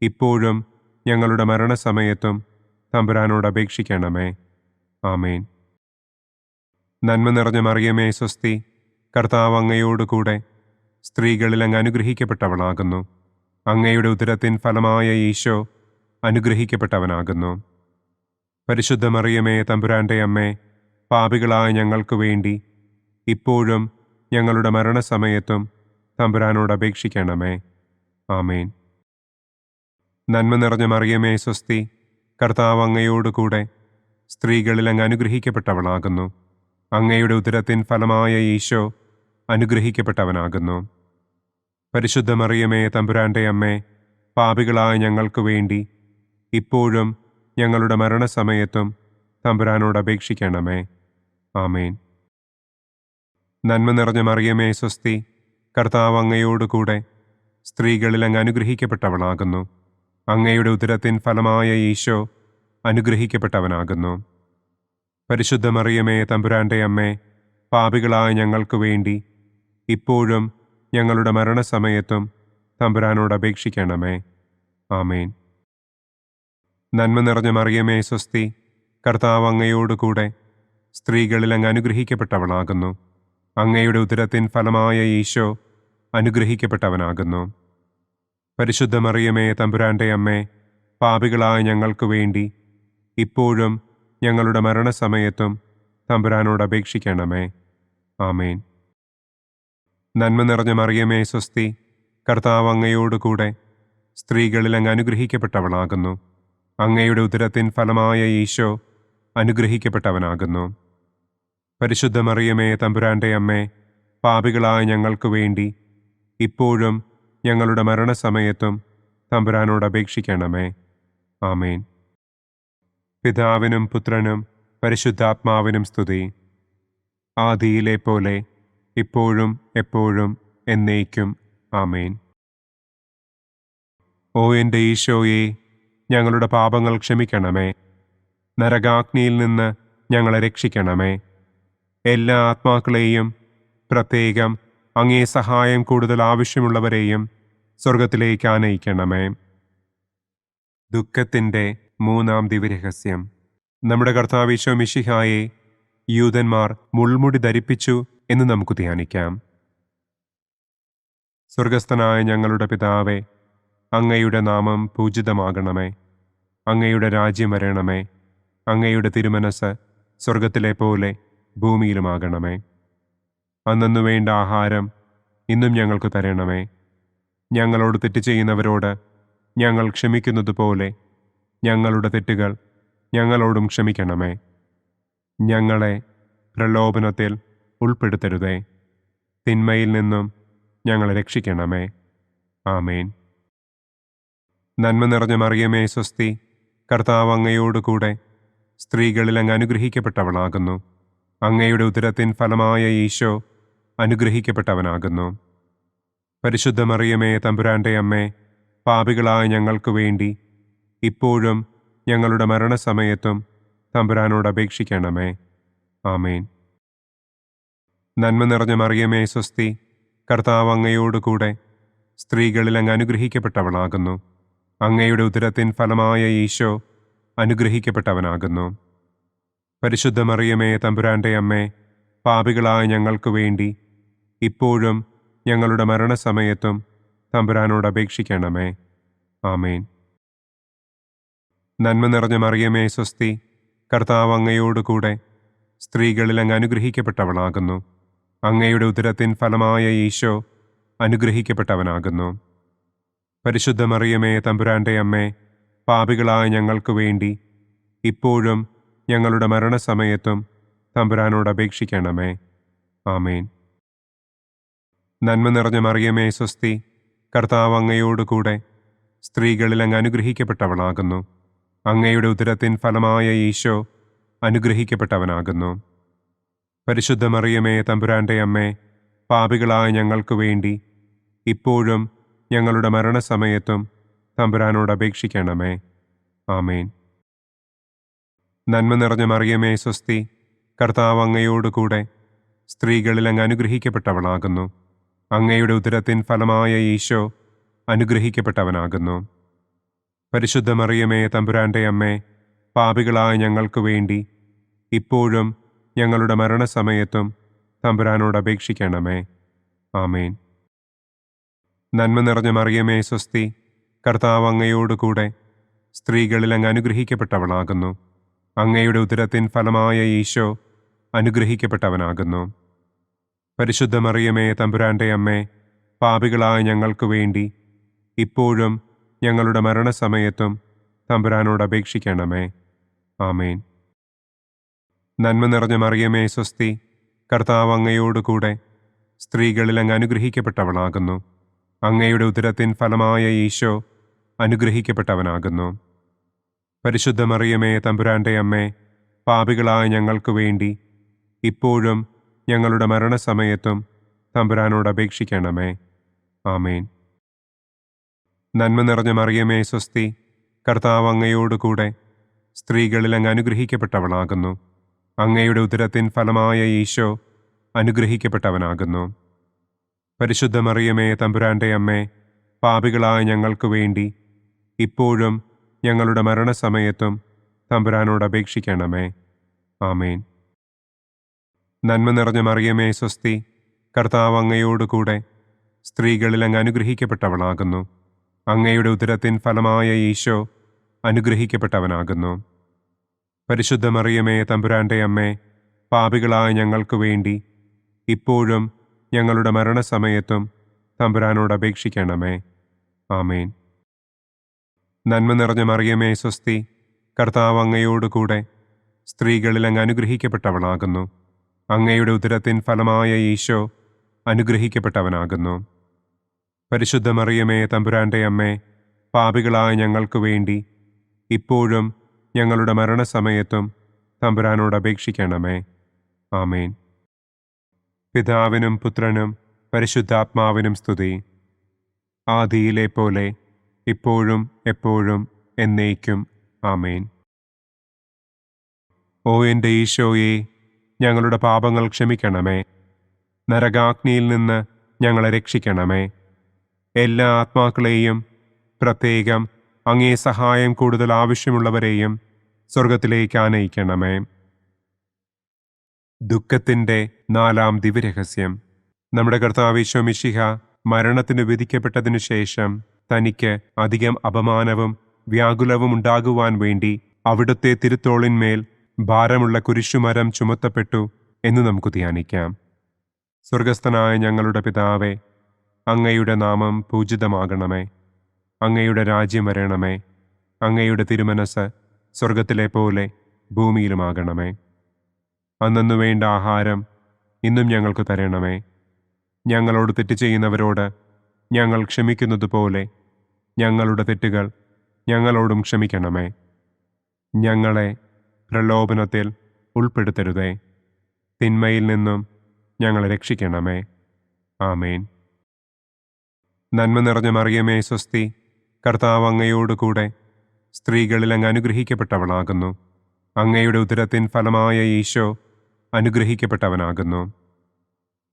ഇപ്പോഴും ഞങ്ങളുടെ മരണസമയത്തും തമ്പുരാനോട് അപേക്ഷിക്കണമേ. ആമേൻ. നന്മ നിറഞ്ഞ മറിയമേ സ്വസ്തി, കർത്താവ് അങ്ങയോട് കൂടെ സ്ത്രീകളിൽ അങ്ങ് അനുഗ്രഹിക്കപ്പെട്ടവളാകുന്നു. അങ്ങയുടെ ഉദരത്തിൻ ഫലമായ ഈശോ അനുഗ്രഹിക്കപ്പെട്ടവനാകുന്നു. പരിശുദ്ധ മറിയമേ തമ്പുരാന്റെ അമ്മേ, പാപികളായ ഞങ്ങൾക്ക് വേണ്ടി ഇപ്പോഴും ഞങ്ങളുടെ മരണസമയത്തും തമ്പുരാനോട് അപേക്ഷിക്കണമേ. ആമേൻ. നന്മ നിറഞ്ഞ മറിയമേ സ്വസ്തി, കർത്താവ് അങ്ങയോട് കൂടെ സ്ത്രീകളിൽ അങ്ങ് അനുഗ്രഹിക്കപ്പെട്ടവളാകുന്നു. അങ്ങയുടെ ഉദരത്തിൻ ഫലമായ ഈശോ അനുഗ്രഹിക്കപ്പെട്ടവനാകുന്നു. പരിശുദ്ധ മറിയമേ തമ്പുരാന്റെ അമ്മേ, പാപികളായ ഞങ്ങൾക്ക് വേണ്ടി ഇപ്പോഴും ഞങ്ങളുടെ മരണസമയത്തും തമ്പുരാനോട് അപേക്ഷിക്കണമേ. ആമേൻ. നന്മ നിറഞ്ഞ മറിയമേ സ്വസ്തി, കർത്താവ് അങ്ങയോട് കൂടെ സ്ത്രീകളിൽ അങ്ങ് അനുഗ്രഹിക്കപ്പെട്ടവളാകുന്നു. അങ്ങയുടെ ഉദരത്തിൻ ഫലമായ ഈശോ അനുഗ്രഹിക്കപ്പെട്ടവനാകുന്നു. പരിശുദ്ധ മറിയമേ തമ്പുരാന്റെ അമ്മേ, പാപികളായ ഞങ്ങൾക്ക് വേണ്ടി ഇപ്പോഴും ഞങ്ങളുടെ മരണസമയത്തും തമ്പുരാനോട് അപേക്ഷിക്കണമേ. ആമേൻ. നന്മ നിറഞ്ഞ മറിയമേ സ്വസ്തി, കർത്താവ് അങ്ങയോട് കൂടെ സ്ത്രീകളിൽ അങ്ങ് അനുഗ്രഹിക്കപ്പെട്ടവളാകുന്നു. അങ്ങയുടെ ഉദരത്തിൻ ഫലമായ ഈശോ അനുഗ്രഹിക്കപ്പെട്ടവനാകുന്നു. പരിശുദ്ധ മറിയമേ തമ്പുരാന്റെ അമ്മേ, പാപികളായ ഞങ്ങൾക്ക് വേണ്ടി ഇപ്പോഴും ഞങ്ങളുടെ മരണസമയത്തും തമ്പുരാനോട് അപേക്ഷിക്കണമേ. ആമേൻ. നന്മ നിറഞ്ഞ മറിയമേ സ്വസ്തി, കർത്താവ് അങ്ങയോട് കൂടെ സ്ത്രീകളിൽ അങ്ങ് അനുഗ്രഹിക്കപ്പെട്ടവളാകുന്നു. അങ്ങയുടെ ഉദരത്തിൻ ഫലമായ ഈശോ അനുഗ്രഹിക്കപ്പെട്ടവനാകുന്നു. പരിശുദ്ധ മറിയമേ തമ്പുരാന്റെ അമ്മേ, പാപികളായ ഞങ്ങൾക്ക് വേണ്ടി ഇപ്പോഴും ഞങ്ങളുടെ മരണസമയത്തും തമ്പുരാനോട് അപേക്ഷിക്കണമേ. ആമേൻ. പിതാവിനും പുത്രനും പരിശുദ്ധാത്മാവിനും സ്തുതി. ആദിയിലെ പോലെ ഇപ്പോഴും എപ്പോഴും എന്നേക്കും. ആമേൻ. ഓ എൻ്റെ ഈശോയെ, ഞങ്ങളുടെ പാപങ്ങൾ ക്ഷമിക്കണമേ. നരകാഗ്നിയിൽ നിന്ന് ഞങ്ങളെ രക്ഷിക്കണമേ. എല്ലാ ആത്മാക്കളെയും, പ്രത്യേകം അങ്ങേ സഹായം കൂടുതൽ ആവശ്യമുള്ളവരെയും സ്വർഗത്തിലേക്ക് ആനയിക്കണമേ. ദുഃഖത്തിൻ്റെ മൂന്നാം ദിവ്യരഹസ്യം. നമ്മുടെ കർത്താവ് ഈശോ മിശിഹായെ യൂദന്മാർ മുൾമുടി ധരിപ്പിച്ചു എന്ന് നമുക്ക് ധ്യാനിക്കാം. സ്വർഗസ്ഥനായ ഞങ്ങളുടെ പിതാവേ, അങ്ങയുടെ നാമം പൂജിതമാകണമേ. അങ്ങയുടെ രാജ്യം വരണമേ. അങ്ങയുടെ തിരുമനസ് സ്വർഗത്തിലെ പോലെ ഭൂമിയിലുമാകണമേ. അന്നന്നു വേണ്ട ആഹാരം ഇന്നും ഞങ്ങൾക്ക് തരണമേ. ഞങ്ങളോട് തെറ്റ് ചെയ്യുന്നവരോട് ഞങ്ങൾ ക്ഷമിക്കുന്നത് പോലെ ഞങ്ങളുടെ തെറ്റുകൾ ഞങ്ങളോടും ക്ഷമിക്കണമേ. ഞങ്ങളെ പ്രലോഭനത്തിൽ ഉൾപ്പെടുത്തരുതേ. തിന്മയിൽ നിന്നും ഞങ്ങളെ രക്ഷിക്കണമേ. ആമേൻ. നന്മ നിറഞ്ഞ മറിയമേ സ്വസ്തി, കർത്താവ് അങ്ങയോട് കൂടെ സ്ത്രീകളിൽ അങ്ങ് അനുഗ്രഹിക്കപ്പെട്ടവളാകുന്നു. അങ്ങയുടെ ഉദരത്തിൻ ഫലമായ ഈശോ അനുഗ്രഹിക്കപ്പെട്ടവനാകുന്നു. പരിശുദ്ധ മറിയമേ തമ്പുരാന്റെ അമ്മേ, പാപികളായ ഞങ്ങൾക്ക് വേണ്ടി ഇപ്പോഴും ഞങ്ങളുടെ മരണസമയത്തും തമ്പുരാനോട് അപേക്ഷിക്കണമേ. ആമേൻ. നന്മ നിറഞ്ഞ മറിയമേ സ്വസ്തി, കർത്താവ് അങ്ങയോട് കൂടെ സ്ത്രീകളിൽ അങ്ങ് അനുഗ്രഹിക്കപ്പെട്ടവളാകുന്നു. അങ്ങയുടെ ഉദരത്തിൻ ഫലമായ ഈശോ അനുഗ്രഹിക്കപ്പെട്ടവനാകുന്നു. പരിശുദ്ധ മറിയമേ തമ്പുരാന്റെ അമ്മേ, പാപികളായ ഞങ്ങൾക്ക് വേണ്ടി ഇപ്പോഴും ഞങ്ങളുടെ മരണസമയത്തും തമ്പുരാനോട് അപേക്ഷിക്കണമേ. ആമേൻ. നന്മ നിറഞ്ഞ മറിയമേ സ്വസ്തി, കർത്താവ് അങ്ങയോട് കൂടെ സ്ത്രീകളിൽ അങ്ങ് അനുഗ്രഹിക്കപ്പെട്ടവളാകുന്നു. അങ്ങയുടെ ഉദരത്തിൻ ഫലമായ ഈശോ അനുഗ്രഹിക്കപ്പെട്ടവനാകുന്നു. പരിശുദ്ധ മറിയമേ തമ്പുരാന്റെ അമ്മേ, പാപികളായ ഞങ്ങൾക്ക് വേണ്ടി ഇപ്പോഴും ഞങ്ങളുടെ മരണസമയത്തും തമ്പുരാനോട് അപേക്ഷിക്കണമേ. ആമേൻ. നന്മ നിറഞ്ഞ മറിയമേ സ്വസ്തി, കർത്താവ് അങ്ങയോട് കൂടെ സ്ത്രീകളിൽ അങ്ങ് അനുഗ്രഹിക്കപ്പെട്ടവളാകുന്നു. അങ്ങയുടെ ഉദരത്തിൻ ഫലമായ ഈശോ അനുഗ്രഹിക്കപ്പെട്ടവനാകുന്നു. പരിശുദ്ധ മറിയമേ തമ്പുരാന്റെ അമ്മേ, പാപികളായ ഞങ്ങൾക്ക് വേണ്ടി ഇപ്പോഴും ഞങ്ങളുടെ മരണസമയത്തും തമ്പുരാനോട് അപേക്ഷിക്കണമേ. ആമേൻ. നന്മ നിറഞ്ഞ മറിയമേ സ്വസ്തി, കർത്താവ് അങ്ങയോട് കൂടെ സ്ത്രീകളിൽ അങ്ങ് അനുഗ്രഹിക്കപ്പെട്ടവളാകുന്നു. അങ്ങയുടെ ഉദരത്തിൻ ഫലമായ ഈശോ അനുഗ്രഹിക്കപ്പെട്ടവനാകുന്നു. പരിശുദ്ധ മറിയമേ തമ്പുരാന്റെ അമ്മേ, പാപികളായ ഞങ്ങൾക്ക് വേണ്ടി ഇപ്പോഴും ഞങ്ങളുടെ മരണസമയത്തും തമ്പുരാനോട് അപേക്ഷിക്കണമേ. ആമേൻ. നന്മ നിറഞ്ഞ മറിയമേ സ്വസ്തി, കർത്താവ് അങ്ങയോട് കൂടെ സ്ത്രീകളിൽ അങ്ങ് അനുഗ്രഹിക്കപ്പെട്ടവളാകുന്നു. അങ്ങയുടെ ഉദരത്തിൻ ഫലമായ ഈശോ അനുഗ്രഹിക്കപ്പെട്ടവനാകുന്നു. പരിശുദ്ധ മറിയമേ തമ്പുരാന്റെ അമ്മേ, പാപികളായ ഞങ്ങൾക്ക് വേണ്ടി ഇപ്പോഴും ഞങ്ങളുടെ മരണസമയത്തും തമ്പുരാനോട് അപേക്ഷിക്കണമേ. ആമേൻ. നന്മ നിറഞ്ഞ മറിയമേ സ്വസ്തി, കർത്താവ് അങ്ങയോട് കൂടെ സ്ത്രീകളിൽ അങ്ങ് അനുഗ്രഹിക്കപ്പെട്ടവളാകുന്നു. അങ്ങയുടെ ഉദരത്തിൻ ഫലമായ ഈശോ അനുഗ്രഹിക്കപ്പെട്ടവനാകുന്നു. പരിശുദ്ധ മറിയമേ തമ്പുരാന്റെ അമ്മേ, പാപികളായ ഞങ്ങൾക്ക് വേണ്ടി ഇപ്പോഴും ഞങ്ങളുടെ മരണസമയത്തും തമ്പുരാനോട് അപേക്ഷിക്കണമേ. ആമേൻ. നന്മ നിറഞ്ഞ മറിയമേ സ്വസ്തി, കർത്താവ് അങ്ങയോട് കൂടെ സ്ത്രീകളിൽ അങ്ങ് അനുഗ്രഹിക്കപ്പെട്ടവളാകുന്നു. അങ്ങയുടെ ഉദരത്തിൻ ഫലമായ ഈശോ അനുഗ്രഹിക്കപ്പെട്ടവനാകുന്നു. പരിശുദ്ധ മറിയമേ തമ്പുരാന്റെ അമ്മേ, പാപികളായ ഞങ്ങൾക്ക് വേണ്ടി ഇപ്പോഴും ഞങ്ങളുടെ മരണസമയത്തും തമ്പുരാനോട് അപേക്ഷിക്കണമേ. ആമേൻ. നന്മ നിറഞ്ഞ മറിയമേ സ്വസ്തി, കർത്താവ് അങ്ങയോട് കൂടെ സ്ത്രീകളിൽ അങ്ങ് അനുഗ്രഹിക്കപ്പെട്ടവളാകുന്നു. അങ്ങയുടെ ഉദരത്തിൻ ഫലമായ ഈശോ അനുഗ്രഹിക്കപ്പെട്ടവനാകുന്നു. പരിശുദ്ധ മറിയമേ തമ്പുരാന്റെ അമ്മേ, പാപികളായ ഞങ്ങൾക്ക് വേണ്ടി ഇപ്പോഴും ഞങ്ങളുടെ മരണസമയത്തും തമ്പുരാനോട് അപേക്ഷിക്കണമേ. ആമേൻ. നന്മ നിറഞ്ഞ മറിയമേ സ്വസ്തി, കർത്താവ് അങ്ങയോട് കൂടെ സ്ത്രീകളിൽ അങ്ങ് അനുഗ്രഹിക്കപ്പെട്ടവളാകുന്നു. അങ്ങയുടെ ഉദരത്തിൻ ഫലമായ ഈശോ അനുഗ്രഹിക്കപ്പെട്ടവനാകുന്നു. പരിശുദ്ധ മറിയമേ തമ്പുരാന്റെ അമ്മേ, പാപികളായ ഞങ്ങൾക്ക് വേണ്ടി ഇപ്പോഴും ഞങ്ങളുടെ മരണസമയത്തും തമ്പുരാനോട് അപേക്ഷിക്കണമേ. ആമേൻ. പിതാവിനും പുത്രനും പരിശുദ്ധാത്മാവിനും സ്തുതി. ആദിയിലെ പോലെ ഇപ്പോഴും എപ്പോഴും എന്നേക്കും. ആമേൻ. ഓ എൻ്റെ ഈശോയെ, ഞങ്ങളുടെ പാപങ്ങൾ ക്ഷമിക്കണമേ. നരകാഗ്നിയിൽ നിന്ന് ഞങ്ങളെ രക്ഷിക്കണമേ. എല്ലാ ആത്മാക്കളെയും, പ്രത്യേകം അങ്ങേ സഹായം കൂടുതൽ ആവശ്യമുള്ളവരെയും സ്വർഗത്തിലേക്ക് ആനയിക്കണമേ. ദുഃഖത്തിൻ്റെ 4-ാം ദിവ്യരഹസ്യം. നമ്മുടെ കർത്താവ് ഈശോ മിശിഹ മരണത്തിന് വിധിക്കപ്പെട്ടതിനു ശേഷം തനിക്ക് അധികം അപമാനവും വ്യാകുലവും ഉണ്ടാകുവാൻ വേണ്ടി അവിടുത്തെ തിരുത്തോളിന്മേൽ ഭാരമുള്ള കുരിശുമരം ചുമത്തപ്പെട്ടു എന്ന് നമുക്ക് ധ്യാനിക്കാം. സ്വർഗസ്ഥനായ ഞങ്ങളുടെ പിതാവേ, അങ്ങയുടെ നാമം പൂജിതമാകണമേ. അങ്ങയുടെ രാജ്യം വരണമേ. അങ്ങയുടെ തിരുമനസ് സ്വർഗത്തിലെ പോലെ ഭൂമിയിലുമാകണമേ. അന്നന്നു വേണ്ട ആഹാരം ഇന്നും ഞങ്ങൾക്ക് തരണമേ. ഞങ്ങളോട് തെറ്റ് ചെയ്യുന്നവരോട് ഞങ്ങൾ ക്ഷമിക്കുന്നത് പോലെ ഞങ്ങളുടെ തെറ്റുകൾ ഞങ്ങളോടും ക്ഷമിക്കണമേ. ഞങ്ങളെ പ്രലോഭനത്തിൽ ഉൾപ്പെടുത്തരുതേ. തിന്മയിൽ നിന്നും ഞങ്ങളെ രക്ഷിക്കണമേ. ആമേൻ. നന്മ നിറഞ്ഞ മറിയമേ സ്വസ്തി, കർത്താവ് അങ്ങയോട് കൂടെ സ്ത്രീകളിൽ അങ്ങ് അനുഗ്രഹിക്കപ്പെട്ടവളാകുന്നു. അങ്ങയുടെ ഉദരത്തിൻ ഫലമായ ഈശോ അനുഗ്രഹിക്കപ്പെട്ടവനാകുന്നു.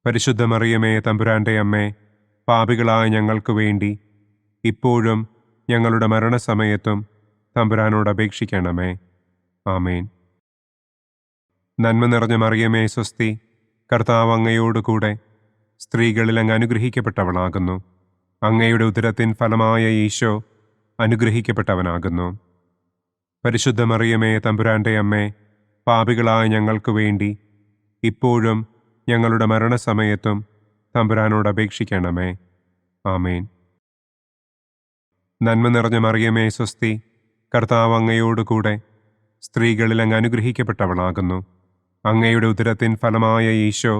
പരിശുദ്ധ മറിയമേ തമ്പുരാന്റെ അമ്മേ, പാപികളായ ഞങ്ങൾക്ക് വേണ്ടി ഇപ്പോഴും ഞങ്ങളുടെ മരണസമയത്തും തമ്പുരാനോട് അപേക്ഷിക്കണമേ. ആമേൻ. നന്മ നിറഞ്ഞ മറിയമേ സ്വസ്തി, കർത്താവ് അങ്ങയോട് കൂടെ സ്ത്രീകളിൽ അങ്ങ് അനുഗ്രഹിക്കപ്പെട്ടവളാകുന്നു. അങ്ങയുടെ ഉദരത്തിൻ ഫലമായ ഈശോ അനുഗ്രഹിക്കപ്പെട്ടവനാകുന്നു. പരിശുദ്ധ മറിയമേ തമ്പുരാന്റെ അമ്മേ, പാപികളായ ഞങ്ങൾക്ക് വേണ്ടി ഇപ്പോഴും ഞങ്ങളുടെ മരണസമയത്തും തമ്പുരാനോട് അപേക്ഷിക്കണമേ. ആമേൻ. നന്മ നിറഞ്ഞ മറിയമേ സ്വസ്തി, കർത്താവ് അങ്ങയോട് കൂടെ സ്ത്രീകളിൽ അങ്ങ് അനുഗ്രഹിക്കപ്പെട്ടവളാകുന്നു. അങ്ങയുടെ ഉദരത്തിൻ ഫലമായ ഈശോ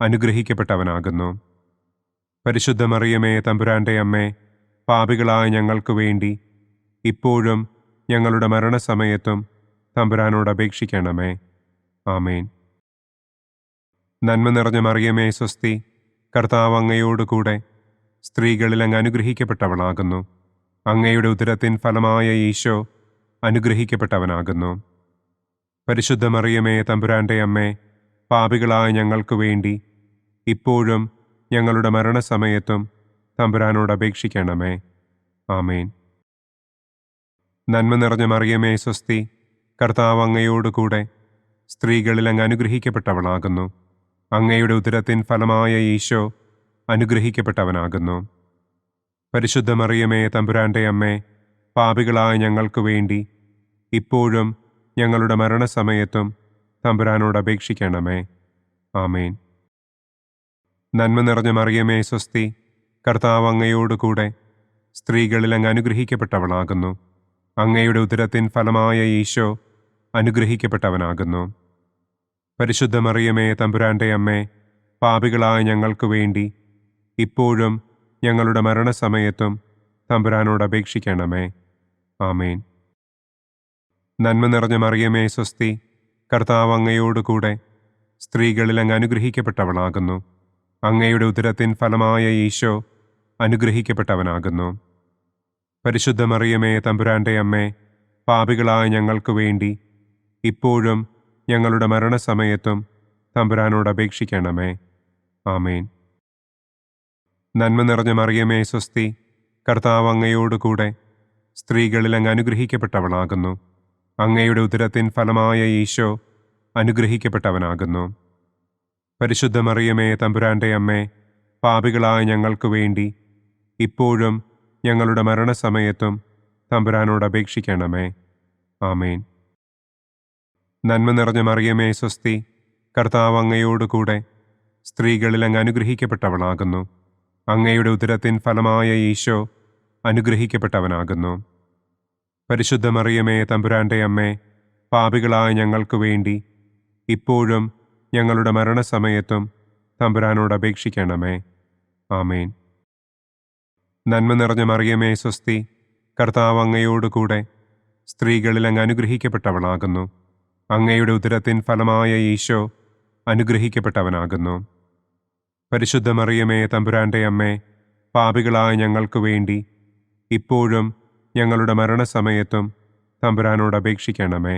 അനുഗ്രഹിക്കപ്പെട്ടവനാകുന്നു. പരിശുദ്ധ മറിയമേ തമ്പുരാന്റെ അമ്മേ, പാപികളായ ഞങ്ങൾക്ക് വേണ്ടി ഇപ്പോഴും ഞങ്ങളുടെ മരണസമയത്തും തമ്പുരാനോട് അപേക്ഷിക്കണമേ. ആമേൻ. നന്മ നിറഞ്ഞ മറിയമേ സ്വസ്തി, കർത്താവ് അങ്ങയോട് കൂടെ സ്ത്രീകളിൽ അങ്ങ് അനുഗ്രഹിക്കപ്പെട്ടവളാകുന്നു. അങ്ങയുടെ ഉദരത്തിൻ ഫലമായ ഈശോ അനുഗ്രഹിക്കപ്പെട്ടവനാകുന്നു. പരിശുദ്ധ മറിയമേ തമ്പുരാന്റെ അമ്മേ, പാപികളായ ഞങ്ങൾക്ക് വേണ്ടി ഇപ്പോഴും ഞങ്ങളുടെ മരണസമയത്തും തമ്പുരാനോട് അപേക്ഷിക്കണമേ. ആമേൻ. നന്മ നിറഞ്ഞ മറിയമേ സ്വസ്തി, കർത്താവ് അങ്ങയോട് കൂടെ സ്ത്രീകളിൽ അങ്ങ് അനുഗ്രഹിക്കപ്പെട്ടവളാകുന്നു. അങ്ങയുടെ ഉദരത്തിൻ ഫലമായ ഈശോ അനുഗ്രഹിക്കപ്പെട്ടവനാകുന്നു. പരിശുദ്ധ മറിയമേ, തമ്പുരാന്റെ അമ്മേ, പാപികളായ ഞങ്ങൾക്ക് വേണ്ടി ഇപ്പോഴും ഞങ്ങളുടെ മരണസമയത്തും തമ്പുരാനോട് അപേക്ഷിക്കണമേ. ആമേൻ. നന്മ നിറഞ്ഞ മറിയമേ, സ്വസ്തി, കർത്താവ് അങ്ങയോടുകൂടെ സ്ത്രീകളിൽ അങ്ങ് അനുഗ്രഹിക്കപ്പെട്ടവളാകുന്നു. അങ്ങയുടെ ഉദരത്തിൻ ഫലമായ ഈശോ അനുഗ്രഹിക്കപ്പെട്ടവനാകുന്നു. പരിശുദ്ധ മറിയമേ, തമ്പുരാന്റെ അമ്മേ, പാപികളായ ഞങ്ങൾക്ക് വേണ്ടി ഇപ്പോഴും ഞങ്ങളുടെ മരണസമയത്തും തമ്പുരാനോട് അപേക്ഷിക്കണമേ. ആമേൻ. നന്മ നിറഞ്ഞ മറിയമേ, സ്വസ്തി, കർത്താവ് അങ്ങയോടുകൂടെ സ്ത്രീകളിൽ അങ്ങ് അനുഗ്രഹിക്കപ്പെട്ടവളാകുന്നു. അങ്ങയുടെ ഉദരത്തിൻ ഫലമായ ഈശോ അനുഗ്രഹിക്കപ്പെട്ടവനാകുന്നു. പരിശുദ്ധ മറിയമേ, തമ്പുരാന്റെ അമ്മേ, പാപികളായ ഞങ്ങൾക്ക് വേണ്ടി ഇപ്പോഴും ഞങ്ങളുടെ മരണസമയത്തും തമ്പുരാനോട് അപേക്ഷിക്കണമേ. ആമേൻ. നന്മ നിറഞ്ഞ മറിയമേ, സ്വസ്തി, കർത്താവ് അങ്ങയോടുകൂടെ സ്ത്രീകളിൽ അങ്ങ് അനുഗ്രഹിക്കപ്പെട്ടവളാകുന്നു. അങ്ങയുടെ ഉദരത്തിൻ ഫലമായ ഈശോ അനുഗ്രഹിക്കപ്പെട്ടവനാകുന്നു. പരിശുദ്ധ മറിയമേ, തമ്പുരാന്റെ അമ്മേ, പാപികളായ ഞങ്ങൾക്ക് വേണ്ടി ഇപ്പോഴും ഞങ്ങളുടെ മരണസമയത്തും തമ്പുരാനോട് അപേക്ഷിക്കണമേ. ആമേൻ. നന്മ നിറഞ്ഞ മറിയമേ, സ്വസ്തി, കർത്താവ് അങ്ങയോടുകൂടെ സ്ത്രീകളിൽ അങ്ങ് അനുഗ്രഹിക്കപ്പെട്ടവളാകുന്നു. അങ്ങയുടെ ഉദരത്തിൻ ഫലമായ ഈശോ അനുഗ്രഹിക്കപ്പെട്ടവനാകുന്നു. പരിശുദ്ധ മറിയമേ, തമ്പുരാന്റെ അമ്മേ, പാപികളായ ഞങ്ങൾക്ക് വേണ്ടി ഇപ്പോഴും ഞങ്ങളുടെ മരണസമയത്തും തമ്പുരാനോട് അപേക്ഷിക്കണമേ. ആമേൻ. നന്മ നിറഞ്ഞ മറിയമേ, സ്വസ്തി, കർത്താവ് അങ്ങയോടുകൂടെ സ്ത്രീകളിൽ അങ്ങ് അനുഗ്രഹിക്കപ്പെട്ടവളാകുന്നു. അങ്ങയുടെ ഉദരത്തിൻ ഫലമായ ഈശോ അനുഗ്രഹിക്കപ്പെട്ടവനാകുന്നു. പരിശുദ്ധ മറിയമേ, തമ്പുരാന്റെ അമ്മേ, പാപികളായ ഞങ്ങൾക്ക് വേണ്ടി ഇപ്പോഴും ഞങ്ങളുടെ മരണസമയത്തും തമ്പുരാനോട് അപേക്ഷിക്കണമേ.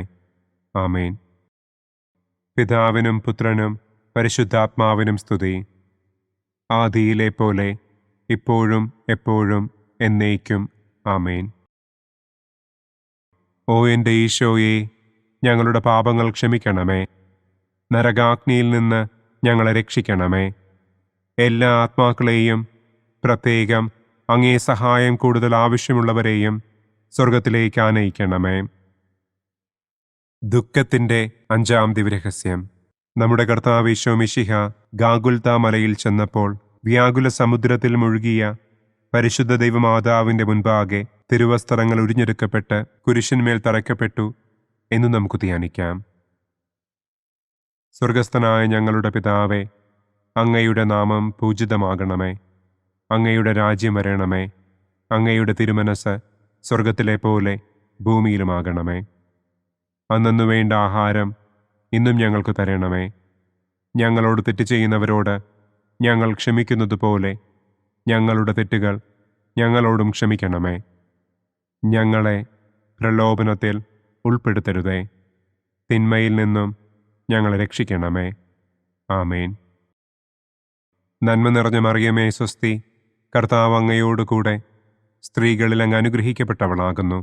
ആമേൻ. പിതാവിനും പുത്രനും പരിശുദ്ധാത്മാവിനും സ്തുതി. ആദിയിലെ പോലെ ഇപ്പോഴും എപ്പോഴും എന്നേക്കും. ആമേൻ. ഓ എൻ്റെ ഈശോയെ, ഞങ്ങളുടെ പാപങ്ങൾ ക്ഷമിക്കണമേ. നരകാഗ്നിയിൽ നിന്ന് ഞങ്ങളെ രക്ഷിക്കണമേ. എല്ലാ ആത്മാക്കളെയും, പ്രത്യേകം അങ്ങേ സഹായം കൂടുതൽ ആവശ്യമുള്ളവരെയും സ്വർഗത്തിലേക്ക് ആനയിക്കണമേ. ദുഃഖത്തിൻ്റെ 5-ാം ദിവ്യരഹസ്യം. നമ്മുടെ കർത്താവ് ഈശോ മിശിഹ ഗാഗുൽത്ത മലയിൽ ചെന്നപ്പോൾ വ്യാകുല സമുദ്രത്തിൽ മുഴുകിയ പരിശുദ്ധ ദൈവമാതാവിൻ്റെ മുൻപാകെ തിരുവസ്ത്രങ്ങൾ ഉരിഞ്ഞെടുക്കപ്പെട്ട് കുരിശിന്മേൽ തറയ്ക്കപ്പെട്ടു എന്ന് നമുക്ക് ധ്യാനിക്കാം. സ്വർഗസ്ഥനായ ഞങ്ങളുടെ പിതാവേ, അങ്ങയുടെ നാമം പൂജിതമാകണമേ. അങ്ങയുടെ രാജ്യം വരണമേ. അങ്ങയുടെ തിരുമനസ് സ്വർഗത്തിലെ പോലെ ഭൂമിയിലുമാകണമേ. അന്നന്നു വേണ്ട ആഹാരം ഇന്നും ഞങ്ങൾക്ക് തരണമേ. ഞങ്ങളോട് തെറ്റ് ചെയ്യുന്നവരോട് ഞങ്ങൾ ക്ഷമിക്കുന്നത് പോലെ ഞങ്ങളുടെ തെറ്റുകൾ ഞങ്ങളോടും ക്ഷമിക്കണമേ. ഞങ്ങളെ പ്രലോഭനത്തിൽ ഉൾപ്പെടുത്തരുതേ. തിന്മയിൽ നിന്നും ഞങ്ങളെ രക്ഷിക്കണമേ. ആമേൻ. നന്മ നിറഞ്ഞ മറിയമേ, സ്വസ്തി, കർത്താവ് അങ്ങയോടുകൂടെ സ്ത്രീകളിൽ അങ്ങ് അനുഗ്രഹിക്കപ്പെട്ടവളാകുന്നു.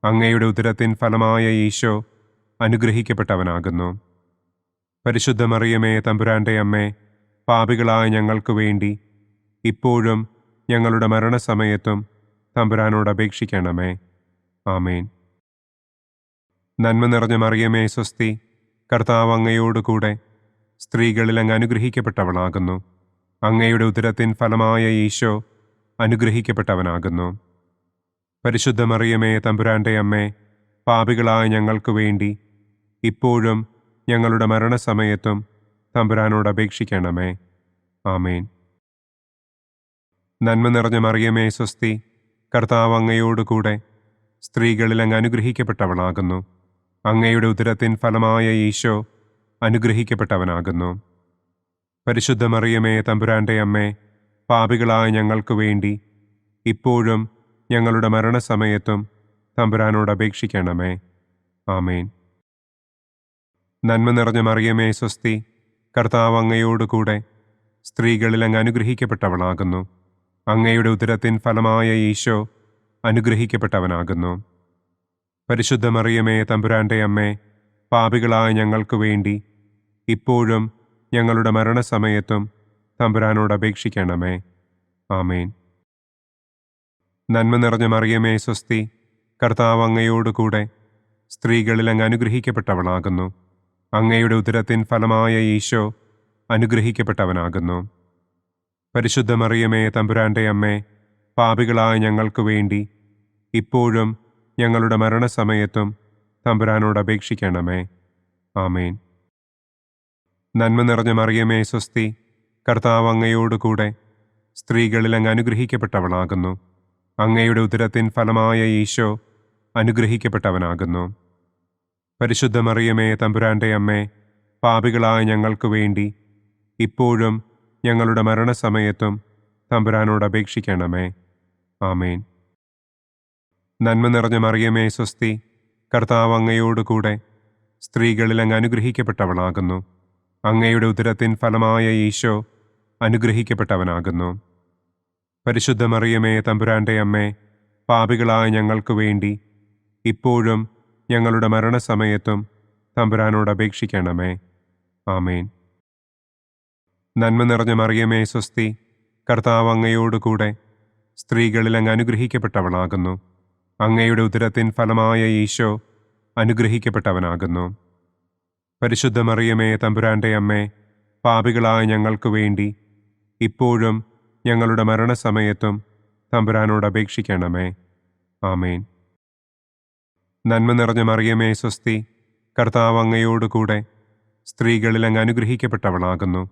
അങ്ങയുടെ ഉദരത്തിൻ ഫലമായ ഈശോ അനുഗ്രഹിക്കപ്പെട്ടവനാകുന്നു. പരിശുദ്ധ മറിയമേ, തമ്പുരാന്റെ അമ്മേ, പാപികളായ ഞങ്ങൾക്ക് വേണ്ടി ഇപ്പോഴും ഞങ്ങളുടെ മരണസമയത്തും തമ്പുരാനോട് അപേക്ഷിക്കണമേ. ആമേൻ. നന്മ നിറഞ്ഞ മറിയമേ, സ്വസ്തി, കർത്താവ് അങ്ങയോടുകൂടെ സ്ത്രീകളിൽ അങ്ങ് അനുഗ്രഹിക്കപ്പെട്ടവളാകുന്നു. അങ്ങയുടെ ഉദരത്തിൻ ഫലമായ ഈശോ അനുഗ്രഹിക്കപ്പെട്ടവനാകുന്നു. പരിശുദ്ധ മറിയമേ, തമ്പുരാന്റെ അമ്മേ, പാപികളായ ഞങ്ങൾക്ക് വേണ്ടി ഇപ്പോഴും ഞങ്ങളുടെ മരണസമയത്തും തമ്പുരാനോട് അപേക്ഷിക്കണമേ. ആമേൻ. നന്മ നിറഞ്ഞ മറിയമേ, സ്വസ്തി, കർത്താവ് അങ്ങയോടുകൂടെ സ്ത്രീകളിൽ അങ്ങ് അനുഗ്രഹിക്കപ്പെട്ടവളാകുന്നു. അങ്ങയുടെ ഉദരത്തിൻ ഫലമായ ഈശോ അനുഗ്രഹിക്കപ്പെട്ടവനാകുന്നു. പരിശുദ്ധ മറിയമേ, തമ്പുരാന്റെ അമ്മേ, പാപികളായ ഞങ്ങൾക്ക് വേണ്ടി ഇപ്പോഴും ഞങ്ങളുടെ മരണസമയത്തും തമ്പുരാനോട് അപേക്ഷിക്കണമേ. ആമേൻ. നന്മ നിറഞ്ഞ മറിയമേ, സ്വസ്തി, കർത്താവ് അങ്ങയോടുകൂടെ സ്ത്രീകളിൽ അങ്ങ് അനുഗ്രഹിക്കപ്പെട്ടവളാകുന്നു. അങ്ങയുടെ ഉദരത്തിൻ ഫലമായ ഈശോ അനുഗ്രഹിക്കപ്പെട്ടവനാകുന്നു. പരിശുദ്ധ മറിയമേ, തമ്പുരാന്റെ അമ്മേ, പാപികളായ ഞങ്ങൾക്ക് വേണ്ടി ഇപ്പോഴും ഞങ്ങളുടെ മരണസമയത്തും തമ്പുരാനോട് അപേക്ഷിക്കണമേ. ആമേൻ. നന്മ നിറഞ്ഞ മറിയമേ സ്വസ്തി, കർത്താവ് അങ്ങയോടുകൂടെ സ്ത്രീകളിൽ അങ്ങ് അനുഗ്രഹിക്കപ്പെട്ടവളാകുന്നു. അങ്ങയുടെ ഉദരത്തിൻ ഫലമായ ഈശോ അനുഗ്രഹിക്കപ്പെട്ടവനാകുന്നു. പരിശുദ്ധ മറിയമേ തമ്പുരാന്റെ അമ്മേ, പാപികളായ ഞങ്ങൾക്ക് വേണ്ടി ഇപ്പോഴും ഞങ്ങളുടെ മരണസമയത്തും തമ്പുരാനോട് അപേക്ഷിക്കണമേ. ആമേൻ. നന്മ നിറഞ്ഞ മറിയമേ സ്വസ്തി, കർത്താവ് അങ്ങയോടുകൂടെ സ്ത്രീകളിൽ അങ്ങ് അനുഗ്രഹിക്കപ്പെട്ടവളാകുന്നു. അങ്ങയുടെ ഉദരത്തിൻ ഫലമായ ഈശോ അനുഗ്രഹിക്കപ്പെട്ടവനാകുന്നു. പരിശുദ്ധ മറിയമേ തമ്പുരാന്റെ അമ്മേ, പാപികളായ ഞങ്ങൾക്ക് വേണ്ടി ഇപ്പോഴും ഞങ്ങളുടെ മരണസമയത്തും തമ്പുരാനോട് അപേക്ഷിക്കണമേ. ആമേൻ. നന്മ നിറഞ്ഞ മറിയമേ സ്വസ്തി, കർത്താവ് അങ്ങയോടുകൂടെ സ്ത്രീകളിൽ അങ്ങ് അനുഗ്രഹിക്കപ്പെട്ടവളാകുന്നു. അങ്ങയുടെ ഉദരത്തിൻ ഫലമായ ഈശോ അനുഗ്രഹിക്കപ്പെട്ടവനാകുന്നു. പരിശുദ്ധ മറിയമേ തമ്പുരാന്റെ അമ്മേ, പാപികളായ ഞങ്ങൾക്ക് വേണ്ടി ഇപ്പോഴും ഞങ്ങളുടെ മരണസമയത്തും തമ്പുരാനോട് അപേക്ഷിക്കണമേ. ആമേൻ. നന്മ നിറഞ്ഞ മറിയമേ സ്വസ്തി, കർത്താവ് അങ്ങയോടുകൂടെ സ്ത്രീകളിൽ അങ്ങ് അനുഗ്രഹിക്കപ്പെട്ടവളാകുന്നു. അങ്ങയുടെ ഉദരത്തിൻ ഫലമായ ഈശോ അനുഗ്രഹിക്കപ്പെട്ടവനാകുന്നു. പരിശുദ്ധ മറിയമേ തമ്പുരാന്റെ അമ്മേ, പാപികളായ ഞങ്ങൾക്ക് വേണ്ടി ഇപ്പോഴും ഞങ്ങളുടെ മരണസമയത്തും തമ്പുരാനോട് അപേക്ഷിക്കണമേ. ആമേൻ. നന്മ നിറഞ്ഞ മറിയമേ സ്വസ്തി, കർത്താവ് അങ്ങയോടുകൂടെ സ്ത്രീകളിൽ അങ്ങ് അനുഗ്രഹിക്കപ്പെട്ടവളാകുന്നു.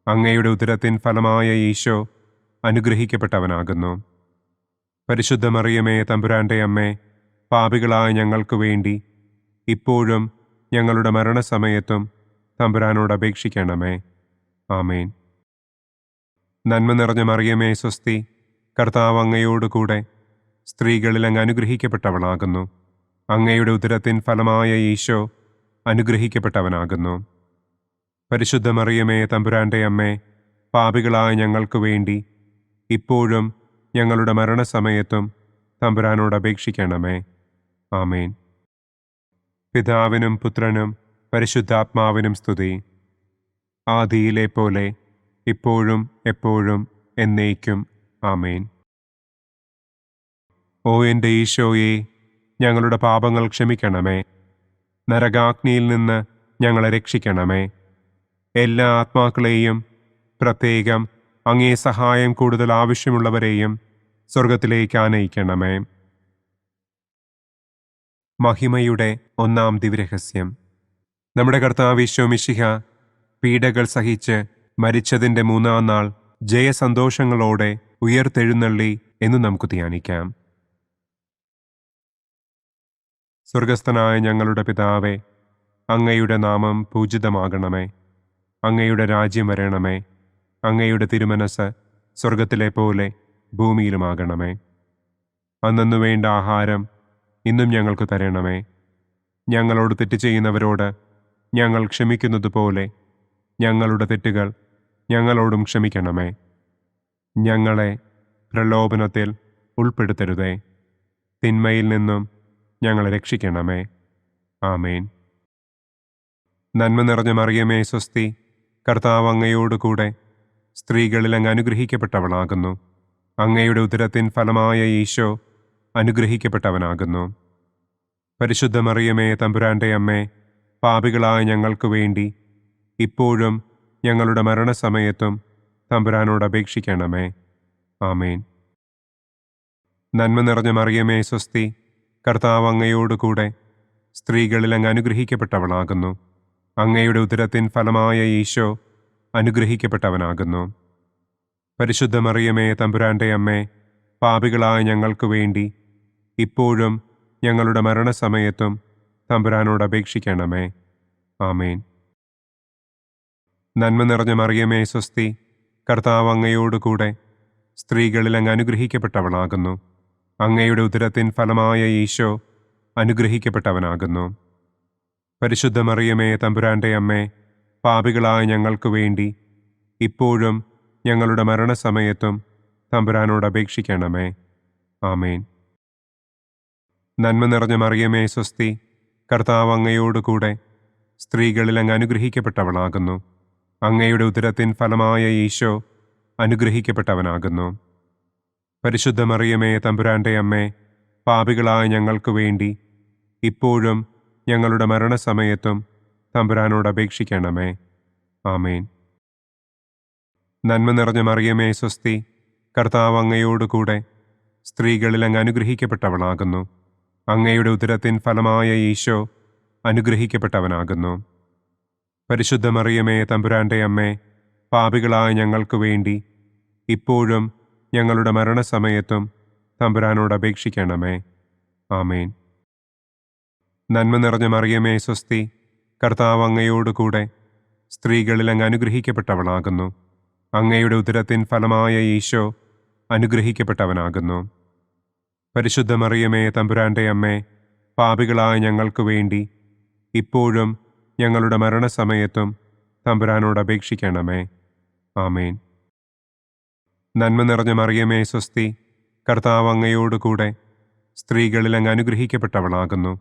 അങ്ങയുടെ ഉദരത്തിൻ ഫലമായ ഈശോ അനുഗ്രഹിക്കപ്പെട്ടവനാകുന്നു. പരിശുദ്ധ മറിയമേ തമ്പുരാന്റെ അമ്മേ, പാപികളായ ഞങ്ങൾക്ക് വേണ്ടി ഇപ്പോഴും ഞങ്ങളുടെ മരണസമയത്തും തമ്പുരാനോട് അപേക്ഷിക്കണമേ. ആമേൻ. നന്മ നിറഞ്ഞ മറിയമേ സ്വസ്തി, കർത്താവ് അങ്ങയോടുകൂടെ സ്ത്രീകളിൽ അങ്ങ് അനുഗ്രഹിക്കപ്പെട്ടവളാകുന്നു. അങ്ങയുടെ ഉദരത്തിൻ ഫലമായ ഈശോ അനുഗ്രഹിക്കപ്പെട്ടവനാകുന്നു. പരിശുദ്ധ മറിയമേ തമ്പുരാന്റെ അമ്മേ, പാപികളായ ഞങ്ങൾക്ക് വേണ്ടി ഇപ്പോഴും ഞങ്ങളുടെ മരണസമയത്തും തമ്പുരാനോട് അപേക്ഷിക്കണമേ. ആമേൻ. പിതാവിനും പുത്രനും പരിശുദ്ധാത്മാവിനും സ്തുതി. ആദിയിലെ പോലെ ഇപ്പോഴും എപ്പോഴും എന്നേക്കും. ആമേൻ. ഓ എൻ്റെ ഈശോയെ, ഞങ്ങളുടെ പാപങ്ങൾ ക്ഷമിക്കണമേ. നരകാഗ്നിയിൽ നിന്ന് ഞങ്ങളെ രക്ഷിക്കണമേ. എല്ലാ ആത്മാക്കളെയും, പ്രത്യേകം അങ്ങേ സഹായം കൂടുതൽ ആവശ്യമുള്ളവരെയും സ്വർഗത്തിലേക്ക് ആനയിക്കണമേ. മഹിമയുടെ ഒന്നാം ദിവ്യരഹസ്യം. നമ്മുടെ കർത്താവ് ഈശോ മിശിഹ പീഡകൾ സഹിച്ച് മരിച്ചതിൻ്റെ മൂന്നാം നാൾ ജയസന്തോഷങ്ങളോടെ ഉയർത്തെഴുന്നള്ളി എന്ന് നമുക്ക് ധ്യാനിക്കാം. സ്വർഗസ്ഥനായ ഞങ്ങളുടെ പിതാവേ, അങ്ങയുടെ നാമം പൂജിതമാകണമേ. അങ്ങയുടെ രാജ്യം വരണമേ. അങ്ങയുടെ തിരുമനസ് സ്വർഗത്തിലെ പോലെ ഭൂമിയിലുമാകണമേ. അന്നന്നു വേണ്ട ആഹാരം ഇന്നും ഞങ്ങൾക്ക് തരണമേ. ഞങ്ങളോട് തെറ്റ് ചെയ്യുന്നവരോട് ഞങ്ങൾ ക്ഷമിക്കുന്നത് പോലെ ഞങ്ങളുടെ തെറ്റുകൾ ഞങ്ങളോടും ക്ഷമിക്കണമേ. ഞങ്ങളെ പ്രലോഭനത്തിൽ ഉൾപ്പെടുത്തരുതേ. തിന്മയിൽ നിന്നും ഞങ്ങളെ രക്ഷിക്കണമേ. ആമേൻ. നന്മ നിറഞ്ഞ മറിയമേ സ്വസ്തി, കർത്താവ് അങ്ങയോടുകൂടെ സ്ത്രീകളിൽ അങ്ങ് അനുഗ്രഹിക്കപ്പെട്ടവളാകുന്നു. അങ്ങയുടെ ഉദരത്തിൻ ഫലമായ ഈശോ അനുഗ്രഹിക്കപ്പെട്ടവനാകുന്നു. പരിശുദ്ധ മറിയമേ തമ്പുരാന്റെ അമ്മേ, പാപികളായ ഞങ്ങൾക്ക് വേണ്ടി ഇപ്പോഴും ഞങ്ങളുടെ മരണസമയത്തും തമ്പുരാനോട് അപേക്ഷിക്കണമേ. ആമേൻ. നന്മ നിറഞ്ഞ മറിയമേ സ്വസ്തി, കർത്താവ് അങ്ങയോടുകൂടെ സ്ത്രീകളിൽ അങ്ങ് അനുഗ്രഹിക്കപ്പെട്ടവളാകുന്നു. അങ്ങയുടെ ഉദരത്തിൻ ഫലമായ ഈശോ അനുഗ്രഹിക്കപ്പെട്ടവനാകുന്നു. പരിശുദ്ധ മറിയമേ തമ്പുരാന്റെ അമ്മേ, പാപികളായ ഞങ്ങൾക്ക് വേണ്ടി ഇപ്പോഴും ഞങ്ങളുടെ മരണസമയത്തും തമ്പുരാനോട് അപേക്ഷിക്കണമേ. ആമേൻ. നന്മ നിറഞ്ഞ മറിയമേ സ്വസ്തി, കർത്താവ് അങ്ങയോടുകൂടെ സ്ത്രീകളിൽ അങ്ങ് അനുഗ്രഹിക്കപ്പെട്ടവളാകുന്നു. അങ്ങയുടെ ഉദരത്തിൻ ഫലമായ ഈശോ അനുഗ്രഹിക്കപ്പെട്ടവനാകുന്നു. പരിശുദ്ധ മറിയമേ തമ്പുരാന്റെ അമ്മേ, പാപികളായ ഞങ്ങൾക്ക് വേണ്ടി ഇപ്പോഴും ഞങ്ങളുടെ മരണസമയത്തും തമ്പുരാനോട് അപേക്ഷിക്കണമേ. ആമേൻ. നന്മ നിറഞ്ഞ മറിയമേ സ്വസ്തി, കർത്താവ് അങ്ങയോടുകൂടെ സ്ത്രീകളിൽ അങ്ങ് അനുഗ്രഹിക്കപ്പെട്ടവളാകുന്നു. അങ്ങയുടെ ഉദരത്തിൻ ഫലമായ ഈശോ അനുഗ്രഹിക്കപ്പെട്ടവനാകുന്നു. പരിശുദ്ധ മറിയമേ, തമ്പുരാന്റെ അമ്മേ, പാപികളായ ഞങ്ങൾക്ക് വേണ്ടി ഇപ്പോഴും ഞങ്ങളുടെ മരണസമയത്തും തമ്പുരാനോട് അപേക്ഷിക്കണമേ. ആമേൻ. നന്മ നിറഞ്ഞ മറിയമേ, സ്വസ്തി, കർത്താവ് അങ്ങയോടുകൂടെ സ്ത്രീകളിൽ അങ്ങ് അനുഗ്രഹിക്കപ്പെട്ടവളാകുന്നു. അങ്ങയുടെ ഉദരത്തിൻ ഫലമായ ഈശോ അനുഗ്രഹിക്കപ്പെട്ടവനാകുന്നു. പരിശുദ്ധ മറിയമേ, തമ്പുരാന്റെ അമ്മേ, പാപികളായ ഞങ്ങൾക്ക് വേണ്ടി ഇപ്പോഴും ഞങ്ങളുടെ മരണസമയത്തും തമ്പുരാനോട് അപേക്ഷിക്കണമേ. ആമേൻ. നന്മ നിറഞ്ഞ മറിയമേ, സ്വസ്തി, കർത്താവ് അങ്ങയോടുകൂടെ സ്ത്രീകളിൽ അങ്ങ് അനുഗ്രഹിക്കപ്പെട്ടവളാകുന്നു. അങ്ങയുടെ ഉദരത്തിൻ ഫലമായ ഈശോ അനുഗ്രഹിക്കപ്പെട്ടവനാകുന്നു. പരിശുദ്ധ മറിയമേ, തമ്പുരാന്റെ അമ്മേ, പാപികളായ ഞങ്ങൾക്ക് വേണ്ടി ഇപ്പോഴും ഞങ്ങളുടെ മരണസമയത്തും തമ്പുരാനോട് അപേക്ഷിക്കണമേ. ആമേൻ. നന്മ നിറഞ്ഞ മറിയമേ, സ്വസ്തി, കർത്താവ് അങ്ങയോടുകൂടെ സ്ത്രീകളിൽ അങ്ങ് അനുഗ്രഹിക്കപ്പെട്ടവളാകുന്നു.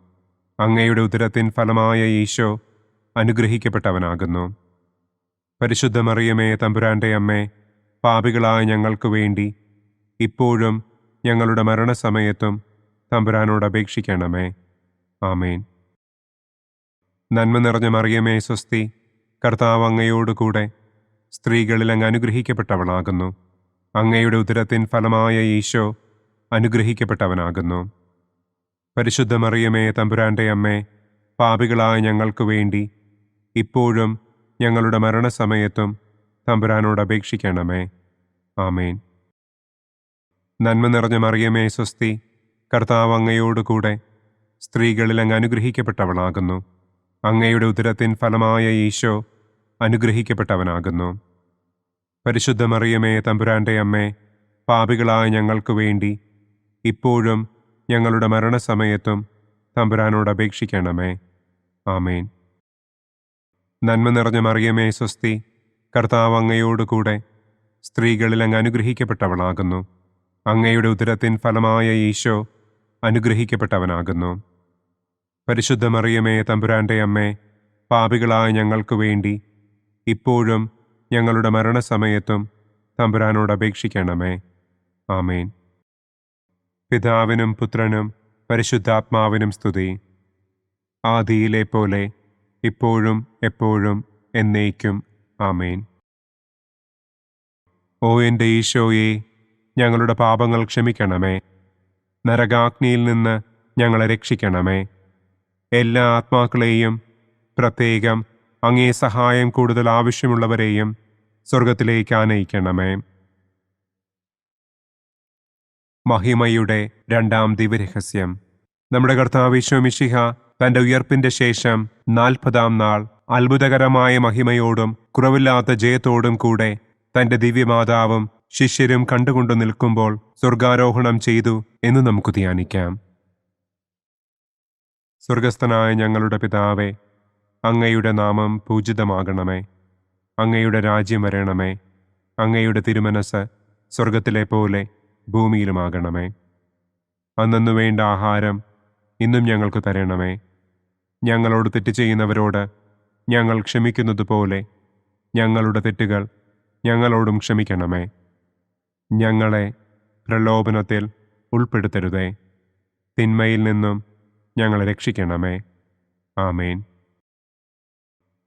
അങ്ങയുടെ ഉദരത്തിൻ ഫലമായ ഈശോ അനുഗ്രഹിക്കപ്പെട്ടവനാകുന്നു. പരിശുദ്ധ മറിയമേ, തമ്പുരാന്റെ അമ്മേ, പാപികളായ ഞങ്ങൾക്ക് വേണ്ടി ഇപ്പോഴും ഞങ്ങളുടെ മരണസമയത്തും തമ്പുരാനോട് അപേക്ഷിക്കണമേ. ആമേൻ. നന്മ നിറഞ്ഞ മറിയമേ, സ്വസ്തി, കർത്താവ് അങ്ങയോടുകൂടെ സ്ത്രീകളിൽ അങ്ങ് അനുഗ്രഹിക്കപ്പെട്ടവളാകുന്നു. അങ്ങയുടെ ഉദരത്തിൻ ഫലമായ ഈശോ അനുഗ്രഹിക്കപ്പെട്ടവനാകുന്നു. പരിശുദ്ധ മറിയമേ, തമ്പുരാന്റെ അമ്മേ, പാപികളായ ഞങ്ങൾക്ക് വേണ്ടി ഇപ്പോഴും ഞങ്ങളുടെ മരണസമയത്തും തമ്പുരാനോട് അപേക്ഷിക്കണമേ. ആമേൻ. നന്മ നിറഞ്ഞ മറിയമേ, സ്വസ്തി, കർത്താവ് അങ്ങയോടുകൂടെ സ്ത്രീകളിൽ അങ്ങ് അനുഗ്രഹിക്കപ്പെട്ടവളാകുന്നു. അങ്ങയുടെ ഉദരത്തിൻ ഫലമായ ഈശോ അനുഗ്രഹിക്കപ്പെട്ടവനാകുന്നു. പരിശുദ്ധ മറിയമേ, തമ്പുരാന്റെ അമ്മേ, പാപികളായ ഞങ്ങൾക്ക് വേണ്ടി ഇപ്പോഴും ഞങ്ങളുടെ മരണസമയത്തും തമ്പുരാനോട് അപേക്ഷിക്കണമേ. ആമേൻ. നന്മ നിറഞ്ഞ മറിയമേ, സ്വസ്തി, കർത്താവ് അങ്ങയോടുകൂടെ സ്ത്രീകളിൽ അങ്ങ് അനുഗ്രഹിക്കപ്പെട്ടവളാകുന്നു. അങ്ങയുടെ ഉദരത്തിൻ ഫലമായ ഈശോ അനുഗ്രഹിക്കപ്പെട്ടവനാകുന്നു. പരിശുദ്ധ മറിയമേ, തമ്പുരാന്റെ അമ്മേ, പാപികളായ ഞങ്ങൾക്ക് വേണ്ടി ഇപ്പോഴും ഞങ്ങളുടെ മരണസമയത്തും തമ്പുരാനോട് അപേക്ഷിക്കണമേ. ആമേൻ. പിതാവിനും പുത്രനും പരിശുദ്ധാത്മാവിനും സ്തുതി. ആദിയിലെ പോലെ ഇപ്പോഴും എപ്പോഴും എന്നേക്കും. ആമേൻ. ഓ എൻ്റെ ഈശോയെ, ഞങ്ങളുടെ പാപങ്ങൾ ക്ഷമിക്കണമേ. നരകാഗ്നിയിൽ നിന്ന് ഞങ്ങളെ രക്ഷിക്കണമേ. എല്ലാ ആത്മാക്കളെയും, പ്രത്യേകം അങ്ങേ സഹായം കൂടുതൽ ആവശ്യമുള്ളവരെയും സ്വർഗത്തിലേക്ക് ആനയിക്കണമേ. മഹിമയുടെ രണ്ടാം ദിവ്യരഹസ്യം. നമ്മുടെ കർത്താവ് ഈശോ മിശിഹ തന്റെ ഉയർപ്പിന്റെ ശേഷം 40-ാം നാൾ അത്ഭുതകരമായ മഹിമയോടും കുറവില്ലാത്ത ജയത്തോടും കൂടെ തന്റെ ദിവ്യമാതാവും ശിഷ്യരും കണ്ടുകൊണ്ടു നിൽക്കുമ്പോൾ സ്വർഗാരോഹണം ചെയ്തു എന്ന് നമുക്ക് ധ്യാനിക്കാം. സ്വർഗസ്ഥനായ ഞങ്ങളുടെ പിതാവേ, അങ്ങയുടെ നാമം പൂജിതമാകണമേ. അങ്ങയുടെ രാജ്യം വരണമേ. അങ്ങയുടെ തിരുമനസ് സ്വർഗത്തിലെ പോലെ ഭൂമിയിലുമാകണമേ. അന്നു വേണ്ട ആഹാരം ഇന്നും ഞങ്ങൾക്ക് തരണമേ. ഞങ്ങളോട് തെറ്റ് ചെയ്യുന്നവരോട് ഞങ്ങൾ ക്ഷമിക്കുന്നത് പോലെ ഞങ്ങളുടെ തെറ്റുകൾ ഞങ്ങളോടും ക്ഷമിക്കണമേ. ഞങ്ങളെ പ്രലോഭനത്തിൽ ഉൾപ്പെടുത്തരുതേ. തിന്മയിൽ നിന്നും ഞങ്ങളെ രക്ഷിക്കണമേ. ആമേൻ.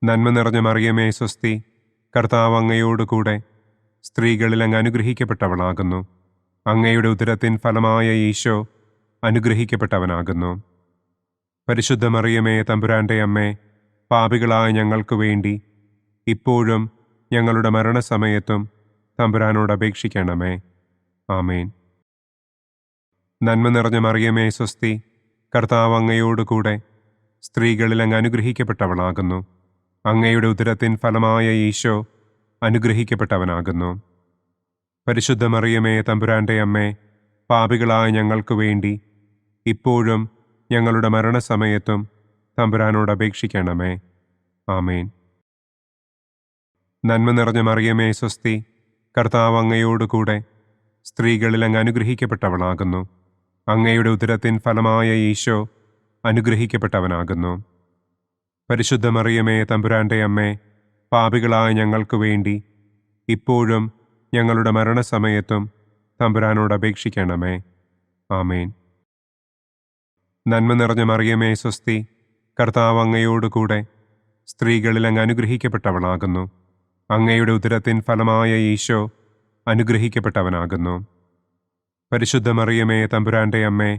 നന്മ നിറഞ്ഞ മറിയമേ, സ്വസ്തി, കർത്താവ് അങ്ങയോടുകൂടെ സ്ത്രീകളിൽ അങ്ങ് അനുഗ്രഹിക്കപ്പെട്ടവളാകുന്നു. അങ്ങയുടെ ഉദരത്തിൻ ഫലമായ ഈശോ അനുഗ്രഹിക്കപ്പെട്ടവനാകുന്നു. പരിശുദ്ധ മറിയമേ, തമ്പുരാന്റെ അമ്മേ, പാപികളായ ഞങ്ങൾക്ക് വേണ്ടി ഇപ്പോഴും ഞങ്ങളുടെ മരണസമയത്തും തമ്പുരാനോട് അപേക്ഷിക്കണമേ. ആമേൻ. നന്മ നിറഞ്ഞ മറിയമേ, സ്വസ്തി, കർത്താവ് അങ്ങയോടുകൂടെ സ്ത്രീകളിൽ അങ്ങ് അനുഗ്രഹിക്കപ്പെട്ടവളാകുന്നു. അങ്ങയുടെ ഉദരത്തിൻ ഫലമായ ഈശോ അനുഗ്രഹിക്കപ്പെട്ടവനാകുന്നു. പരിശുദ്ധ മറിയമേ, തമ്പുരാന്റെ അമ്മേ, പാപികളായ ഞങ്ങൾക്ക് വേണ്ടി ഇപ്പോഴും ഞങ്ങളുടെ മരണസമയത്തും തമ്പുരാനോട് അപേക്ഷിക്കണമേ. ആമേൻ. നന്മ നിറഞ്ഞ മറിയമേ, സ്വസ്തി, കർത്താവ് അങ്ങയോടുകൂടെ സ്ത്രീകളിൽ അങ്ങ് അനുഗ്രഹിക്കപ്പെട്ടവളാകുന്നു. അങ്ങയുടെ ഉദരത്തിൻ ഫലമായ ഈശോ അനുഗ്രഹിക്കപ്പെട്ടവനാകുന്നു. പരിശുദ്ധ മറിയമേ തമ്പുരാന്റെ അമ്മേ, പാപികളായ ഞങ്ങൾക്ക് വേണ്ടി ഇപ്പോഴും ഞങ്ങളുടെ മരണസമയത്തും തമ്പുരാനോട് അപേക്ഷിക്കണമേ. ആമേൻ. നന്മ നിറഞ്ഞ മറിയമേ സ്വസ്തി, കർത്താവ് അങ്ങയോടുകൂടെ സ്ത്രീകളിൽ അങ്ങ് അനുഗ്രഹിക്കപ്പെട്ടവളാകുന്നു. അങ്ങയുടെ ഉദരത്തിൻ ഫലമായ ഈശോ അനുഗ്രഹിക്കപ്പെട്ടവനാകുന്നു. പരിശുദ്ധ മറിയമേ തമ്പുരാന്റെ അമ്മേ,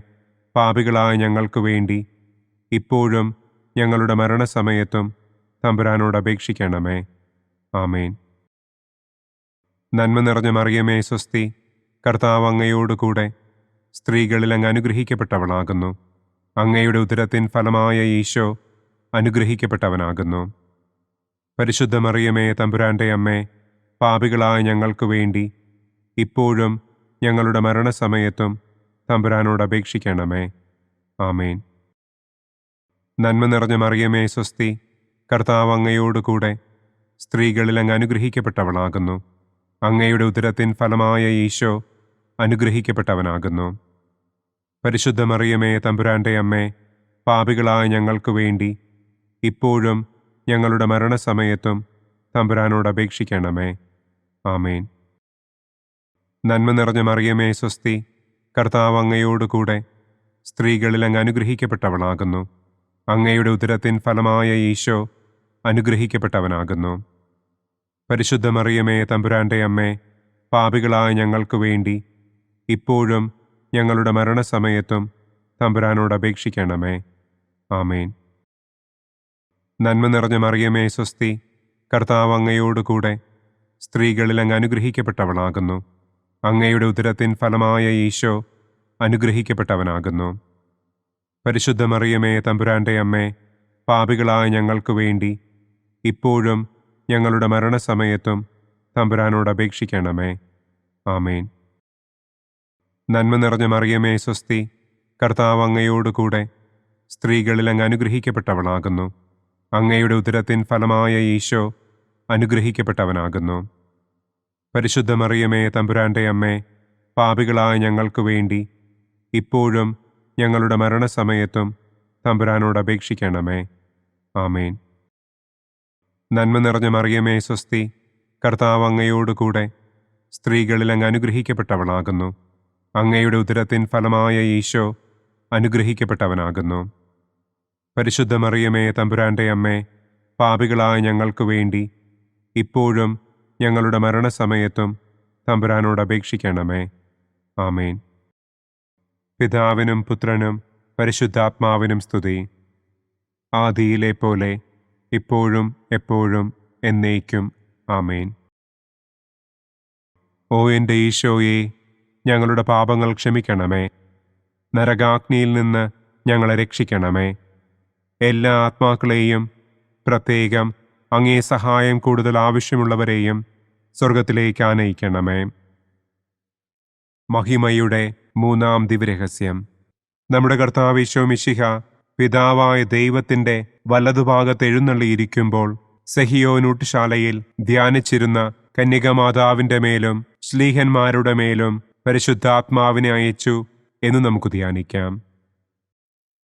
പാപികളായ ഞങ്ങൾക്ക് വേണ്ടി ഇപ്പോഴും ഞങ്ങളുടെ മരണസമയത്തും തമ്പുരാനോട് അപേക്ഷിക്കണമേ. ആമേൻ. നന്മ നിറഞ്ഞ മറിയമേ സ്വസ്തി, കർത്താവ് അങ്ങയോടുകൂടെ സ്ത്രീകളിൽ അങ്ങ് അനുഗ്രഹിക്കപ്പെട്ടവളാകുന്നു. അങ്ങയുടെ ഉദരത്തിൻ ഫലമായ ഈശോ അനുഗ്രഹിക്കപ്പെട്ടവനാകുന്നു. പരിശുദ്ധ മറിയമേ തമ്പുരാന്റെ അമ്മേ, പാപികളായ ഞങ്ങൾക്ക് വേണ്ടി ഇപ്പോഴും ഞങ്ങളുടെ മരണസമയത്തും തമ്പുരാനോട് അപേക്ഷിക്കണമേ. ആമേൻ. നന്മ നിറഞ്ഞ മറിയമേ സ്വസ്തി, കർത്താവ് അങ്ങയോടുകൂടെ സ്ത്രീകളിൽ അങ്ങ് അനുഗ്രഹിക്കപ്പെട്ടവളാകുന്നു. അങ്ങയുടെ ഉദരത്തിൻ ഫലമായ ഈശോ അനുഗ്രഹിക്കപ്പെട്ടവനാകുന്നു. പരിശുദ്ധ മറിയമേ തമ്പുരാന്റെ അമ്മേ, പാപികളായ ഞങ്ങൾക്ക് വേണ്ടി ഇപ്പോഴും ഞങ്ങളുടെ മരണസമയത്തും തമ്പുരാനോട് അപേക്ഷിക്കണമേ. ആമേൻ. നന്മ നിറഞ്ഞ മറിയമേ സ്വസ്തി, കർത്താവ് അങ്ങയോടുകൂടെ സ്ത്രീകളിൽ അങ്ങ് അനുഗ്രഹിക്കപ്പെട്ടവളാകുന്നു. അങ്ങയുടെ ഉദരത്തിൻ ഫലമായ ഈശോ അനുഗ്രഹിക്കപ്പെട്ടവനാകുന്നു. പരിശുദ്ധ മറിയമേ തമ്പുരാന്റെ അമ്മേ, പാപികളായ ഞങ്ങൾക്ക് വേണ്ടി ഇപ്പോഴും ഞങ്ങളുടെ മരണസമയത്തും തമ്പുരാനോട് അപേക്ഷിക്കണമേ. ആമേൻ. നന്മ നിറഞ്ഞ മറിയമേ സ്വസ്തി, കർത്താവ് അങ്ങയോടുകൂടെ സ്ത്രീകളിൽ അങ്ങ് അനുഗ്രഹിക്കപ്പെട്ടവളാകുന്നു. അങ്ങയുടെ ഉദരത്തിൻ ഫലമായ ഈശോ അനുഗ്രഹിക്കപ്പെട്ടവനാകുന്നു. പരിശുദ്ധ മറിയമേ തമ്പുരാന്റെ അമ്മേ, പാപികളായ ഞങ്ങൾക്ക് വേണ്ടി ഇപ്പോഴും ഞങ്ങളുടെ മരണസമയത്തും തമ്പുരാനോട് അപേക്ഷിക്കണമേ. ആമേൻ. നന്മ നിറഞ്ഞ മറിയമേ സ്വസ്തി, കർത്താവ് അങ്ങയോടുകൂടെ സ്ത്രീകളിൽ അങ്ങ് അനുഗ്രഹിക്കപ്പെട്ടവളാകുന്നു. അങ്ങയുടെ ഉദരത്തിൻ ഫലമായ ഈശോ അനുഗ്രഹിക്കപ്പെട്ടവനാകുന്നു. പരിശുദ്ധ മറിയമേ തമ്പുരാന്റെ അമ്മേ, പാപികളായ ഞങ്ങൾക്ക് വേണ്ടി ഇപ്പോഴും ഞങ്ങളുടെ മരണസമയത്തും തമ്പുരാനോട് അപേക്ഷിക്കണമേ. ആമേൻ. നന്മ നിറഞ്ഞ മറിയമേ സ്വസ്തി, കർത്താവ് അങ്ങയോടുകൂടെ സ്ത്രീകളിൽ അങ്ങ് അനുഗ്രഹിക്കപ്പെട്ടവളാകുന്നു. അങ്ങയുടെ ഉദരത്തിൻ ഫലമായ ഈശോ അനുഗ്രഹിക്കപ്പെട്ടവനാകുന്നു. പരിശുദ്ധ മറിയമേ തമ്പുരാന്റെ അമ്മേ, പാപികളായ ഞങ്ങൾക്ക് വേണ്ടി ഇപ്പോഴും ഞങ്ങളുടെ മരണസമയത്തും തമ്പുരാനോട് അപേക്ഷിക്കണമേ. ആമേൻ. പിതാവിനും പുത്രനും പരിശുദ്ധാത്മാവിനും സ്തുതി. ആദിയിലെ പോലെ ഇപ്പോഴും എപ്പോഴും എന്നേക്കും. ആമേൻ. ഓ എൻ്റെ ഈശോയെ, ഞങ്ങളുടെ പാപങ്ങൾ ക്ഷമിക്കണമേ. നരകാഗ്നിയിൽ നിന്ന് ഞങ്ങളെ രക്ഷിക്കണമേ. എല്ലാ ആത്മാക്കളെയും, പ്രത്യേകം അങ്ങേ സഹായം കൂടുതൽ ആവശ്യമുള്ളവരെയും സ്വർഗത്തിലേക്ക് ആനയിക്കണമേ. മഹിമയുടെ മൂന്നാം ദിവ്യരഹസ്യം. നമ്മുടെ കർത്താവ് ഈശോ മിശിഹ പിതാവായ ദൈവത്തിൻ്റെ വലതുഭാഗത്ത് എഴുന്നള്ളിയിരിക്കുമ്പോൾ സെഹിയോനൂട്ടുശാലയിൽ ധ്യാനിച്ചിരുന്ന കന്യകമാതാവിൻ്റെ മേലും ശ്ലീഹന്മാരുടെ മേലും പരിശുദ്ധാത്മാവിനെ അയച്ചു എന്ന് നമുക്ക് ധ്യാനിക്കാം.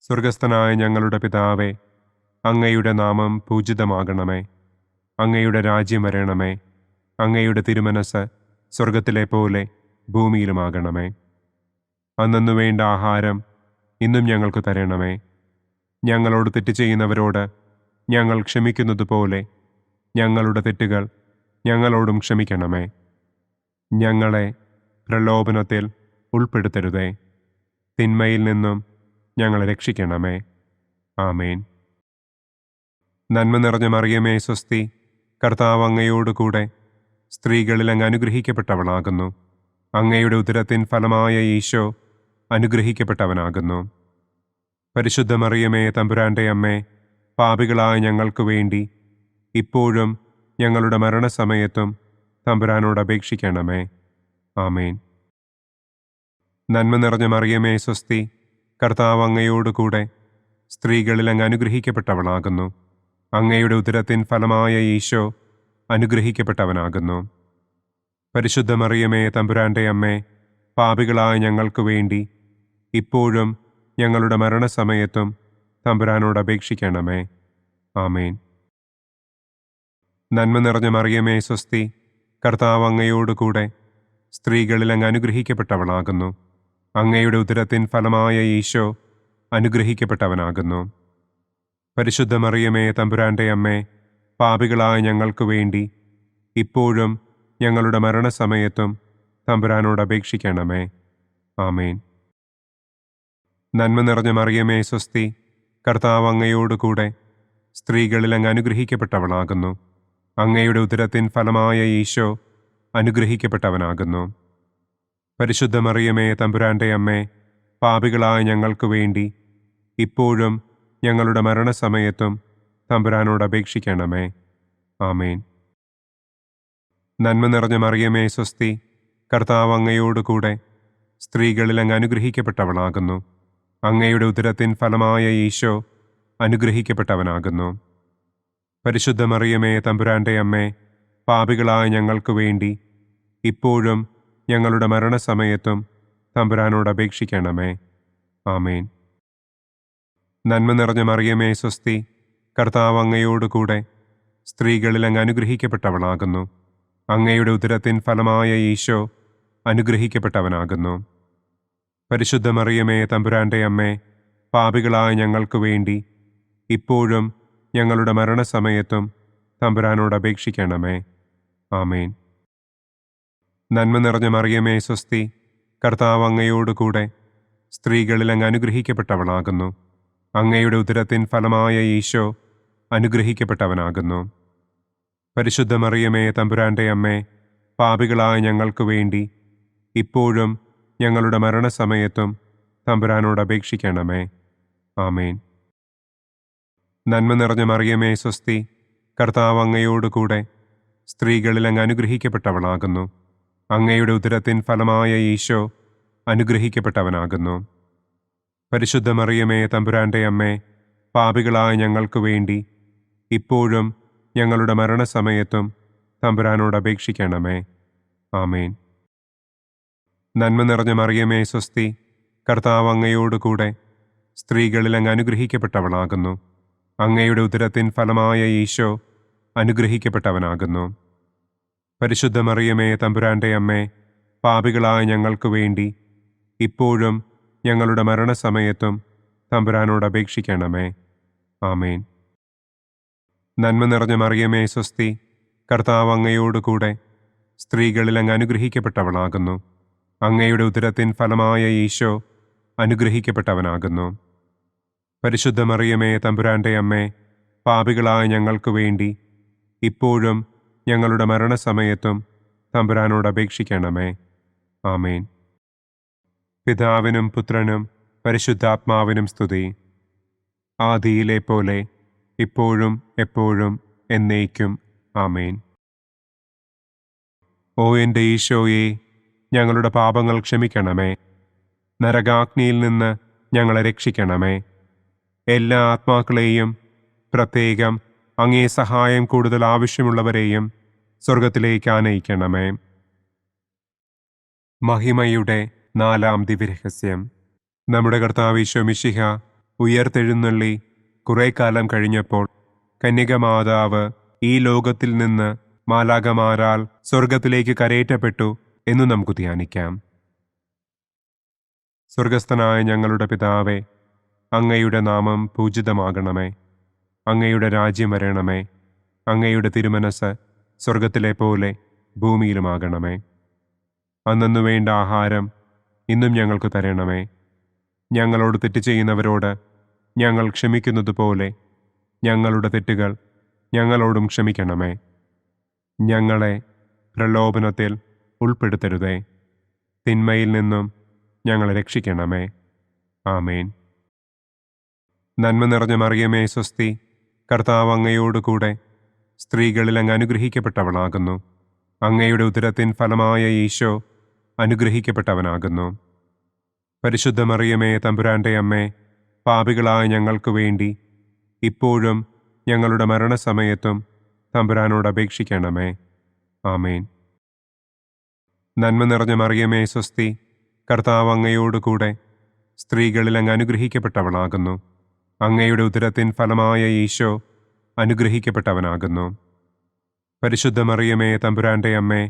സ്വർഗസ്ഥനായ ഞങ്ങളുടെ പിതാവേ, അങ്ങയുടെ നാമം പൂജിതമാകണമേ. അങ്ങയുടെ രാജ്യം വരണമേ. അങ്ങയുടെ തിരുമനസ് സ്വർഗത്തിലെ പോലെ ഭൂമിയിലുമാകണമേ. അന്നു വേണ്ട ആഹാരം ഇന്നും ഞങ്ങൾക്ക് തരണമേ. ഞങ്ങളോട് തെറ്റ് ചെയ്യുന്നവരോട് ഞങ്ങൾ ക്ഷമിക്കുന്നത് പോലെ ഞങ്ങളുടെ തെറ്റുകൾ ഞങ്ങളോടും ക്ഷമിക്കണമേ. ഞങ്ങളെ പ്രലോഭനത്തിൽ ഉൾപ്പെടുത്തരുതേ. തിന്മയിൽ നിന്നും ഞങ്ങളെ രക്ഷിക്കണമേ. ആമേൻ. നന്മ നിറഞ്ഞ മറിയമേ സ്വസ്തി, കർത്താവ് അങ്ങയോടുകൂടെ സ്ത്രീകളിൽ അങ്ങ് അനുഗ്രഹിക്കപ്പെട്ടവളാകുന്നു. അങ്ങയുടെ ഉദരത്തിൻ ഫലമായ ഈശോ അനുഗ്രഹിക്കപ്പെട്ടവനാകുന്നു. പരിശുദ്ധ മറിയമേ തമ്പുരാന്റെ അമ്മേ, പാപികളായ ഞങ്ങൾക്ക് വേണ്ടി ഇപ്പോഴും ഞങ്ങളുടെ മരണസമയത്തും തമ്പുരാനോട് അപേക്ഷിക്കണമേ. ആമേൻ. നന്മ നിറഞ്ഞ മറിയമേ സ്വസ്തി, കർത്താവ് അങ്ങയോടുകൂടെ സ്ത്രീകളിൽ അങ്ങ് അനുഗ്രഹിക്കപ്പെട്ടവളാകുന്നു. അങ്ങയുടെ ഉദരത്തിൻ ഫലമായ ഈശോ അനുഗ്രഹിക്കപ്പെട്ടവനാകുന്നു. പരിശുദ്ധ മറിയമേ തമ്പുരാന്റെ അമ്മേ, പാപികളായ ഞങ്ങൾക്ക് വേണ്ടി ഇപ്പോഴും ഞങ്ങളുടെ മരണസമയത്തും തമ്പുരാനോട് അപേക്ഷിക്കണമേ. ആമേൻ. നന്മ നിറഞ്ഞ മറിയമേ സ്വസ്തി, കർത്താവ് അങ്ങയോടുകൂടെ സ്ത്രീകളിൽ അങ്ങ് അനുഗ്രഹിക്കപ്പെട്ടവളാകുന്നു. അങ്ങയുടെ ഉദരത്തിൻ ഫലമായ ഈശോ അനുഗ്രഹിക്കപ്പെട്ടവനാകുന്നു. പരിശുദ്ധ മറിയമേ തമ്പുരാന്റെ അമ്മേ, പാപികളായ ഞങ്ങൾക്ക് വേണ്ടി ഇപ്പോഴും ഞങ്ങളുടെ മരണസമയത്തും തമ്പുരാനോട് അപേക്ഷിക്കണമേ. ആമേൻ. നന്മ നിറഞ്ഞ മറിയമേ സ്വസ്തി, കർത്താവ് അങ്ങയോടുകൂടെ സ്ത്രീകളിൽ അങ്ങ് അനുഗ്രഹിക്കപ്പെട്ടവളാകുന്നു. അങ്ങയുടെ ഉദരത്തിൻ ഫലമായ ഈശോ അനുഗ്രഹിക്കപ്പെട്ടവനാകുന്നു. പരിശുദ്ധ മറിയമേ തമ്പുരാന്റെ അമ്മേ, പാപികളായ ഞങ്ങൾക്ക് വേണ്ടി ഇപ്പോഴും ഞങ്ങളുടെ മരണസമയത്തും തമ്പുരാനോട് അപേക്ഷിക്കണമേ. ആമേൻ. നന്മ നിറഞ്ഞ മറിയമേ സ്വസ്തി, കർത്താവ് അങ്ങയോടുകൂടെ സ്ത്രീകളിൽ അങ്ങ് അനുഗ്രഹിക്കപ്പെട്ടവളാകുന്നു. അങ്ങയുടെ ഉദരത്തിൻ ഫലമായ ഈശോ അനുഗ്രഹിക്കപ്പെട്ടവനാകുന്നു. പരിശുദ്ധ മറിയമേ തമ്പുരാന്റെ അമ്മേ, പാപികളായ ഞങ്ങൾക്ക് വേണ്ടി ഇപ്പോഴും ഞങ്ങളുടെ മരണസമയത്തും തമ്പുരാനോട് അപേക്ഷിക്കണമേ. ആമേൻ. നന്മ നിറഞ്ഞ മറിയമേ സ്വസ്തി, കർത്താവ് അങ്ങയോടുകൂടെ സ്ത്രീകളിൽ അങ്ങ് അനുഗ്രഹിക്കപ്പെട്ടവളാകുന്നു. അങ്ങയുടെ ഉദരത്തിൻ ഫലമായ ഈശോ അനുഗ്രഹിക്കപ്പെട്ടവനാകുന്നു. പരിശുദ്ധ മറിയമേ തമ്പുരാന്റെ അമ്മേ, പാപികളായ ഞങ്ങൾക്ക് വേണ്ടി ഇപ്പോഴും ഞങ്ങളുടെ മരണസമയത്തും തമ്പുരാനോട് അപേക്ഷിക്കണമേ. ആമേൻ. നന്മ നിറഞ്ഞ മറിയമേ സ്വസ്തി, കർത്താവ് അങ്ങയോടുകൂടെ സ്ത്രീകളിൽ അങ്ങ് അനുഗ്രഹിക്കപ്പെട്ടവളാകുന്നു. അങ്ങയുടെ ഉദരത്തിൻ ഫലമായ ഈശോ അനുഗ്രഹിക്കപ്പെട്ടവനാകുന്നു. പരിശുദ്ധ മറിയമേ തമ്പുരാന്റെ അമ്മേ, പാപികളായ ഞങ്ങൾക്ക് വേണ്ടി ഇപ്പോഴും ഞങ്ങളുടെ മരണസമയത്തും തമ്പുരാനോട് അപേക്ഷിക്കണമേ. ആമേൻ. നന്മ നിറഞ്ഞ മറിയമേ സ്വസ്തി, കർത്താവ് അങ്ങയോടുകൂടെ സ്ത്രീകളിൽ അങ്ങ് അനുഗ്രഹിക്കപ്പെട്ടവളാകുന്നു. അങ്ങയുടെ ഉദരത്തിൻ ഫലമായ ഈശോ അനുഗ്രഹിക്കപ്പെട്ടവനാകുന്നു. പരിശുദ്ധ മറിയമേ തമ്പുരാന്റെ അമ്മേ, പാപികളായ ഞങ്ങൾക്ക് വേണ്ടി ഇപ്പോഴും ഞങ്ങളുടെ മരണസമയത്തും തമ്പുരാനോട് അപേക്ഷിക്കണമേ. ആമേൻ. നന്മ നിറഞ്ഞ മറിയമേ സ്വസ്തി, കർത്താവ് അങ്ങയോടുകൂടെ സ്ത്രീകളിൽ അങ്ങ് അനുഗ്രഹിക്കപ്പെട്ടവളാകുന്നു. അങ്ങയുടെ ഉദരത്തിൻ ഫലമായ ഈശോ അനുഗ്രഹിക്കപ്പെട്ടവനാകുന്നു. പരിശുദ്ധ മറിയമേ തമ്പുരാന്റെ അമ്മേ, പാപികളായ ഞങ്ങൾക്ക് വേണ്ടി ഇപ്പോഴും ഞങ്ങളുടെ മരണസമയത്തും തമ്പുരാനോട് അപേക്ഷിക്കണമേ. ആമേൻ. നന്മ നിറഞ്ഞ മറിയമേ സ്വസ്തി, കർത്താവ് അങ്ങയോടുകൂടെ സ്ത്രീകളിൽ അങ്ങ് അനുഗ്രഹിക്കപ്പെട്ടവളാകുന്നു. അങ്ങയുടെ ഉദരത്തിൻ ഫലമായ ഈശോ അനുഗ്രഹിക്കപ്പെട്ടവനാകുന്നു. പരിശുദ്ധ മറിയമേ തമ്പുരാന്റെ അമ്മേ, പാപികളായ ഞങ്ങൾക്ക് വേണ്ടി ഇപ്പോഴും ഞങ്ങളുടെ മരണസമയത്തും തമ്പുരാനോട് അപേക്ഷിക്കണമേ. ആമേൻ. പിതാവിനും പുത്രനും പരിശുദ്ധാത്മാവിനും സ്തുതി. ആദിയിലെ പോലെ ഇപ്പോഴും എപ്പോഴും എന്നേക്കും. ആമേൻ. ഓ എൻ്റെ ഈശോയെ, ഞങ്ങളുടെ പാപങ്ങൾ ക്ഷമിക്കണമേ. നരകാഗ്നിയിൽ നിന്ന് ഞങ്ങളെ രക്ഷിക്കണമേ. എല്ലാ ആത്മാക്കളെയും, പ്രത്യേകം അങ്ങേ സഹായം കൂടുതൽ ആവശ്യമുള്ളവരെയും സ്വർഗത്തിലേക്ക് ആനയിക്കണമേ. മഹിമയുടെ 4-ാം ദിവ്യരഹസ്യം. നമ്മുടെ കർത്താവ് ഈശോ മിശിഹ ഉയർത്തെഴുന്നള്ളി കുറെ കാലം കഴിഞ്ഞപ്പോൾ കന്യകമാതാവ് ഈ ലോകത്തിൽ നിന്ന് മാലാഖമാരാൽ സ്വർഗത്തിലേക്ക് കരയേറ്റപ്പെട്ടു എന്നു നമുക്ക് ധ്യാനിക്കാം. സ്വർഗസ്ഥനായ ഞങ്ങളുടെ പിതാവേ, അങ്ങയുടെ നാമം പൂജിതമാകണമേ. അങ്ങയുടെ രാജ്യം വരണമേ. അങ്ങയുടെ തിരുമനസ് സ്വർഗത്തിലെ പോലെ ഭൂമിയിലുമാകണമേ. അന്നന്നു വേണ്ട ആഹാരം ഇന്നും ഞങ്ങൾക്ക് തരണമേ. ഞങ്ങളോട് തെറ്റ് ചെയ്യുന്നവരോട് ഞങ്ങൾ ക്ഷമിക്കുന്നത് പോലെ ഞങ്ങളുടെ തെറ്റുകൾ ഞങ്ങളോടും ക്ഷമിക്കണമേ. ഞങ്ങളെ പ്രലോഭനത്തിൽ ഉൾപ്പെടുത്തരുതേ. തിന്മയിൽ നിന്നും ഞങ്ങളെ രക്ഷിക്കണമേ. ആമേൻ. നന്മ നിറഞ്ഞ മറിയമേ സ്വസ്തി, കർത്താവ് അങ്ങയോടുകൂടെ സ്ത്രീകളിൽ അങ്ങ് അനുഗ്രഹിക്കപ്പെട്ടവളാകുന്നു. അങ്ങയുടെ ഉദരത്തിൻ ഫലമായ ഈശോ അനുഗ്രഹിക്കപ്പെട്ടവനാകുന്നു. പരിശുദ്ധ മറിയമേ തമ്പുരാന്റെ അമ്മേ, പാപികളായ ഞങ്ങൾക്ക് വേണ്ടി ഇപ്പോഴും ഞങ്ങളുടെ മരണസമയത്തും തമ്പുരാനോട് അപേക്ഷിക്കണമേ. ആമേൻ. നന്മ നിറഞ്ഞ മറിയമേ സ്വസ്തി, കർത്താവ് അങ്ങയോടുകൂടെ സ്ത്രീകളിൽ അങ്ങ് അനുഗ്രഹിക്കപ്പെട്ടവളാകുന്നു. അങ്ങയുടെ ഉദരത്തിൻ ഫലമായ ഈശോ അനുഗ്രഹിക്കപ്പെട്ടവനാകുന്നു. പരിശുദ്ധ മറിയമേ, തമ്പുരാന്റെ അമ്മേ,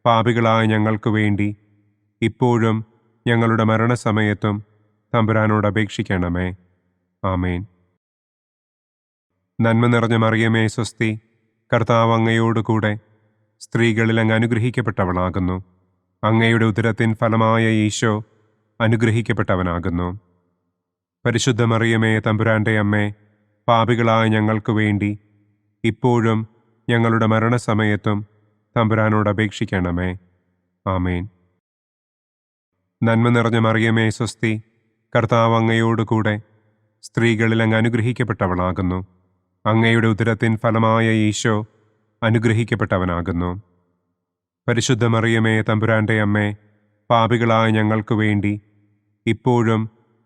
പാപികളായ ഞങ്ങൾക്ക് വേണ്ടി ഇപ്പോഴും ഞങ്ങളുടെ മരണസമയത്തും തമ്പുരാനോട് അപേക്ഷിക്കണമേ. ആമേൻ. നന്മ നിറഞ്ഞ മറിയമേ, സ്വസ്തി, കർത്താവ് അങ്ങയോടുകൂടെ സ്ത്രീകളിൽ അങ്ങ് അനുഗ്രഹിക്കപ്പെട്ടവളാകുന്നു. അങ്ങയുടെ ഉദരത്തിൻ ഫലമായ ഈശോ അനുഗ്രഹിക്കപ്പെട്ടവനാകുന്നു. പരിശുദ്ധ മറിയമേ, തമ്പുരാന്റെ അമ്മേ, പാപികളായ ഞങ്ങൾക്ക് വേണ്ടി ഇപ്പോഴും ഞങ്ങളുടെ മരണസമയത്തും തമ്പുരാനോട് അപേക്ഷിക്കണമേ. ആമേൻ. നന്മ നിറഞ്ഞ മറിയമേ, സ്വസ്തി, കർത്താവ് അങ്ങയോടുകൂടെ സ്ത്രീകളിൽ അങ്ങ് അനുഗ്രഹിക്കപ്പെട്ടവളാകുന്നു. അങ്ങയുടെ ഉദരത്തിൻ ഫലമായ ഈശോ അനുഗ്രഹിക്കപ്പെട്ടവനാകുന്നു. പരിശുദ്ധ മറിയമേ, തമ്പുരാന്റെ അമ്മേ, പാപികളായ ഞങ്ങൾക്ക് വേണ്ടി ഇപ്പോഴും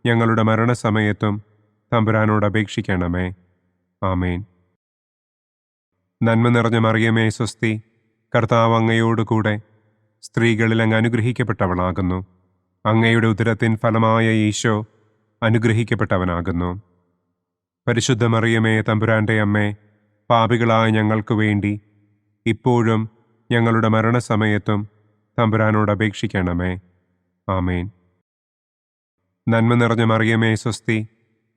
ഞങ്ങളുടെ മരണസമയത്തും തമ്പുരാനോട് അപേക്ഷിക്കണമേ. ആമേൻ. നന്മ നിറഞ്ഞ മറിയമേ, സ്വസ്തി, കർത്താവ് അങ്ങയോടുകൂടെ സ്ത്രീകളിൽ അങ്ങ് അനുഗ്രഹിക്കപ്പെട്ടവളാകുന്നു. അങ്ങയുടെ ഉദരത്തിൻ ഫലമായ ഈശോ അനുഗ്രഹിക്കപ്പെട്ടവനാകുന്നു. പരിശുദ്ധ മറിയമേ, തമ്പുരാന്റെ അമ്മേ, പാപികളായ ഞങ്ങൾക്ക് വേണ്ടി ഇപ്പോഴും ഞങ്ങളുടെ മരണസമയത്തും തമ്പുരാനോട് അപേക്ഷിക്കണമേ. ആമേൻ. നന്മ നിറഞ്ഞ മറിയമേ, സ്വസ്തി,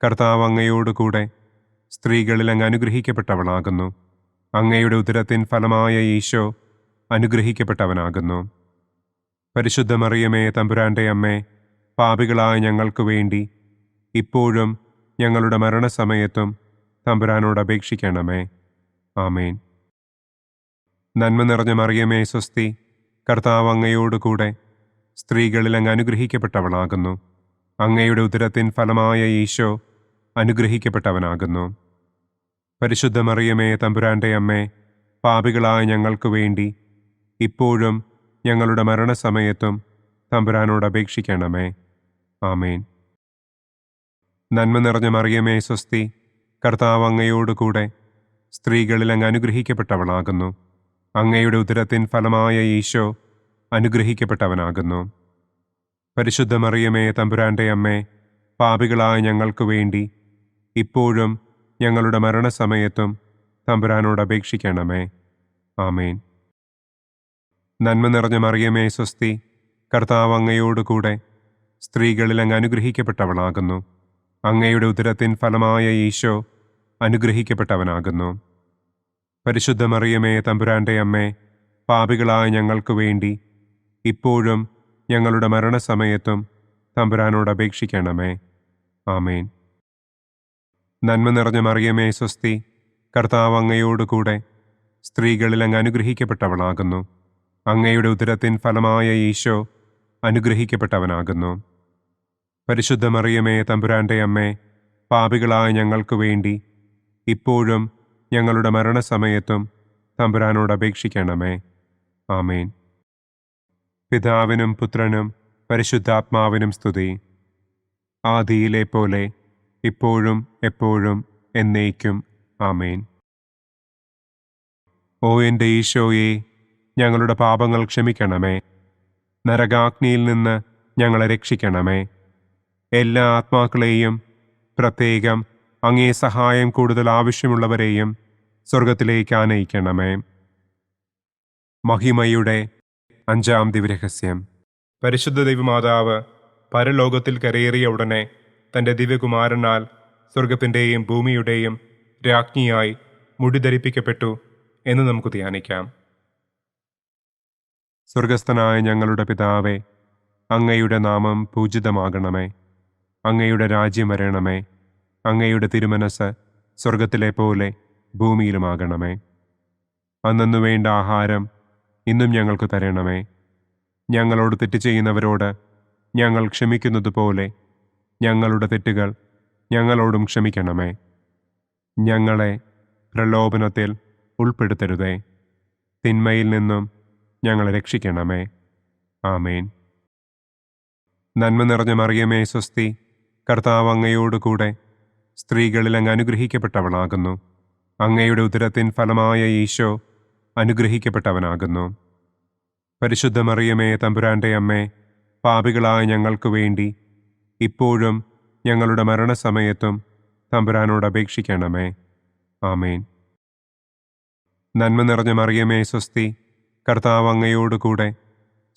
കർത്താവ് അങ്ങയോടുകൂടെ സ്ത്രീകളിൽ അങ്ങ് അനുഗ്രഹിക്കപ്പെട്ടവളാകുന്നു. അങ്ങയുടെ ഉദരത്തിൻ ഫലമായ ഈശോ അനുഗ്രഹിക്കപ്പെട്ടവനാകുന്നു. പരിശുദ്ധ മറിയമേ, തമ്പുരാന്റെ അമ്മേ, പാപികളായ ഞങ്ങൾക്ക് വേണ്ടി ഇപ്പോഴും ഞങ്ങളുടെ മരണസമയത്തും തമ്പുരാനോട് അപേക്ഷിക്കണമേ. ആമേൻ. നന്മ നിറഞ്ഞ മറിയമേ, സ്വസ്തി, കർത്താവ് അങ്ങയോടുകൂടെ സ്ത്രീകളിൽ അങ്ങ് അനുഗ്രഹിക്കപ്പെട്ടവളാകുന്നു. അങ്ങയുടെ ഉദരത്തിൻ ഫലമായ ഈശോ അനുഗ്രഹിക്കപ്പെട്ടവനാകുന്നു. പരിശുദ്ധ മറിയമേ, തമ്പുരാന്റെ അമ്മേ, പാപികളായ ഞങ്ങൾക്ക് വേണ്ടി ഇപ്പോഴും ഞങ്ങളുടെ മരണസമയത്തും തമ്പുരാനോട് അപേക്ഷിക്കണമേ. ആമേൻ. നന്മ നിറഞ്ഞ മറിയമേ, സ്വസ്തി, കർത്താവ് അങ്ങയോടുകൂടെ സ്ത്രീകളിൽ അങ്ങ് അനുഗ്രഹിക്കപ്പെട്ടവളാകുന്നു. അങ്ങയുടെ ഉദരത്തിൻ ഫലമായ ഈശോ അനുഗ്രഹിക്കപ്പെട്ടവനാകുന്നു. പരിശുദ്ധ മറിയമേ, തമ്പുരാന്റെ അമ്മേ, പാപികളായ ഞങ്ങൾക്ക് വേണ്ടി ഇപ്പോഴും ഞങ്ങളുടെ മരണസമയത്തും തമ്പുരാനോട് അപേക്ഷിക്കണമേ. ആമേൻ. നന്മ നിറഞ്ഞ മറിയമേ, സ്വസ്തി, കർത്താവ് അങ്ങയോടുകൂടെ സ്ത്രീകളിൽ അങ്ങ് അനുഗ്രഹിക്കപ്പെട്ടവളാകുന്നു. അങ്ങയുടെ ഉദരത്തിൻ ഫലമായ ഈശോ അനുഗ്രഹിക്കപ്പെട്ടവനാകുന്നു. പരിശുദ്ധ മറിയമേ, തമ്പുരാന്റെ അമ്മേ, പാപികളായ ഞങ്ങൾക്ക് വേണ്ടി ഇപ്പോഴും ഞങ്ങളുടെ മരണസമയത്തും തമ്പുരാനോട് അപേക്ഷിക്കണമേ. ആമേൻ. നന്മ നിറഞ്ഞ മറിയമേ, സ്വസ്തി, കർത്താവ് അങ്ങയോടുകൂടെ സ്ത്രീകളിൽ അങ്ങ് അനുഗ്രഹിക്കപ്പെട്ടവളാകുന്നു. അങ്ങയുടെ ഉദരത്തിൻ ഫലമായ ഈശോ അനുഗ്രഹിക്കപ്പെട്ടവനാകുന്നു. പരിശുദ്ധ മറിയമേ, തമ്പുരാന്റെ അമ്മേ, പാപികളായ ഞങ്ങൾക്ക് വേണ്ടി ഇപ്പോഴും ഞങ്ങളുടെ മരണസമയത്തും തമ്പുരാനോട് അപേക്ഷിക്കണമേ. ആമേൻ. പിതാവിനും പുത്രനും പരിശുദ്ധാത്മാവിനും സ്തുതി. ആദിയിലെ പോലെ ഇപ്പോഴും എപ്പോഴും എന്നേക്കും. ആമേൻ. ഓ എൻ്റെ ഈശോയെ, ഞങ്ങളുടെ പാപങ്ങൾ ക്ഷമിക്കണമേ. നരകാഗ്നിയിൽ നിന്ന് ഞങ്ങളെ രക്ഷിക്കണമേ. എല്ലാ ആത്മാക്കളെയും, പ്രത്യേകം അങ്ങേ സഹായം കൂടുതൽ ആവശ്യമുള്ളവരെയും സ്വർഗത്തിലേക്ക് ആനയിക്കണമേ. മഹിമയുടെ 5-ാം ദിവ്യരഹസ്യം. പരിശുദ്ധ ദൈവമാതാവ് പരലോകത്തിൽ കരയേറിയ ഉടനെ തൻ്റെ ദിവ്യകുമാരനാൽ സ്വർഗത്തിൻ്റെയും ഭൂമിയുടെയും രാജ്ഞിയായി മുടിധരിപ്പിക്കപ്പെട്ടു എന്ന് നമുക്ക് ധ്യാനിക്കാം. സ്വർഗസ്ഥനായ ഞങ്ങളുടെ പിതാവേ, അങ്ങയുടെ നാമം പൂജിതമാകണമേ. അങ്ങയുടെ രാജ്യം വരണമേ. അങ്ങയുടെ തിരുമനസ് സ്വർഗത്തിലെ പോലെ ഭൂമിയിലുമാകണമേ. അന്നു വേണ്ട ആഹാരം ഇന്നും ഞങ്ങൾക്ക് തരണമേ. ഞങ്ങളോട് തെറ്റ് ചെയ്യുന്നവരോട് ഞങ്ങൾ ക്ഷമിക്കുന്നത് പോലെ ഞങ്ങളുടെ തെറ്റുകൾ ഞങ്ങളോടും ക്ഷമിക്കണമേ. ഞങ്ങളെ പ്രലോഭനത്തിൽ ഉൾപ്പെടുത്തരുതേ. തിന്മയിൽ നിന്നും ഞങ്ങളെ രക്ഷിക്കണമേ. ആമേൻ. നന്മ നിറഞ്ഞ മറിയമേ, സ്വസ്തി, കർത്താവ് അങ്ങയോടുകൂടെ സ്ത്രീകളിൽ അങ്ങ് അനുഗ്രഹിക്കപ്പെട്ടവളാകുന്നു. അങ്ങയുടെ ഉദരത്തിൻ ഫലമായ ഈശോ അനുഗ്രഹിക്കപ്പെട്ടവനാകുന്നു. പരിശുദ്ധ മറിയമേ, തമ്പുരാന്റെ അമ്മേ, പാപികളായ ഞങ്ങൾക്ക് വേണ്ടി ഇപ്പോഴും ഞങ്ങളുടെ മരണസമയത്തും തമ്പുരാനോട് അപേക്ഷിക്കണമേ. ആമേൻ. നന്മ നിറഞ്ഞ മറിയമേ സ്വസ്തി, കർത്താവ് അങ്ങയോടുകൂടെ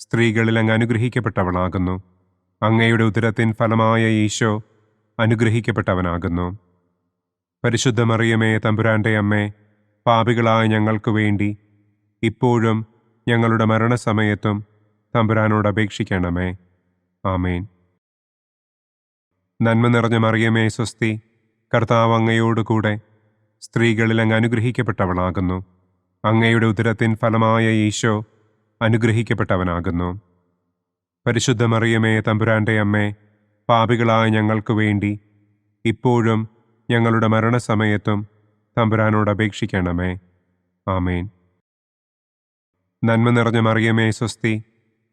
സ്ത്രീകളിൽ അങ്ങ് അനുഗ്രഹിക്കപ്പെട്ടവളാകുന്നു. അങ്ങയുടെ ഉദരത്തിൻ ഫലമായ ഈശോ അനുഗ്രഹിക്കപ്പെട്ടവനാകുന്നു. പരിശുദ്ധ മറിയമേ തമ്പുരാന്റെ അമ്മേ, പാപികളായ ഞങ്ങൾക്ക് വേണ്ടി ഇപ്പോഴും ഞങ്ങളുടെ മരണസമയത്തും തമ്പുരാനോട് അപേക്ഷിക്കണമേ. ആമേൻ. നന്മ നിറഞ്ഞ മറിയമേ സ്വസ്തി, കർത്താവ് അങ്ങയോടുകൂടെ സ്ത്രീകളിൽ അങ്ങ് അനുഗ്രഹിക്കപ്പെട്ടവളാകുന്നു. അങ്ങയുടെ ഉദരത്തിൻ ഫലമായ ഈശോ അനുഗ്രഹിക്കപ്പെട്ടവനാകുന്നു. പരിശുദ്ധ മറിയമേ തമ്പുരാന്റെ അമ്മേ, പാപികളായ ഞങ്ങൾക്ക് വേണ്ടി ഇപ്പോഴും ഞങ്ങളുടെ മരണസമയത്തും തമ്പുരാനോട് അപേക്ഷിക്കണമേ. ആമേൻ. നന്മ നിറഞ്ഞ മറിയമേ സ്വസ്തി,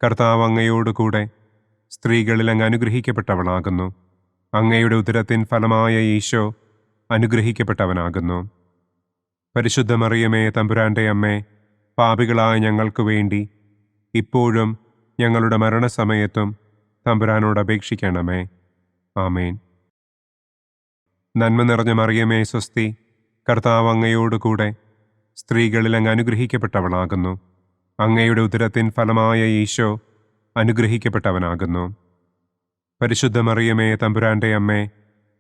കർത്താവ് അങ്ങയോടുകൂടെ സ്ത്രീകളിൽ അങ്ങ് അനുഗ്രഹിക്കപ്പെട്ടവളാകുന്നു. അങ്ങയുടെ ഉദരത്തിൻ ഫലമായ ഈശോ അനുഗ്രഹിക്കപ്പെട്ടവനാകുന്നു. പരിശുദ്ധ മറിയമേ തമ്പുരാന്റെ അമ്മേ, പാപികളായ ഞങ്ങൾക്ക് വേണ്ടി ഇപ്പോഴും ഞങ്ങളുടെ മരണസമയത്തും തമ്പുരാനോട് അപേക്ഷിക്കണമേ. ആമേൻ. നന്മ നിറഞ്ഞ മറിയമേ സ്വസ്തി, കർത്താവ് അങ്ങയോടുകൂടെ സ്ത്രീകളിൽ അങ്ങ് അനുഗ്രഹിക്കപ്പെട്ടവളാകുന്നു. അങ്ങയുടെ ഉദരത്തിൻ ഫലമായ ഈശോ അനുഗ്രഹിക്കപ്പെട്ടവനാകുന്നു. പരിശുദ്ധ മറിയമേ തമ്പുരാന്റെ അമ്മേ,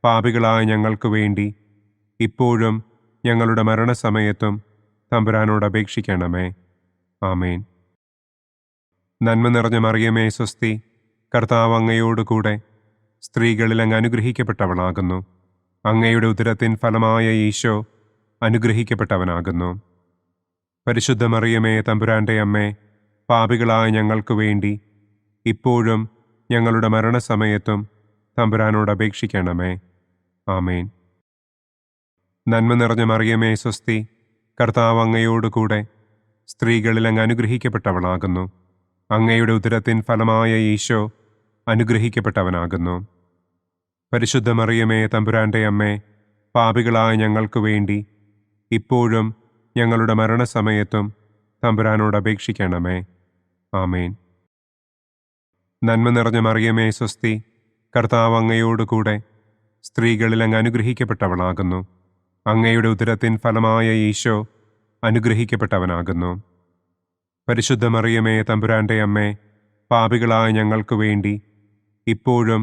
പാപികളായ ഞങ്ങൾക്ക് വേണ്ടി ഇപ്പോഴും ഞങ്ങളുടെ മരണസമയത്തും തമ്പുരാനോട് അപേക്ഷിക്കണമേ. ആമേൻ. നന്മ നിറഞ്ഞ മറിയമേ സ്വസ്തി, കർത്താവ് അങ്ങയോടുകൂടെ സ്ത്രീകളിൽ അങ്ങ് അനുഗ്രഹിക്കപ്പെട്ടവളാകുന്നു. അങ്ങയുടെ ഉദരത്തിൻ ഫലമായ ഈശോ അനുഗ്രഹിക്കപ്പെട്ടവനാകുന്നു. പരിശുദ്ധ മറിയമേ തമ്പുരാന്റെ അമ്മേ, പാപികളായ ഞങ്ങൾക്ക് വേണ്ടി ഇപ്പോഴും ഞങ്ങളുടെ മരണസമയത്തും തമ്പുരാനോട് അപേക്ഷിക്കണമേ. ആമേൻ. നന്മ നിറഞ്ഞ മറിയമേ സ്വസ്തി, കർത്താവ് അങ്ങയോടുകൂടെ സ്ത്രീകളിൽ അങ്ങ് അനുഗ്രഹിക്കപ്പെട്ടവളാകുന്നു. അങ്ങയുടെ ഉദരത്തിൻ ഫലമായ ഈശോ അനുഗ്രഹിക്കപ്പെട്ടവനാകുന്നു. പരിശുദ്ധ മറിയമേ തമ്പുരാന്റെ അമ്മേ, പാപികളായ ഞങ്ങൾക്ക് വേണ്ടി ഇപ്പോഴും ഞങ്ങളുടെ മരണസമയത്തും തമ്പുരാനോട് അപേക്ഷിക്കണമേ. ആമേൻ. നന്മ നിറഞ്ഞ മറിയമേ സ്വസ്തി, കർത്താവ് അങ്ങയോടുകൂടെ സ്ത്രീകളിൽ അങ്ങ് അനുഗ്രഹിക്കപ്പെട്ടവളാകുന്നു. അങ്ങയുടെ ഉദരത്തിൻ ഫലമായ ഈശോ അനുഗ്രഹിക്കപ്പെട്ടവനാകുന്നു. പരിശുദ്ധ മറിയമേ തമ്പുരാന്റെ അമ്മേ, പാപികളായ ഞങ്ങൾക്ക് വേണ്ടി ഇപ്പോഴും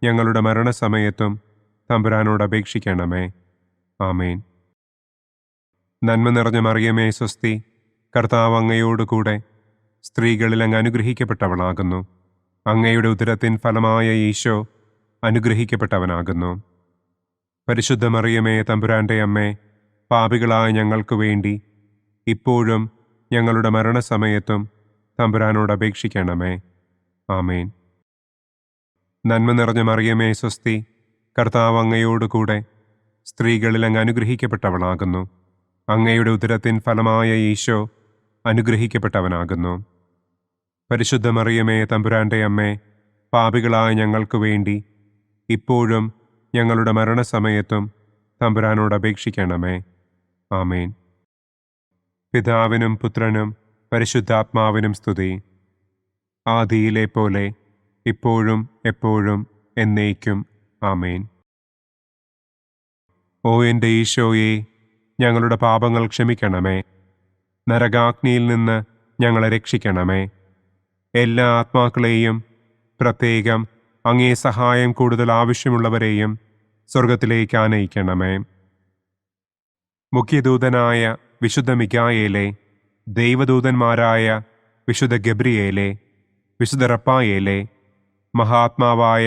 ഞങ്ങളുടെ മരണസമയത്തും തമ്പുരാനോട് അപേക്ഷിക്കണമേ. ആമേൻ. നന്മ നിറഞ്ഞ മറിയമേ സ്വസ്തി, കർത്താവ് അങ്ങയോടുകൂടെ സ്ത്രീകളിൽ അങ്ങ് അനുഗ്രഹിക്കപ്പെട്ടവളാകുന്നു. അങ്ങയുടെ ഉദരത്തിൻ ഫലമായ ഈശോ അനുഗ്രഹിക്കപ്പെട്ടവനാകുന്നു. പരിശുദ്ധ മറിയമേ തമ്പുരാന്റെ അമ്മേ, പാപികളായ ഞങ്ങൾക്ക് വേണ്ടി ഇപ്പോഴും ഞങ്ങളുടെ മരണസമയത്തും തമ്പുരാനോട് അപേക്ഷിക്കണമേ. ആമേൻ. നന്മ നിറഞ്ഞ മറിയമേ സ്വസ്തി, കർത്താവ് അങ്ങയോടുകൂടെ സ്ത്രീകളിൽ അങ്ങ് അനുഗ്രഹിക്കപ്പെട്ടവളാകുന്നു. അങ്ങയുടെ ഉദരത്തിൻ ഫലമായ ഈശോ അനുഗ്രഹിക്കപ്പെട്ടവനാകുന്നു. പരിശുദ്ധ മറിയമേ തമ്പുരാന്റെ അമ്മേ, പാപികളായ ഞങ്ങൾക്ക് വേണ്ടി ഇപ്പോഴും ഞങ്ങളുടെ മരണസമയത്തും തമ്പുരാനോട് അപേക്ഷിക്കണമേ. ആമേൻ. പിതാവിനും പുത്രനും പരിശുദ്ധാത്മാവിനും സ്തുതി. ആദിയിലെ പോലെ ഇപ്പോഴും എപ്പോഴും എന്നേക്കും. ആമേൻ. ഓ എൻ്റെ ഈശോയെ, ഞങ്ങളുടെ പാപങ്ങൾ ക്ഷമിക്കണമേ. നരകാഗ്നിയിൽ നിന്ന് ഞങ്ങളെ രക്ഷിക്കണമേ. എല്ലാ ആത്മാക്കളെയും, പ്രത്യേകം അങ്ങേ സഹായം കൂടുതൽ ആവശ്യമുള്ളവരെയും സ്വർഗത്തിലേക്ക് ആനയിക്കണമേ. മുഖ്യദൂതനായ വിശുദ്ധ മിഖായേലേ, ദൈവദൂതന്മാരായ വിശുദ്ധ ഗബ്രിയേലേ, വിശുദ്ധ റപ്പായേലേ, മഹാത്മാവായ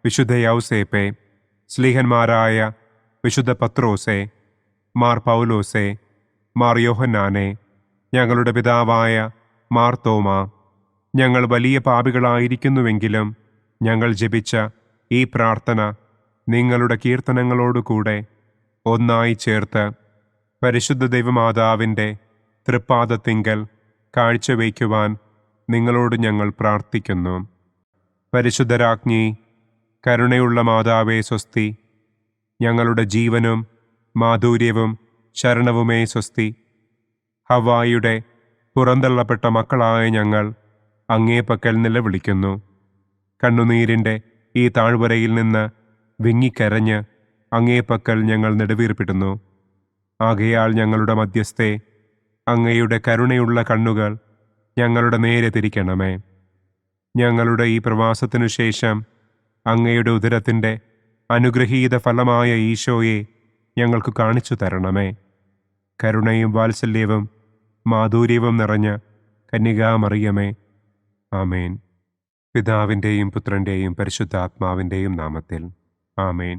വിശുദ്ധ യൗസേപ്പേ, സ്ലീഹന്മാരായ വിശുദ്ധ പത്രോസേ, മാർ പൗലോസേ, മാർ യോഹന്നാനെ, ഞങ്ങളുടെ പിതാവായ മാർ തോമാ, ഞങ്ങൾ വലിയ പാപികളായിരിക്കുന്നുവെങ്കിലും ഞങ്ങൾ ജപിച്ച ഈ പ്രാർത്ഥന നിങ്ങളുടെ കീർത്തനങ്ങളോടുകൂടെ ഒന്നായി ചേർത്ത് പരിശുദ്ധ ദൈവമാതാവിൻ്റെ തൃപ്പാദത്തിങ്കൽ കാഴ്ചവയ്ക്കുവാൻ നിങ്ങളോട് ഞങ്ങൾ പ്രാർത്ഥിക്കുന്നു. പരിശുദ്ധരാജ്ഞി, കരുണയുള്ള മാതാവേ സ്വസ്തി. ഞങ്ങളുടെ ജീവനും മാധുര്യവും ശരണവുമേ സ്വസ്തി. ഹവ്വായുടെ പുറന്തള്ളപ്പെട്ട മക്കളായ ഞങ്ങൾ അങ്ങേ പക്കൽ നിലവിളിക്കുന്നു. കണ്ണുനീരിൻ്റെ ഈ താഴ്വരയിൽ നിന്ന് വിങ്ങിക്കരഞ്ഞ് അങ്ങേ പക്കൽ ഞങ്ങൾ നെടുവീർപ്പിടുന്നു. ആകയാൽ ഞങ്ങളുടെ മധ്യസ്ഥെ, അങ്ങയുടെ കരുണയുള്ള കണ്ണുകൾ ഞങ്ങളുടെ നേരെ തിരിക്കണമേ. ഞങ്ങളുടെ ഈ പ്രവാസത്തിനു ശേഷം അങ്ങയുടെ ഉദരത്തിൻ്റെ അനുഗ്രഹീത ഫലമായ ഈശോയെ ഞങ്ങൾക്ക് കാണിച്ചു തരണമേ. കരുണയും വാത്സല്യവും മാധുര്യവും നിറഞ്ഞ കന്യകാമറിയമേ, ആമേൻ. പിതാവിൻ്റെയും പുത്രൻ്റെയും പരിശുദ്ധാത്മാവിൻ്റെയും നാമത്തിൽ, ആമേൻ.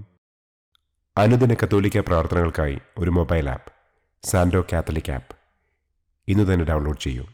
അനുദിന കത്തോലിക്ക പ്രാർത്ഥനകൾക്കായി ഒരു മൊബൈൽ ആപ്പ്, സാൻഡോ കാത്തലിക് ആപ്പ്, ഇന്ന് തന്നെ ഡൗൺലോഡ് ചെയ്യൂ.